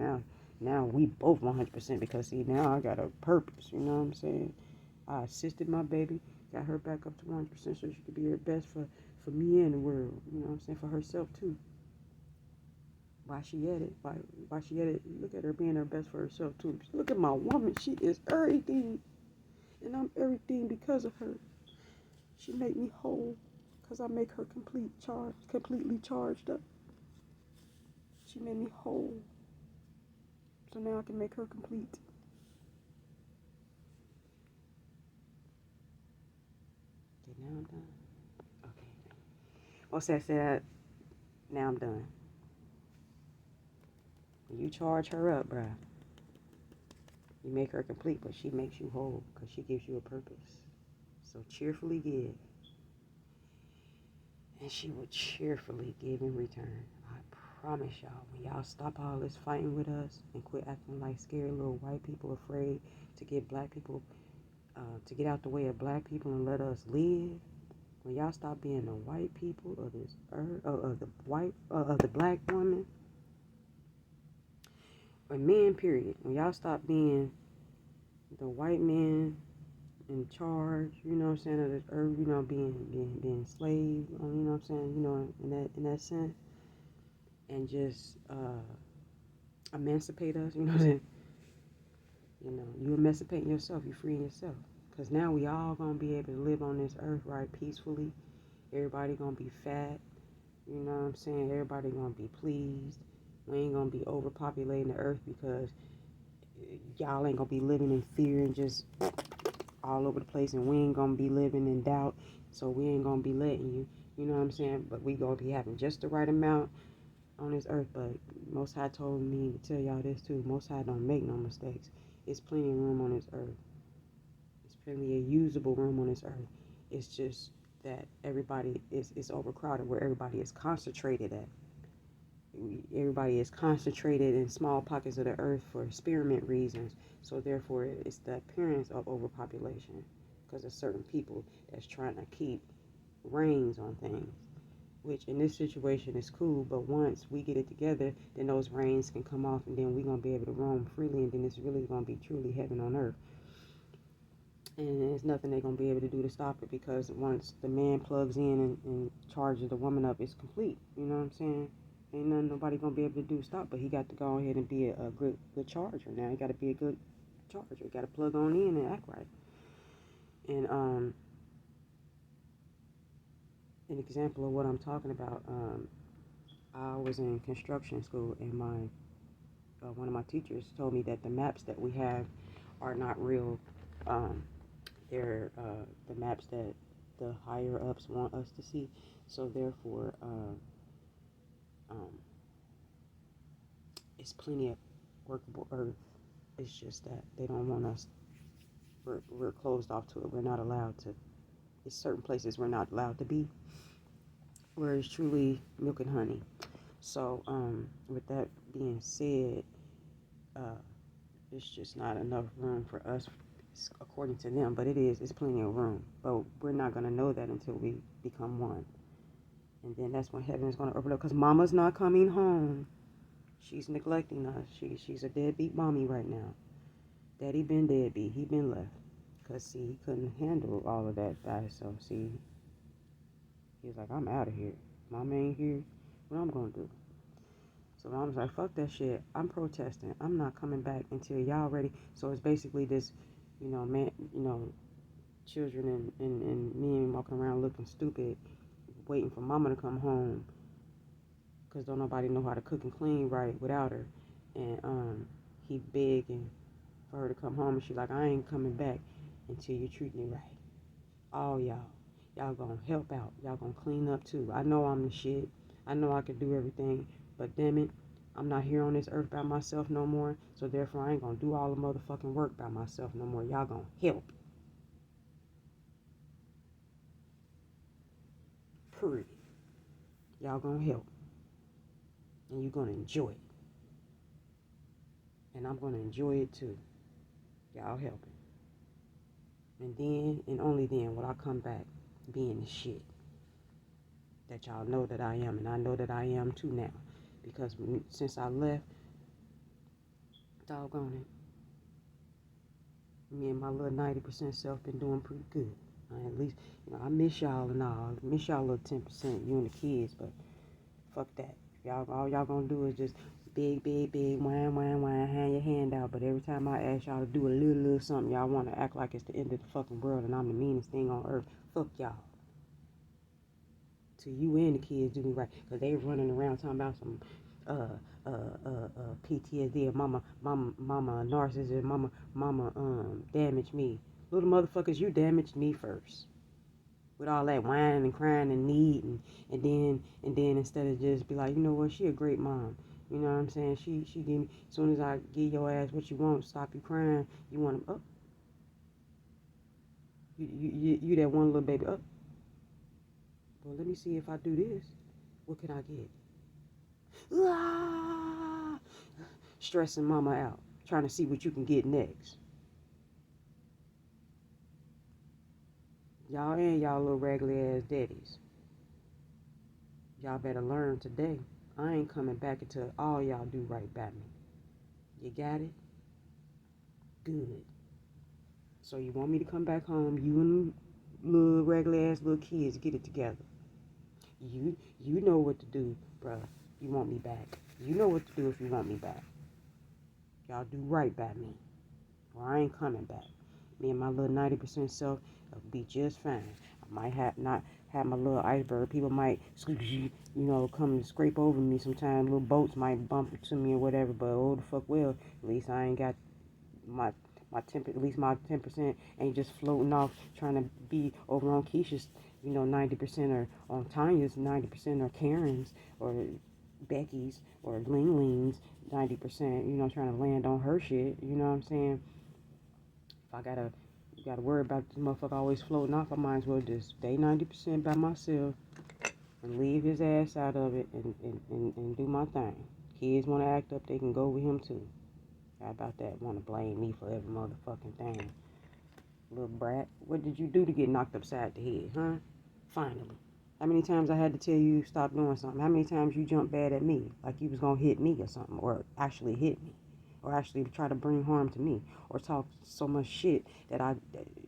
Now we both 100% because see, now I got a purpose. You know what I'm saying? I assisted my baby, got her back up to 100% so she could be her best for me and the world. You know what I'm saying? For herself too. Why she at it? Why she at it? Look at her being her best for herself too. Look at my woman. She is everything, and I'm everything because of her. She made me whole. Because I make her completely charged up. She made me whole. So now I can make her complete. Okay, now I'm done. Okay. Once I said, now I'm done. When you charge her up, bruh, you make her complete, but she makes you whole because she gives you a purpose. So cheerfully give. And she will cheerfully give in return. I promise y'all, when y'all stop all this fighting with us and quit acting like scared little white people afraid to get black people, to get out the way of black people and let us live, when y'all stop being the white people of this earth, of the black woman, or men, period. When y'all stop being the white man in charge, you know what I'm saying, of this earth, being slave, you know what I'm saying, in that sense, and just emancipate us, you know what I'm saying. You emancipating yourself, you freeing yourself, because now we all gonna be able to live on this earth right peacefully. Everybody gonna be fat, you know what I'm saying? Everybody gonna be pleased. We ain't gonna be overpopulating the earth because y'all ain't gonna be living in fear and just all over the place, and we ain't gonna be living in doubt, so we ain't gonna be letting you know what I'm saying? But we gonna be having just the right amount on this earth. But Most High told me to tell y'all this too. Most High don't make no mistakes. It's plenty of room on this earth. It's plenty of usable room on this earth. It's just that everybody is overcrowded where everybody is concentrated at. Everybody is concentrated in small pockets of the earth for experiment reasons. So therefore, it's the appearance of overpopulation. because there's certain people that's trying to keep reins on things, which in this situation is cool, but once we get it together, then those reins can come off, and then we're going to be able to roam freely, and then it's really going to be truly heaven on earth. And there's nothing they're going to be able to do to stop it, because once the man plugs in and charges the woman up, it's complete. You know what I'm saying? Ain't nothing nobody going to be able to do to stop, but he got to go ahead and be a good charger. Now he got to be a good charger. He got to plug on in and act right. And an example of what I'm talking about, I was in construction school, and my one of my teachers told me that the maps that we have are not real. They're the maps that the higher ups want us to see. So therefore, it's plenty of workable earth. It's just that they don't want us. We're closed off to it. We're not allowed to. There's certain places we're not allowed to be, where it's truly milk and honey. So with that being said, it's just not enough room for us, according to them. But it's plenty of room. But we're not gonna know that until we become one, and then that's when heaven is gonna open up. Cause Mama's not coming home. She's neglecting us. She's a deadbeat mommy right now. Daddy been deadbeat. He been left. Cause see, he couldn't handle all of that by himself. See, he was like, I'm out of here. Mama ain't here. What I'm gonna do? So I was like, fuck that shit. I'm protesting. I'm not coming back until y'all ready. So it's basically this, man, children and men walking around looking stupid, waiting for Mama to come home, cause don't nobody know how to cook and clean right without her. And he begging for her to come home, and she like, I ain't coming back until you treat me right. All y'all gonna help out. Y'all gonna clean up too. I know I'm the shit. I know I can do everything, but damn it, I'm not here on this earth by myself no more. So therefore, I ain't gonna do all the motherfucking work by myself no more. Y'all gonna help. Period. Y'all gonna help, and you gonna enjoy it, and I'm gonna enjoy it too. Y'all helping, and then and only then will I come back being the shit that y'all know that I am, and I know that I am too now, because since I left, doggone it, me and my little 90% self been doing pretty good. At least, I miss y'all and all. I miss y'all little 10%, you and the kids, but fuck that. All y'all gonna do is just big, whine, hand your hand out. But every time I ask y'all to do a little something, y'all want to act like it's the end of the fucking world and I'm the meanest thing on earth. Fuck y'all. To you and the kids do me right, because they running around talking about some PTSD, or mama narcissist, mama damaged me. Little motherfuckers, you damaged me first. With all that whining and crying and needing, and then instead of just be like, you know what, she a great mom. You know what I'm saying? She give me, as soon as I give your ass what you want, stop you crying, you want to, you that one little baby, well, let me see if I do this. What can I get? Ah! Stressing mama out, trying to see what you can get next. Y'all and y'all little raggedy ass daddies. Y'all better learn today. I ain't coming back until all y'all do right by me. You got it? Good. So you want me to come back home, you and little raggedy ass little kids get it together. You know what to do, bruh. You want me back. You know what to do if you want me back. Y'all do right by me, or I ain't coming back. Me and my little 90% self will be just fine. I might not have my little iceberg. People might, come and scrape over me sometimes. Little boats might bump into me or whatever, but oh the fuck well. At least I ain't got at least my 10% ain't just floating off trying to be over on Keisha's, 90%, or on Tanya's 90%, or Karen's, or Becky's, or Ling Ling's 90%, trying to land on her shit, you know what I'm saying? If I gotta worry about this motherfucker always floating off, I might as well just stay 90% by myself and leave his ass out of it and do my thing. Kids want to act up, they can go with him too. How about that? Want to blame me for every motherfucking thing. little brat. What did you do to get knocked upside the head, huh? Finally. How many times I had to tell you stop doing something? How many times you jumped bad at me, like you was gonna hit me or something, or actually hit me, or actually try to bring harm to me, or talk so much shit that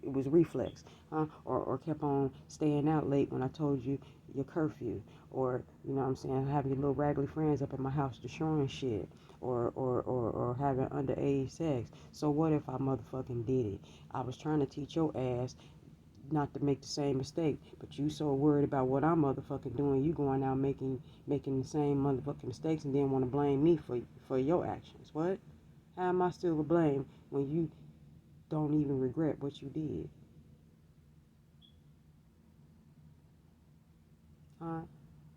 it was reflex, huh? Or kept on staying out late when I told you your curfew, or you know what I'm saying, having your little raggedy friends up at my house destroying shit, or having underage sex. So what if I motherfucking did it? I was trying to teach your ass not to make the same mistake, but you so worried about what I'm motherfucking doing, you going out making the same motherfucking mistakes and then want to blame me for your actions. What? How am I still to blame when you don't even regret what you did? Huh?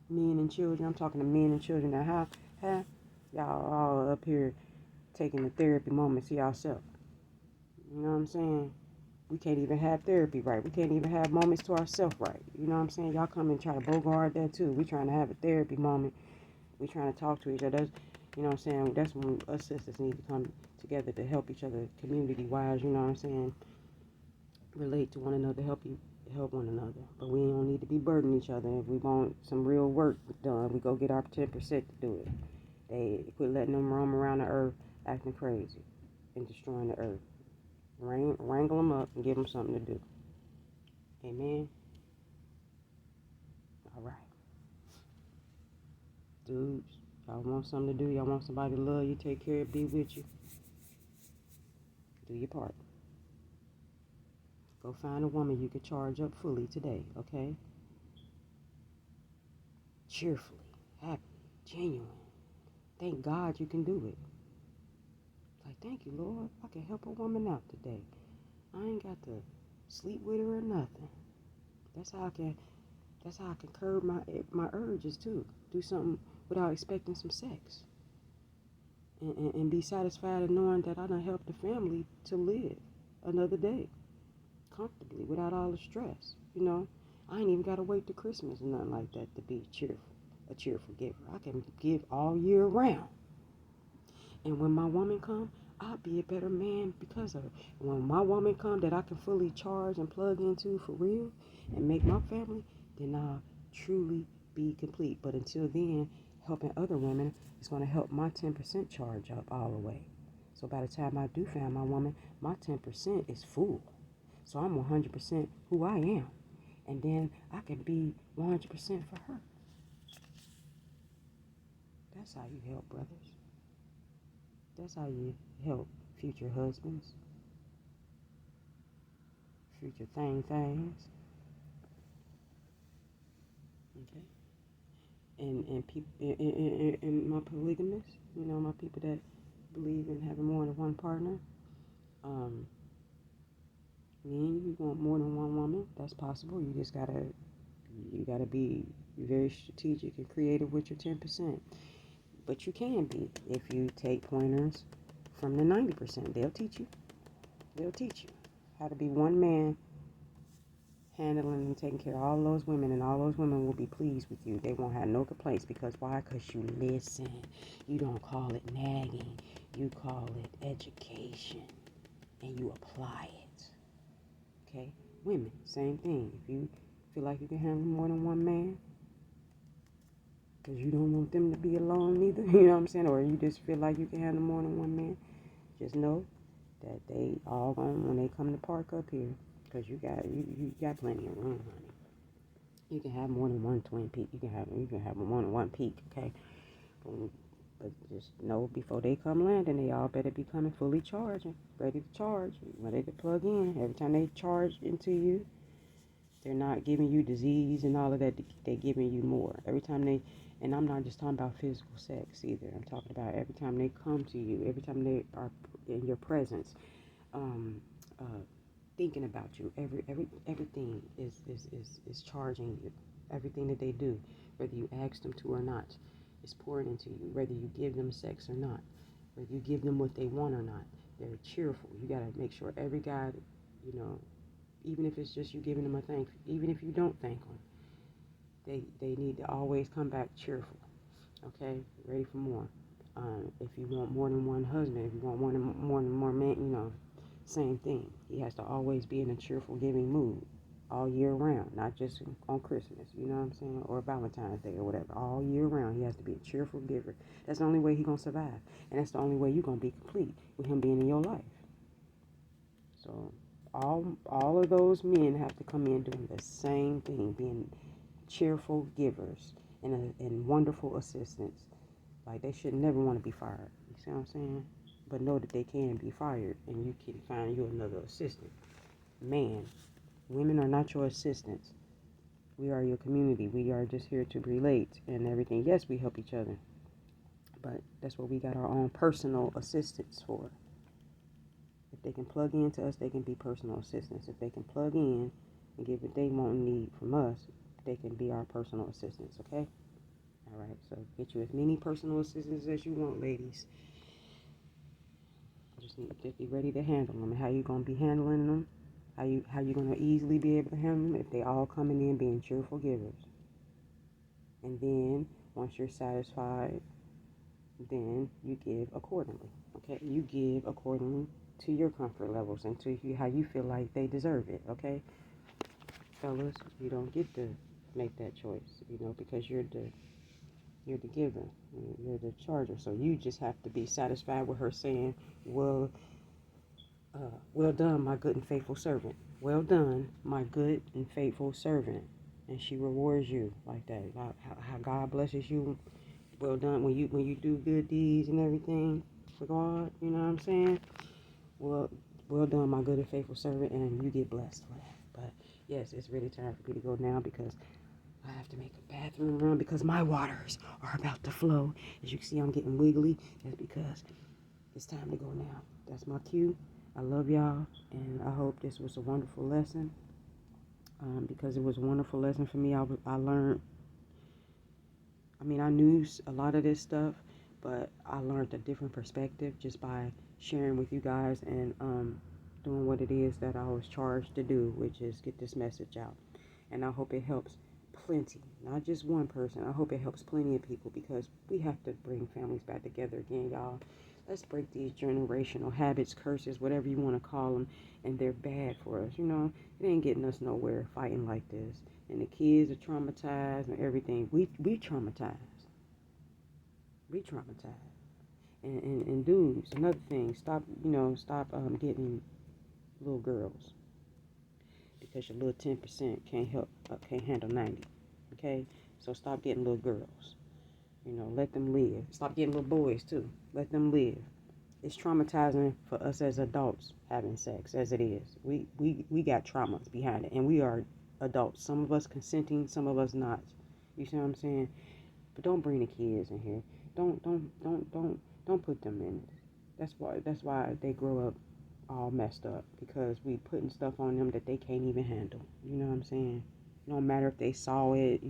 Men and children. I'm talking to men and children. Now, how y'all all up here taking the therapy moments to yourself? You know what I'm saying? We can't even have therapy right. We can't even have moments to ourselves right. You know what I'm saying? Y'all come and try to bogart that too. We trying to have a therapy moment. We trying to talk to each other. You know what I'm saying? That's when us sisters need to come together to help each other community wise. You know what I'm saying? Relate to one another, help one another. But we don't need to be burdening each other. If we want some real work done, we go get our 10% to do it. They quit letting them roam around the earth acting crazy and destroying the earth. Wrangle them up and give them something to do. Amen. All right, dudes. Y'all want something to do? Y'all want somebody to love you, take care of, be with you? Do your part. Go find a woman you can charge up fully today, okay? Cheerfully, happy, genuine. Thank God you can do it. Like, thank you, Lord. I can help a woman out today. I ain't got to sleep with her or nothing. That's how I can. That's how I can curb my urges too. Do something without expecting some sex, and be satisfied in knowing that I done helped the family to live another day comfortably without all the stress. You know, I ain't even gotta wait to Christmas or nothing like that to be a cheerful giver. I can give all year round. And when my woman come, I'll be a better man because of it. When my woman come that I can fully charge and plug into for real and make my family, then I'll truly be complete. But until then, helping other women is going to help my 10% charge up all the way. So by the time I do find my woman, my 10% is full. So I'm 100% who I am. And then I can be 100% for her. That's how you help brothers. That's how you help future husbands, future things. Okay. And people and my polygamists, you know, my people that believe in having more than one partner. Um, you want more than one woman. That's possible. You gotta be very strategic and creative with your 10%. But you can be if you take pointers from the 90%. They'll teach you. They'll teach you how to be one man handling and taking care of all those women, and all those women will be pleased with you. They won't have no complaints. Because why? Because you listen. You don't call it nagging. You call it education, and you apply it. Okay? Women, same thing. If you feel like you can handle more than one man, because you don't want them to be alone either, you know what I'm saying? Or you just feel like you can handle more than one man, just know that they all going when they come to park up here, because you got plenty of room, honey. You can have more than one twin peak. You can have more than one peak, okay? But just know before they come landing, they all better be coming fully charged and ready to charge, ready to plug in. Every time they charge into you, they're not giving you disease and all of that. They're giving you more. Every time they, and I'm not just talking about physical sex either. I'm talking about every time they come to you, every time they are in your presence, um, uh, thinking about you. Everything is charging you. Everything that they do, whether you ask them to or not, is pouring into you. Whether you give them sex or not, whether you give them what they want or not, they're cheerful. You gotta make sure every guy, you know, even if it's just you giving them a thank, even if you don't thank them, they need to always come back cheerful. Okay, ready for more. If you want more than one husband, if you want more than more men, you know, Same thing. He has to always be in a cheerful, giving mood all year round, not just on Christmas, you know what I'm saying, or Valentine's Day or whatever. All year round, he has to be a cheerful giver. That's the only way he's gonna survive, and that's the only way you're gonna be complete with him being in your life. So all of those men have to come in doing the same thing, being cheerful givers and wonderful assistants. Like they should never want to be fired. You see what I'm saying? But know that they can be fired, and you can find you another assistant. Man, women are not your assistants. We are your community. We are just here to relate and everything. Yes, we help each other, but that's what we got our own personal assistants for. If they can plug into us, they can be personal assistants. If they can plug in and get what they want and need from us, they can be our personal assistants, okay? All right, so get you as many personal assistants as you want, ladies. Just need to be ready to handle them. And how you going to be handling them? How you going to easily be able to handle them? If they all coming in being cheerful givers. And then, once you're satisfied, then you give accordingly, okay? You give accordingly to your comfort levels and to how you feel like they deserve it, okay? Fellas, you don't get to make that choice, because you're the giver, you're the charger. So you just have to be satisfied with her saying, well done, my good and faithful servant. Well done, my good and faithful servant. And she rewards you like that. How God blesses you. Well done when you do good deeds and everything for God. You know what I'm saying? Well done, my good and faithful servant, and you get blessed for that. But yes, it's really time for me to go now because I have to make a bathroom run because my waters are about to flow. As you can see, I'm getting wiggly. That's because it's time to go now. That's my cue. I love y'all, and I hope this was a wonderful lesson. Because it was a wonderful lesson for me. I learned. I mean, I knew a lot of this stuff, but I learned a different perspective just by sharing with you guys and doing what it is that I was charged to do, which is get this message out. And I hope it helps plenty, not just one person. I hope it helps plenty of people because we have to bring families back together again, y'all. Let's break these generational habits, curses, whatever you want to call them, and they're bad for us. It ain't getting us nowhere fighting like this. And the kids are traumatized and everything. We traumatized. We traumatized. And dudes, another thing, stop getting little girls because your little 10% can't handle 90. Okay, so stop getting little girls. Let them live. Stop getting little boys too. Let them live. It's traumatizing for us as adults having sex as it is. We got traumas behind it, and we are adults. Some of us consenting, some of us not. You see what I'm saying? But don't bring the kids in here. Don't put them in it. That's why they grow up all messed up because we putting stuff on them that they can't even handle. You know what I'm saying? No matter if they saw it,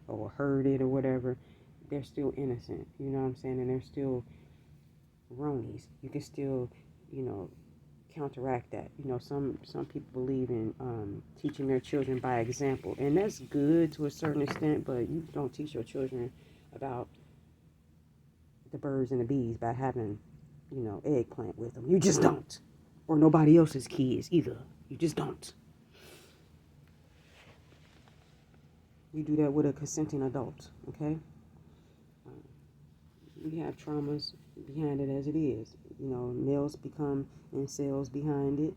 or heard it or whatever, they're still innocent. You know what I'm saying? And they're still Ronies. You can still, counteract that. Some people believe in teaching their children by example, and that's good to a certain extent. But you don't teach your children about the birds and the bees by having, eggplant with them. You just don't, or nobody else's kids either. You just don't. You do that with a consenting adult, okay? We have traumas behind it as it is. Males become incels behind it,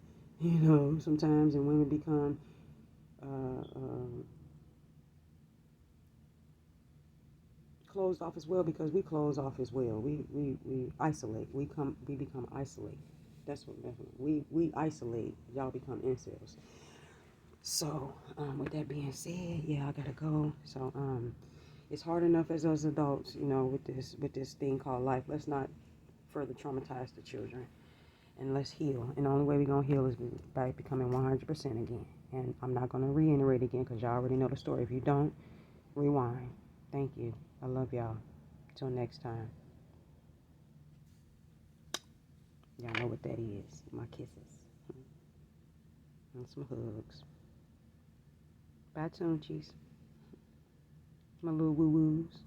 sometimes, and women become closed off as well because we close off as well. We isolate. We become isolated. That's what we isolate. Y'all become incels. So with that being said, yeah, I gotta go. So it's hard enough as us adults, with this thing called life. Let's not further traumatize the children, and let's heal. And the only way we're gonna heal is by becoming 100% again. And I'm not gonna reiterate again because y'all already know the story. If you don't, rewind. Thank you. I love y'all. Till next time. Y'all know what that is. My kisses and some hugs. Bye, Toonchies. My little woo-woos.